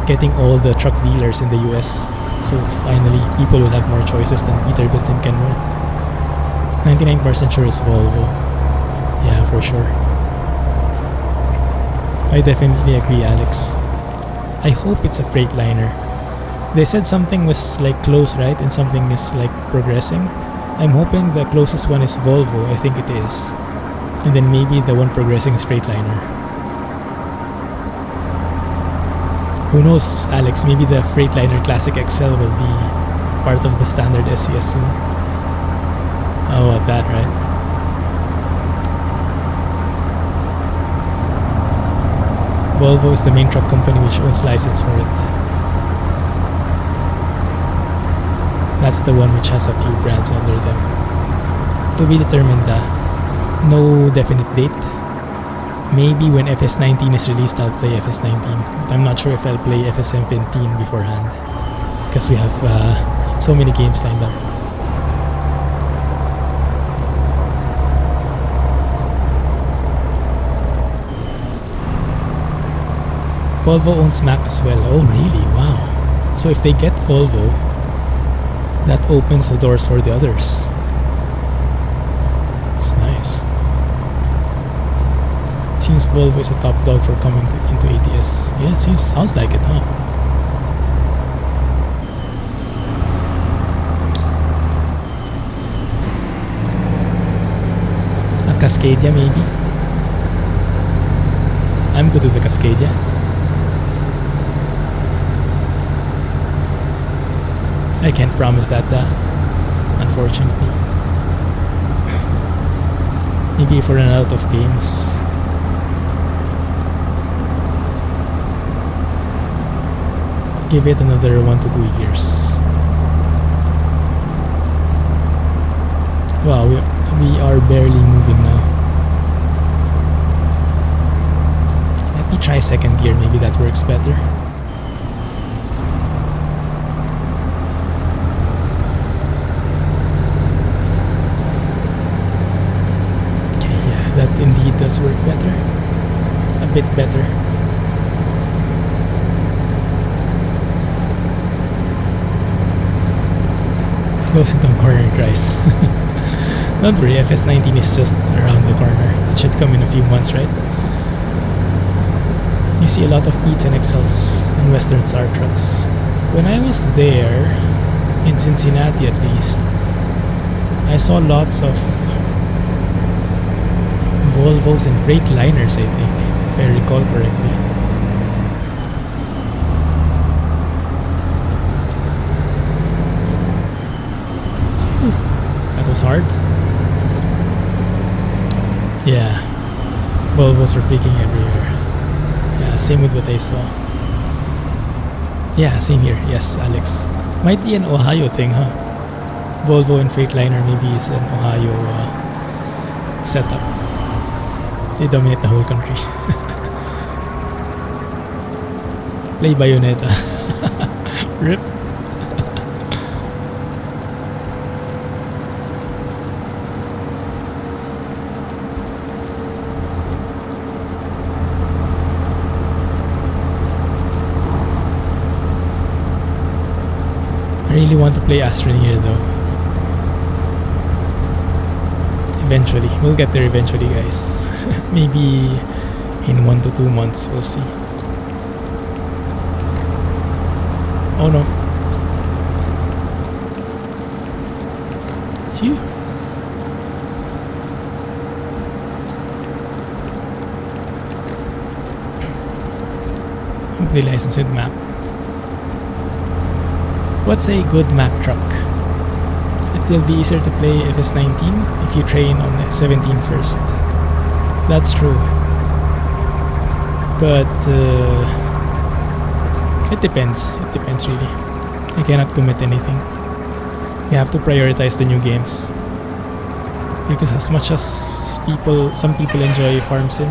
getting all the truck dealers in the US. So finally, people will have more choices than Peterbilt and Kenworth. 99% sure it's Volvo. Yeah, for sure. I definitely agree, Alex. I hope it's a Freightliner. They said something was like close, right? And something is like progressing. I'm hoping the closest one is Volvo. I think it is. And then maybe the one progressing is Freightliner. Who knows, Alex? Maybe the Freightliner Classic XL will be part of the standard SES soon. How about that, right? Volvo is the main truck company which owns license for it. That's the one which has a few brands under them. To be determined, no definite date. Maybe when FS19 is released, I'll play FS19. But I'm not sure if I'll play FS17 beforehand, because we have so many games lined up. Volvo owns Mac as well. Oh really? Wow. So if they get Volvo, that opens the doors for the others. It's nice. Seems Volvo is a top dog for coming into ATS. Yeah, it sounds like it, huh? A Cascadia maybe? I'm good with the Cascadia. I can't promise that, unfortunately. Maybe if we run out of games. Give it another 1 to 2 years. Wow, we are barely moving now. Let me try second gear, maybe that works better. does work better. A bit better. Goes into a corner and cries. Don't worry, FS19 is just around the corner. It should come in a few months, right? You see a lot of Beats and Excels and Western Star trucks. When I was there, in Cincinnati at least, I saw lots of Volvos and Freightliners, I think, if I recall correctly. That was hard. Yeah, Volvos are freaking everywhere. Yeah, same with what I saw. Yeah, same here. Yes, Alex. Might be an Ohio thing, huh? Volvo and Freightliner maybe is an Ohio setup. They dominate the whole country. Play Bayonetta. Rip. I really want to play Astroneer though. Eventually. We'll get there eventually, guys. Maybe in 1 to 2 months, we'll see. Oh no. Phew. Hope they license with map. What's a good map truck? It will be easier to play FS19 if you train on 17 first. That's true. But it depends. It depends really. I cannot commit anything. You have to prioritize the new games. Because as much as some people enjoy Farm Sim,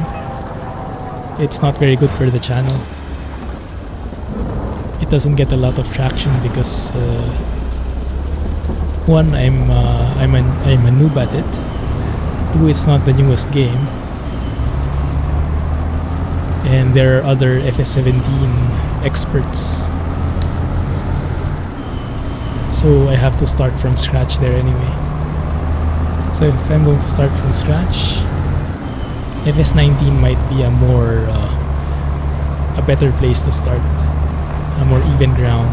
it's not very good for the channel. It doesn't get a lot of traction because one, I'm a noob at it. Two, it's not the newest game, and there are other FS17 experts, so I have to start from scratch there anyway. So if I'm going to start from scratch, FS19 might be a better place to start. A more even ground.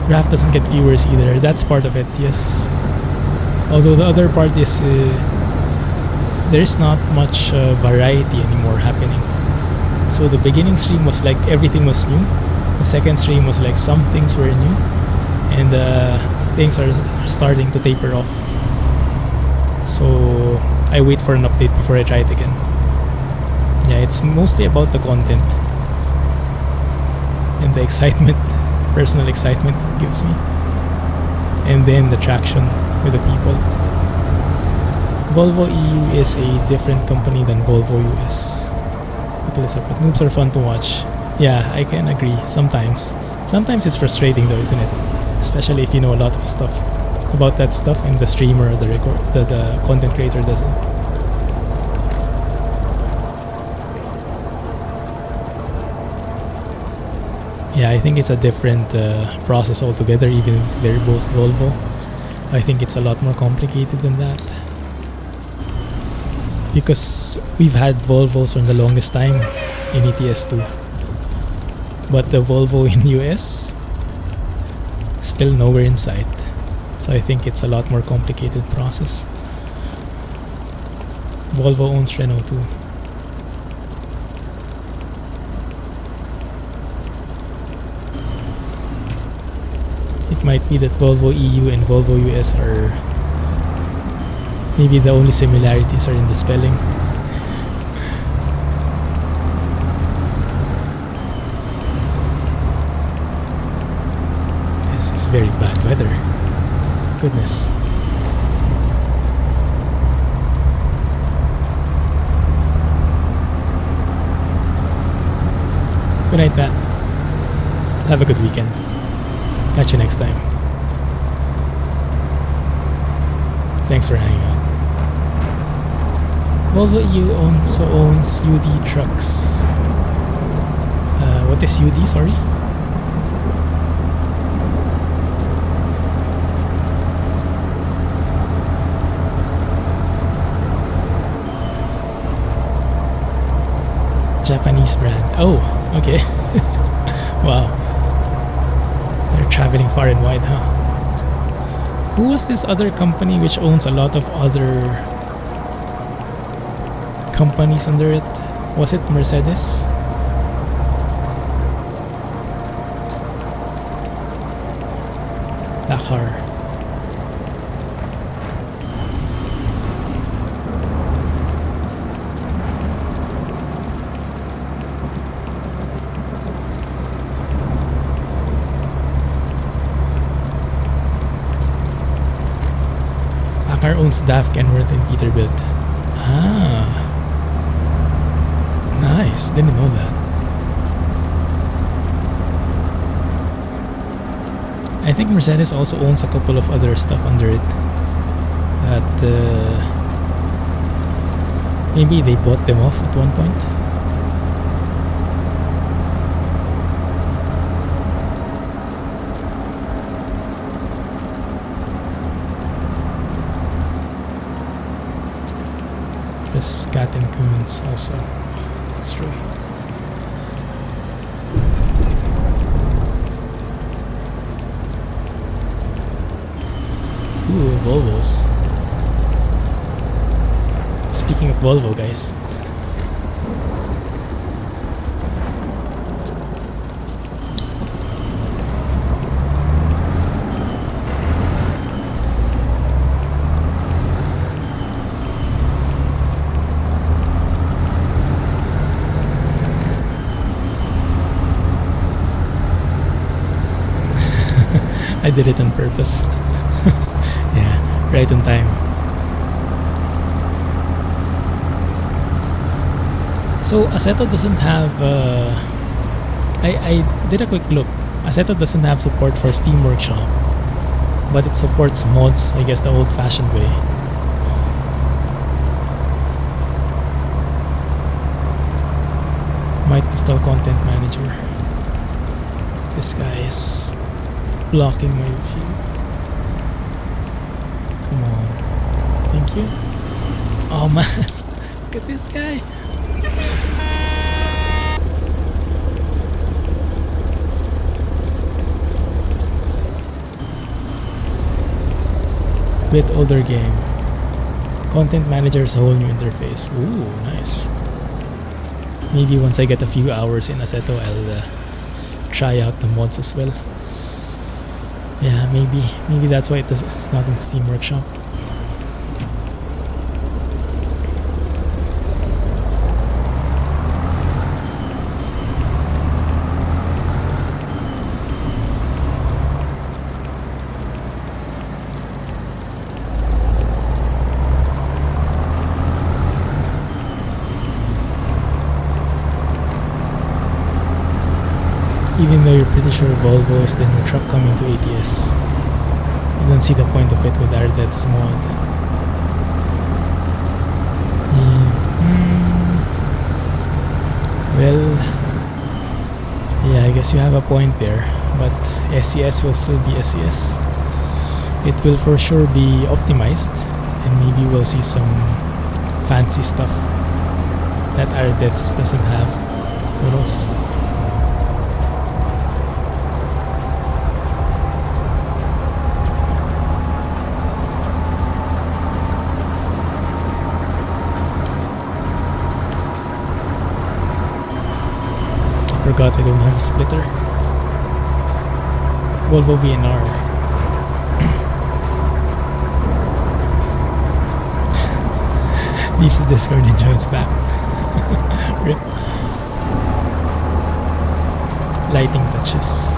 Graph doesn't get viewers either. That's part of it, yes. Although the other part is there's not much variety anymore happening. So the beginning stream was like everything was new. The second stream was like some things were new, and things are starting to taper off. So I wait for an update before I try it again. Yeah, it's mostly about the content and the excitement, personal excitement it gives me, and then the traction with the people. Volvo EU is a different company than Volvo US. Totally separate. Noobs are fun to watch. Yeah, I can agree. Sometimes it's frustrating though, isn't it? Especially if you know a lot of stuff about that stuff and the streamer or the content creator doesn't. Yeah, I think it's a different process altogether, even if they're both Volvo. I think it's a lot more complicated than that. Because we've had Volvos for the longest time in ETS2. But the Volvo in US, still nowhere in sight. So I think it's a lot more complicated process. Volvo owns Renault too. It might be that Volvo EU and Volvo US are maybe the only similarities are in the spelling. This is very bad weather. Goodness. Good night, Pat. Have a good weekend. Catch you next time. Thanks for hanging out. Volvo EU also owns UD trucks. What is UD? Sorry. Japanese brand. Oh, okay. Wow. They're traveling far and wide, huh? Who was this other company which owns a lot of other companies under it? Was it Mercedes? Dakar. Dakar owns DAF, Kenworth, and Peterbilt. Ah. Nice. Didn't know that. I think Mercedes also owns a couple of other stuff under it that maybe they bought them off at one point. Just Scat and Cummins also. That's true. Ooh, Volvos. Speaking of Volvo, guys. I did it on purpose. Yeah, right on time. So Assetto doesn't have I did a quick look. Assetto doesn't have support for Steam Workshop, but it supports mods, I guess the old-fashioned way. Might install Content Manager. This guy is blocking my view. Come on. Thank you. Oh man. Look at this guy. Bit older game. Content Manager is a whole new interface. Ooh, nice. Maybe once I get a few hours in Assetto, I'll try out the mods as well. Yeah, maybe that's why it's not in Steam Workshop. Even though you're pretty sure Volvo is the new truck coming to ATS, you don't see the point of it with Ardeth's mod. Well, yeah, I guess you have a point there, but SES will still be SES. It will for sure be optimized, and maybe we'll see some fancy stuff that Ardeth's doesn't have. Who knows? Forgot I don't have a splitter. Volvo VNR. Leaves the Discord and joins back. Rip. Lighting touches.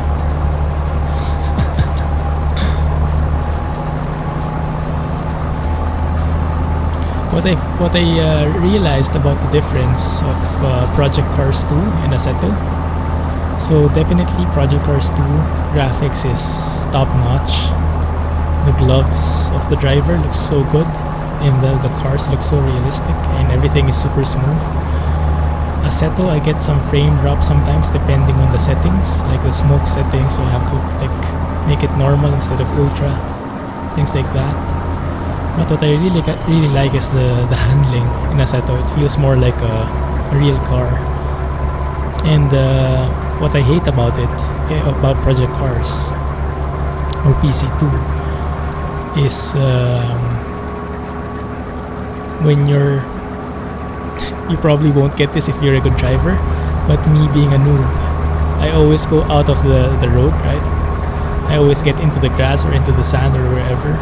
What I realized about the difference of Project Cars 2 and Assetto. So definitely Project Cars 2 graphics is top notch. The gloves of the driver looks so good. and the cars look so realistic, and everything is super smooth. Assetto, I get some frame drop sometimes depending on the settings, like the smoke settings, so I have to like make it normal instead of ultra, things like that. But what I really like is the handling in Assetto. It feels more like a real car. And what I hate about it, about Project Cars or PC2, is when you probably won't get this if you're a good driver, but me being a noob, I always go out of the road, right? I always get into the grass or into the sand or wherever.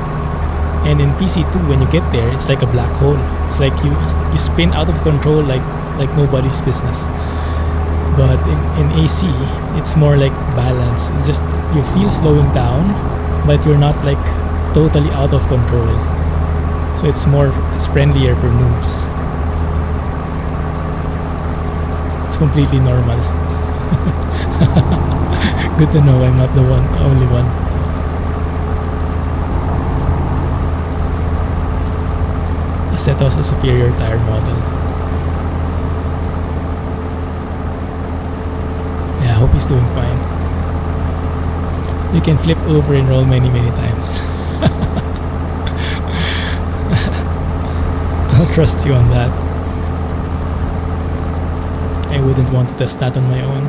And in PC2, when you get there, it's like a black hole. It's like you spin out of control like nobody's business. But in AC, it's more like balance. You feel slowing down, but you're not like totally out of control. So it's friendlier for noobs. It's completely normal. Good to know I'm not the only one. Assetto's the superior tire model. Yeah, I hope he's doing fine. You can flip over and roll many times. I'll trust you on that. I wouldn't want to test that on my own.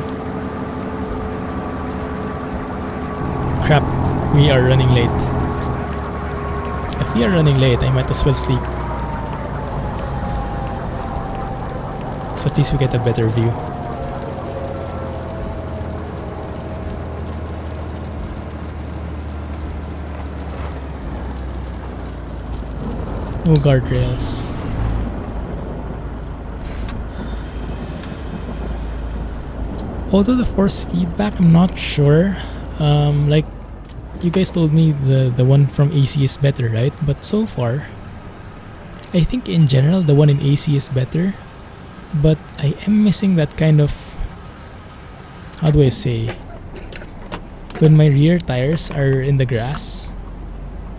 Crap, we are running late. If we are running late, I might as well sleep. So at least we get a better view. No guardrails. Although the force feedback, I'm not sure. Like you guys told me the one from AC is better, right? But so far, I think in general the one in AC is better. But I am missing that kind of, how do I say, when my rear tires are in the grass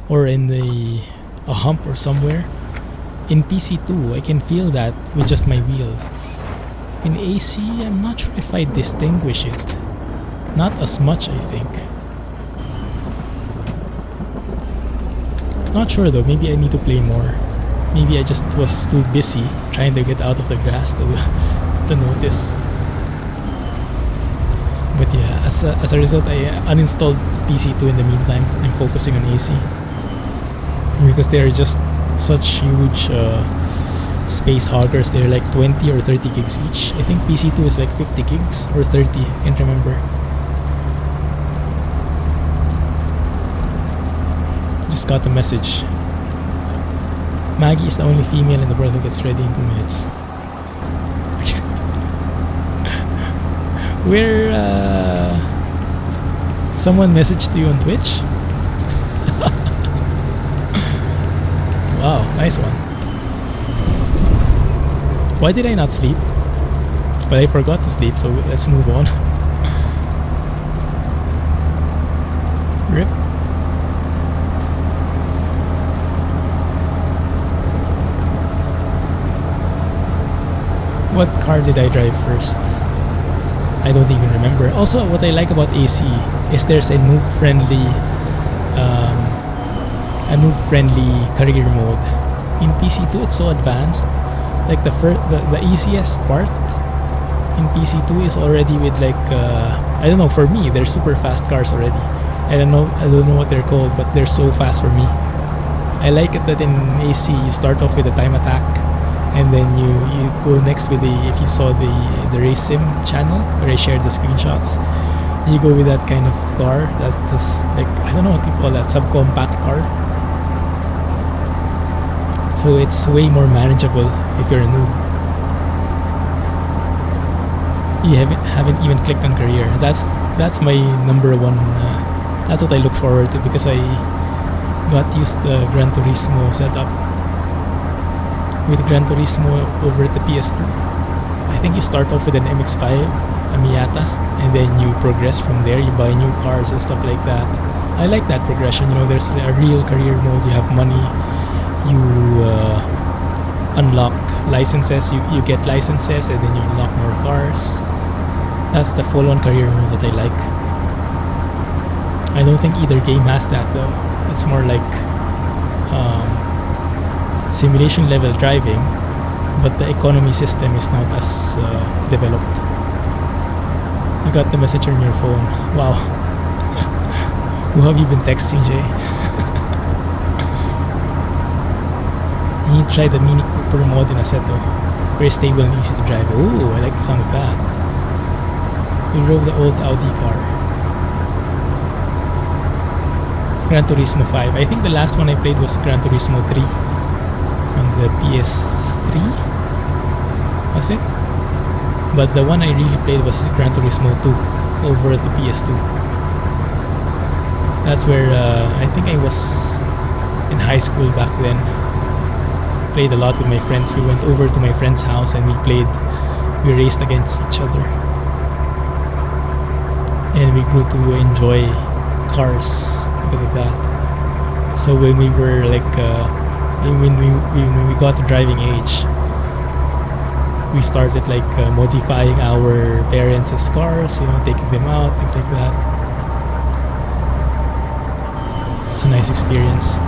or in a hump or somewhere. In PC2, I can feel that with just my wheel. In AC, I'm not sure if I distinguish it. Not as much, I think. Not sure though, maybe I need to play more. Maybe I just was too busy trying to get out of the grass to notice. But yeah, as a result, I uninstalled PC2 in the meantime. I'm focusing on AC. Because they're just such huge space hoggers. They're like 20 or 30 gigs each. I think PC2 is like 50 gigs or 30, I can't remember. Just got a message. Maggie is the only female in the world who gets ready in 2 minutes. Where someone messaged you on Twitch? Wow, nice one. Why did I not sleep? Well, I forgot to sleep, so let's move on. Rip. What car did I drive first? I don't even remember. Also, what I like about AC is there's a noob-friendly career mode. In PC2, it's so advanced. Like the easiest part in PC2 is already with like I don't know. For me, they're super fast cars already. I don't know what they're called, but they're so fast for me. I like it that in AC you start off with a time attack, and then you go next with if you saw the race sim channel where I shared the screenshots, you go with that kind of car that is like, I don't know what you call that, subcompact car. So it's way more manageable if you're a noob. You haven't even clicked on career. That's my number one. That's what I look forward to, because I got used to the Gran Turismo setup. With Gran Turismo over at the PS2, I think you start off with an MX-5, a Miata, and then you progress from there. You buy new cars and stuff like that. I like that progression. You know, there's a real career mode. You have money. you unlock licenses. You get licenses, and then you unlock more cars. That's the full-on career mode that I like. I don't think either game has that though. It's more like simulation level driving, but the economy system is not as developed. You got the message on your phone. Wow. Who have you been texting, Jay? You need to try the Mini Cooper mod in Assetto. Very stable and easy to drive. Oh, I like the sound of that. We drove the old Audi car. Gran Turismo 5. I think the last one I played was Gran Turismo 3 on the PS3. Was it? But the one I really played was Gran Turismo 2 over the PS2. That's where I think I was in high school back then. Played a lot with my friends. We went over to my friend's house and we raced against each other. And we grew to enjoy cars because of that. So when we were like, when we got to driving age, we started like modifying our parents' cars, taking them out, things like that. It's a nice experience.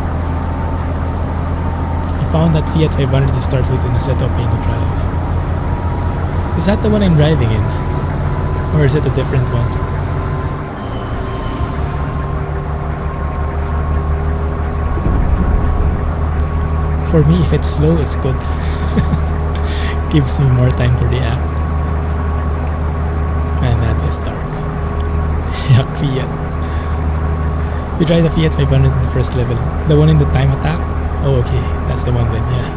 I found that Fiat 500 to start with in a setup paint to drive. Is that the one I'm driving in? Or is it a different one? For me, if it's slow, it's good. Gives me more time to react. And that is dark. Yuck, Fiat. We tried the Fiat 500 in the first level. The one in the time attack? Oh, okay. That's the one then, yeah.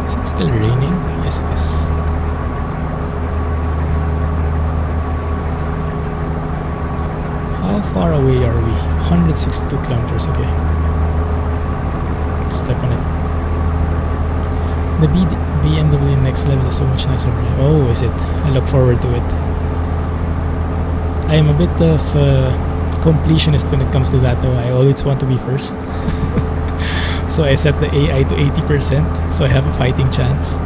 Is it still raining? Yes, it is. How far away are we? 162 kilometers, okay. Let's step on it. The BMW next level is so much nicer. Oh, is it? I look forward to it. I am a bit of a completionist when it comes to that though. I always want to be first. So I set the AI to 80%, so I have a fighting chance.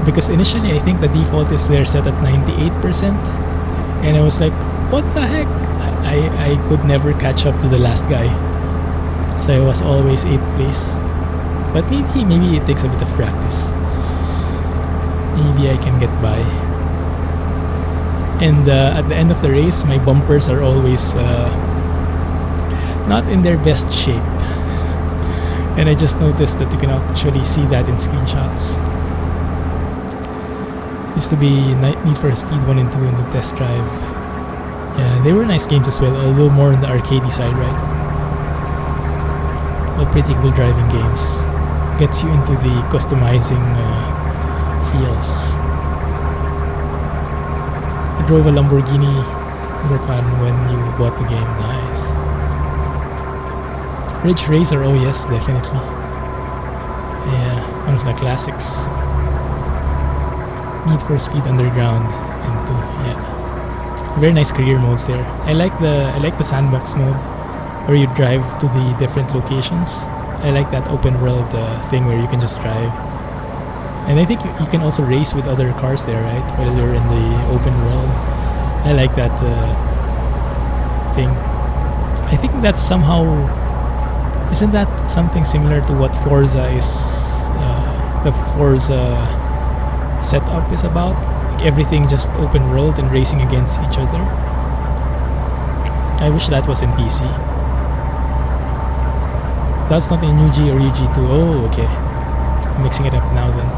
Because initially I think the default is there set at 98%. And I was like, what the heck? I could never catch up to the last guy. So I was always 8th place. But maybe it takes a bit of practice. Maybe I can get by. And at the end of the race, my bumpers are always not in their best shape. And I just noticed that you can actually see that in screenshots. Used to be Need for Speed 1 and 2 in the test drive. Yeah, they were nice games as well, although more on the arcadey side, right? But pretty cool driving games. Gets you into the customizing feels. I drove a Lamborghini Huracan when you bought the game. Nice. Ridge Racer, oh yes, definitely. Yeah, one of the classics. Need for Speed Underground and 2, yeah. Very nice career modes there. I like the sandbox mode where you drive to the different locations. I like that open world thing where you can just drive. And I think you can also race with other cars there, right? While you're in the open world. I like that thing. I think that's somehow... Isn't that something similar to what Forza is... the Forza setup is about? Like everything just open world and racing against each other. I wish that was in PC. That's not in UG or UG2. Oh, okay. I'm mixing it up now then.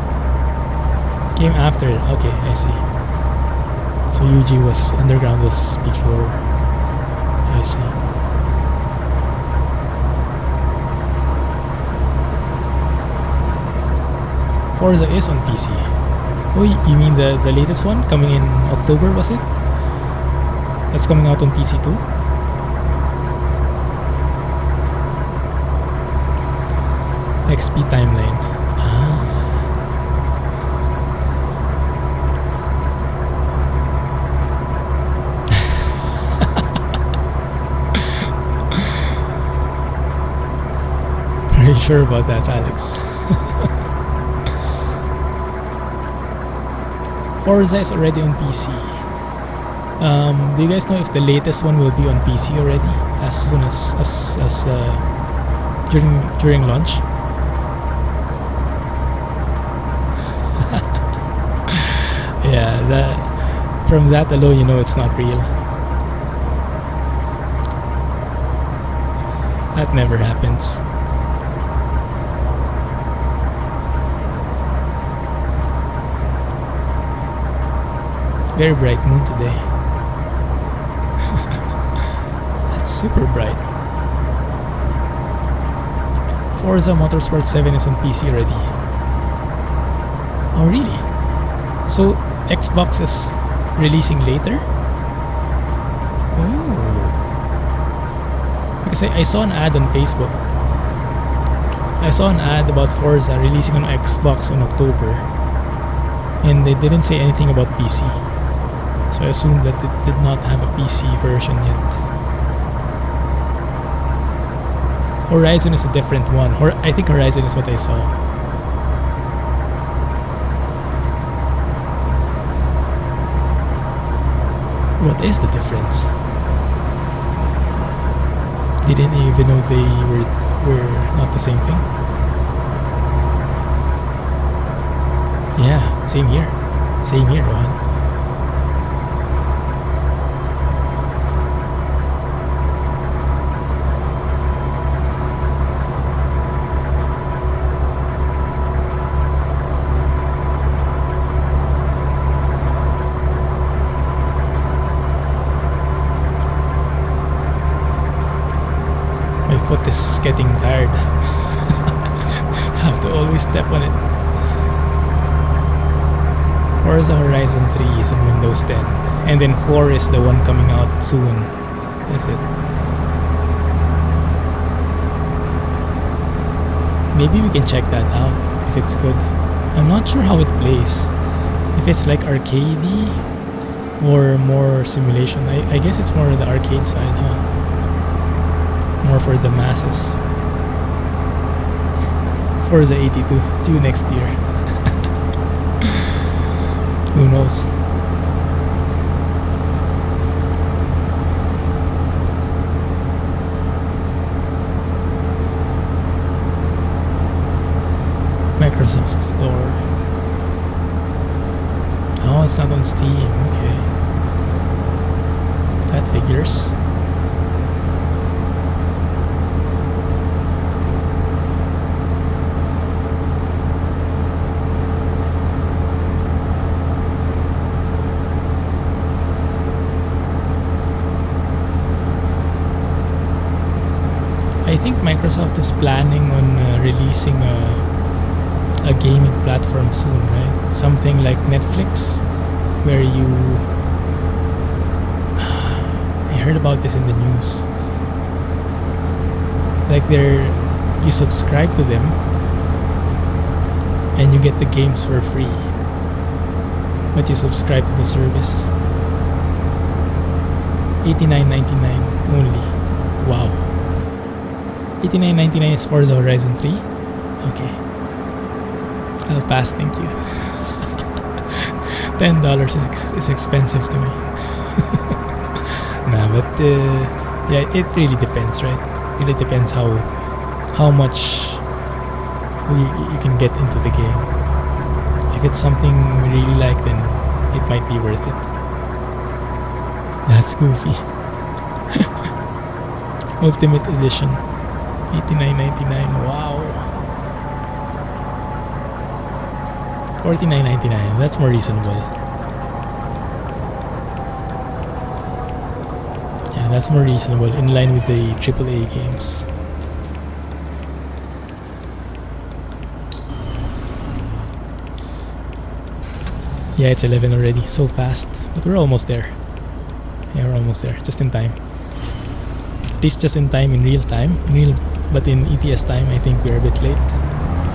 Came after it. Okay, I see. So UG was... Underground was before. I see. Forza is on PC. Oh, you mean the latest one? Coming in October, was it? That's coming out on PC too? XP timeline. sure about that, Alex. Forza is already on PC. Do you guys know if the latest one will be on PC already as soon as during launch? Yeah, from that alone, you know it's not real. That never happens. Very bright moon today. That's super bright. Forza Motorsport 7 is on PC already. Oh really? So Xbox is releasing later? Oh. Because I saw an ad on Facebook. I saw an ad about Forza releasing on Xbox in October. And they didn't say anything about PC. So I assumed that it did not have a PC version yet. Horizon is a different one. I think Horizon is what I saw. What is the difference? Didn't even know they were not the same thing. Yeah, same here. Same here, Rohan. Foot is getting tired. Have to always step on it. Forza Horizon 3 is on Windows 10, and then 4 is the one coming out soon. Is it? Maybe we can check that out if it's good. I'm not sure how it plays. If it's like arcadey or more simulation. I guess it's more the arcade side, huh? More for the masses. Forza 82 due next year. Who knows? Microsoft Store. Oh, it's not on Steam. Okay. That figures. I think Microsoft is planning on releasing a gaming platform soon, right? Something like Netflix, where you... I heard about this in the news. Like you subscribe to them and you get the games for free, but you subscribe to the service. $89.99 only. Wow. $89.99 is Forza Horizon 3? Okay. I'll pass, thank you. $10 is expensive to me. Nah, but yeah, it really depends, right? It really depends how much you can get into the game. If it's something we really like, then it might be worth it. That's goofy. Ultimate Edition. $89.99. Wow. $49.99. That's more reasonable. Yeah, that's more reasonable, in line with the AAA games. Yeah, it's 11 already. So fast. But we're almost there. Yeah, we're almost there. Just in time. At least just in time, in real time. But in ETS time, I think we're a bit late.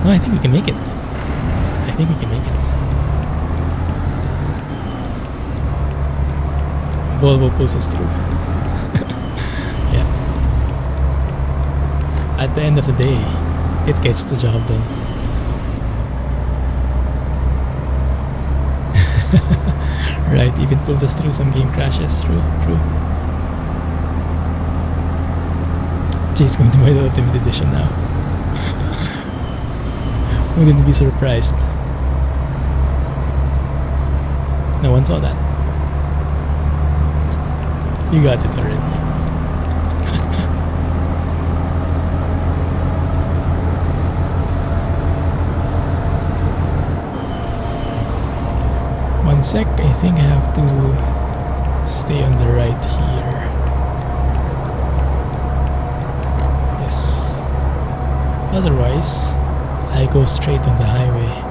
No, I think we can make it. I think we can make it. Volvo pulls us through. Yeah. At the end of the day, It gets the job done. Right, even pulled us through some game crashes. True, true. Jay's going to buy the Ultimate Edition now. Wouldn't be surprised. No one saw that. You got it already. One sec, I think I have to stay on the right here. Yes. Otherwise, I go straight on the highway.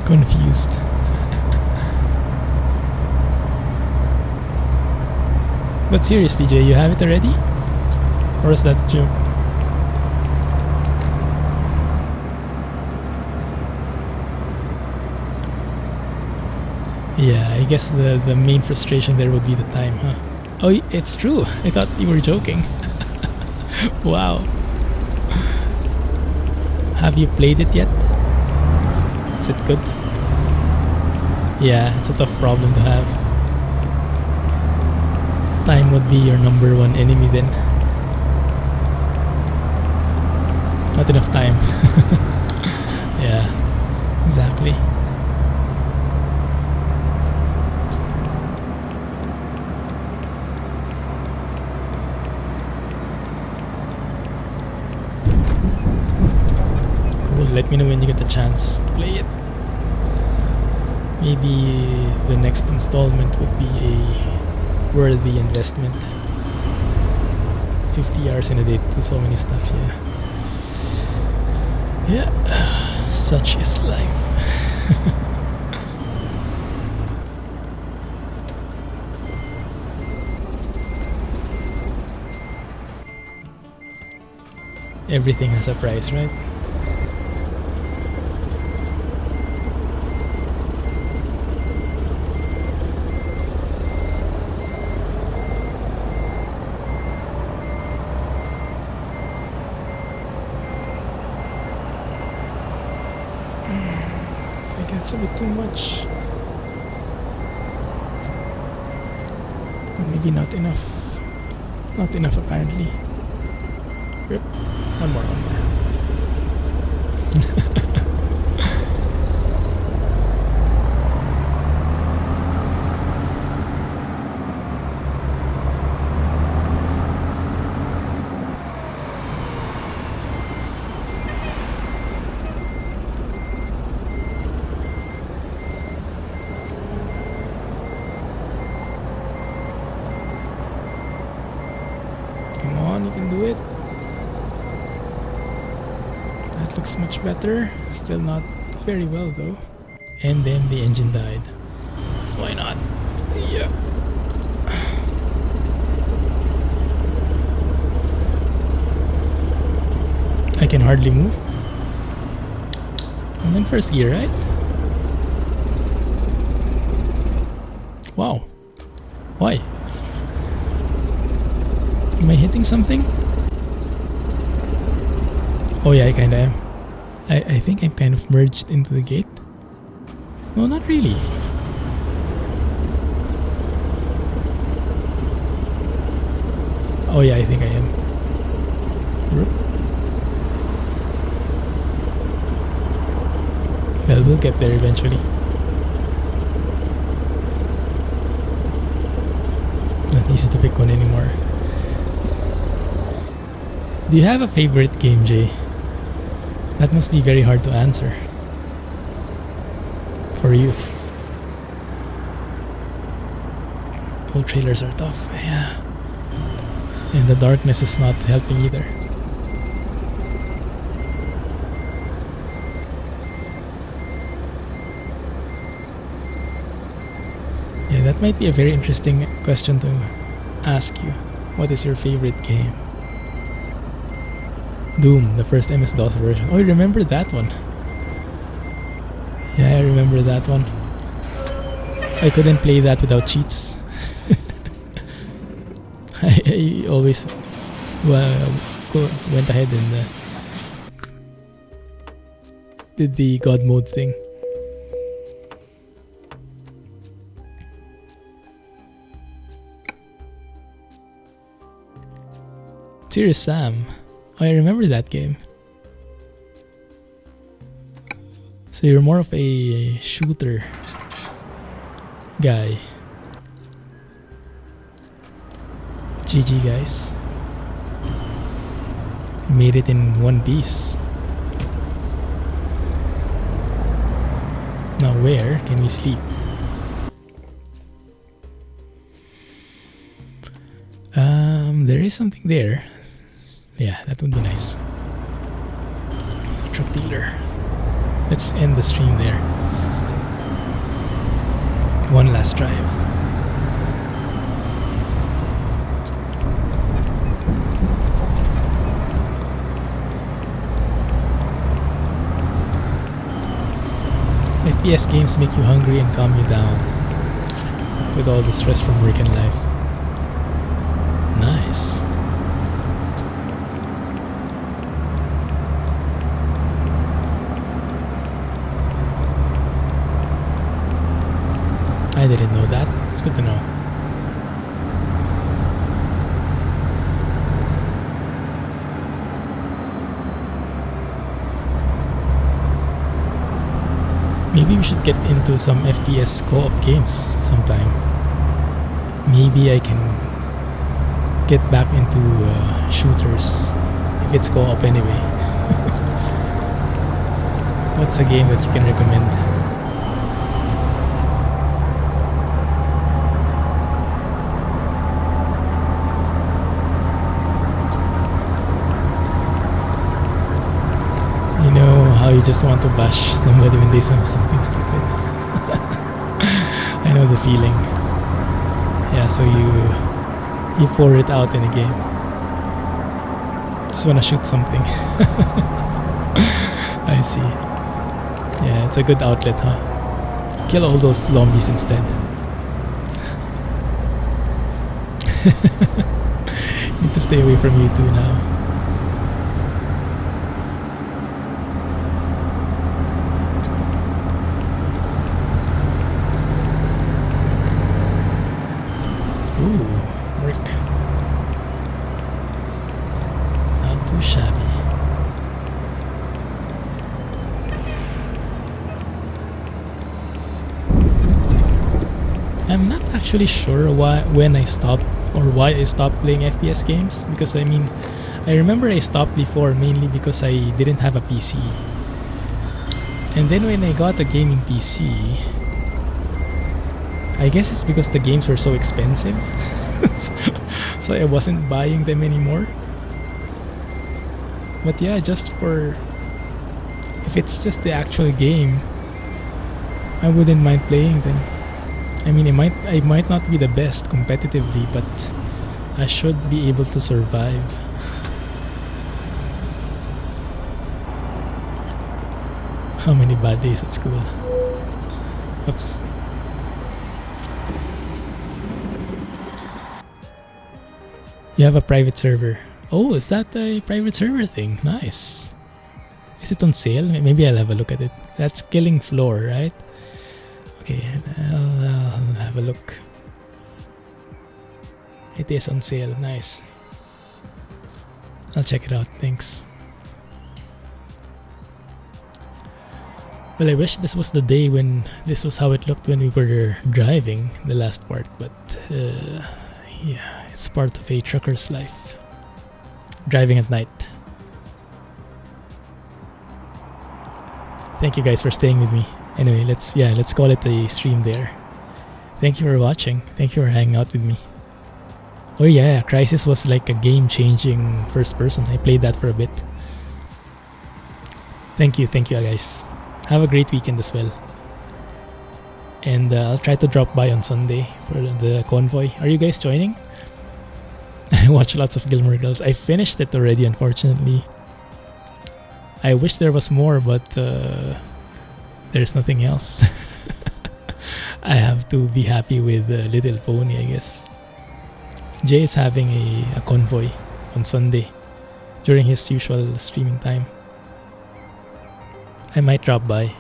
Confused. But seriously, Jay, you have it already? Or is that a joke? Yeah, I guess the main frustration there would be the time, huh? Oh, it's true. I thought you were joking. Wow. Have you played it yet? Is it good? Yeah, it's a tough problem to have. Time would be your number one enemy then. Not enough time. Yeah, exactly. Cool, let me know when you get the chance to play it. Maybe the next installment would be a worthy investment. 50 hours in a day to do so many stuff, yeah. Yeah, such is life. Everything has a price, right? It's a bit too much. Or maybe not enough. Not enough apparently. Rip. One more. You can do it. That looks much better. Still not very well though. And then the engine died. Why not? Yeah. I can hardly move. I'm in first gear, right? Wow. Why? Am I hitting something? Oh yeah, I kinda am. I think I'm kind of merged into the gate. No, not really. Oh yeah, I think I am. Well, we'll get there eventually. Not easy to pick one anymore. Do you have a favorite game, Jay? That must be very hard to answer. For you. Old trailers are tough, yeah. And the darkness is not helping either. Yeah, that might be a very interesting question to ask you. What is your favorite game? Doom, the first MS-DOS version. Oh, you remember that one? Yeah, I remember that one. I couldn't play that without cheats. I always went ahead and did the God mode thing. Serious Sam. Oh, I remember that game. So you're more of a shooter guy. GG guys. Made it in one piece. Now where can we sleep? There is something there. Yeah, that would be nice. Truck dealer. Let's end the stream there. One last drive. FPS games make you hungry and calm you down with all the stress from work and life. Nice. I didn't know that. It's good to know. Maybe we should get into some FPS co-op games sometime. Maybe I can get back into shooters if it's co-op anyway. What's a game that you can recommend? You know how you just want to bash somebody when they say something stupid. I know the feeling. Yeah, so you pour it out in a game. Just wanna shoot something. I see. Yeah, it's a good outlet, huh? Kill all those zombies instead. Need to stay away from you too now. I'm not actually sure when I stopped or why I stopped playing FPS games, because I mean, I remember I stopped before mainly because I didn't have a PC. And then when I got a gaming PC, I guess it's because the games were so expensive. So I wasn't buying them anymore. But yeah, just for, if it's just the actual game, I wouldn't mind playing them. I mean, I might not be the best competitively, but I should be able to survive. How many bad days at school? Oops. You have a private server. Oh, is that a private server thing? Nice. Is it on sale? Maybe I'll have a look at it. That's Killing Floor, right? Okay, I'll have a look. It is on sale. Nice. I'll check it out. Thanks. Well, I wish this was the day when this was how it looked when we were driving the last part, but yeah, it's part of a trucker's life. Driving at night. Thank you guys for staying with me. Anyway, let's call it a stream there. Thank you for watching. Thank you for hanging out with me. Oh yeah, Crisis was like a game-changing first person. I played that for a bit. Thank you guys. Have a great weekend as well. And I'll try to drop by on Sunday for the convoy. Are you guys joining? I watch lots of Gilmore Girls. I finished it already, unfortunately. I wish there was more, but there's nothing else. I have to be happy with Little Pony, I guess. Jay is having a convoy on Sunday during his usual streaming time. I might drop by.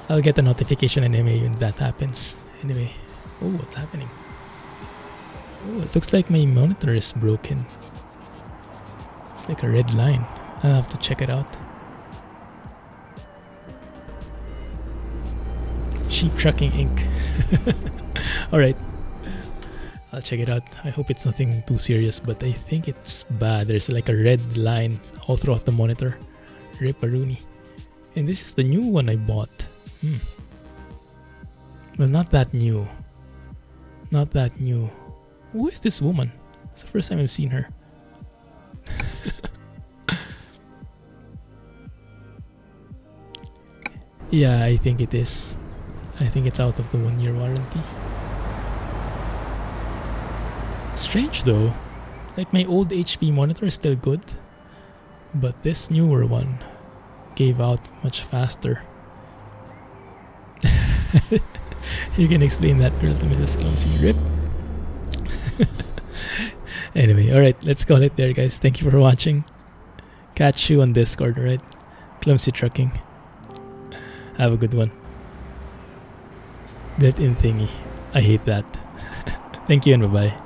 I'll get a notification anyway when that happens. Anyway, oh, what's happening? Oh, it looks like my monitor is broken. It's like a red line. I'll have to check it out. Sheep Trucking Inc. Alright. I'll check it out. I hope it's nothing too serious, but I think it's bad. There's like a red line all throughout the monitor. Ripperoonie. And this is the new one I bought. Well, not that new. Not that new. Who is this woman? It's the first time I've seen her. Yeah, I think it is. I think it's out of the 1-year warranty. Strange though. Like my old HP monitor is still good, but this newer one gave out much faster. You can explain that girl to Mrs. Clumsy. Rip. Anyway, alright, let's call it there, guys. Thank you for watching. Catch you on Discord, alright? Clumsy Trucking. Have a good one. Built-in thingy. I hate that. Thank you and bye-bye.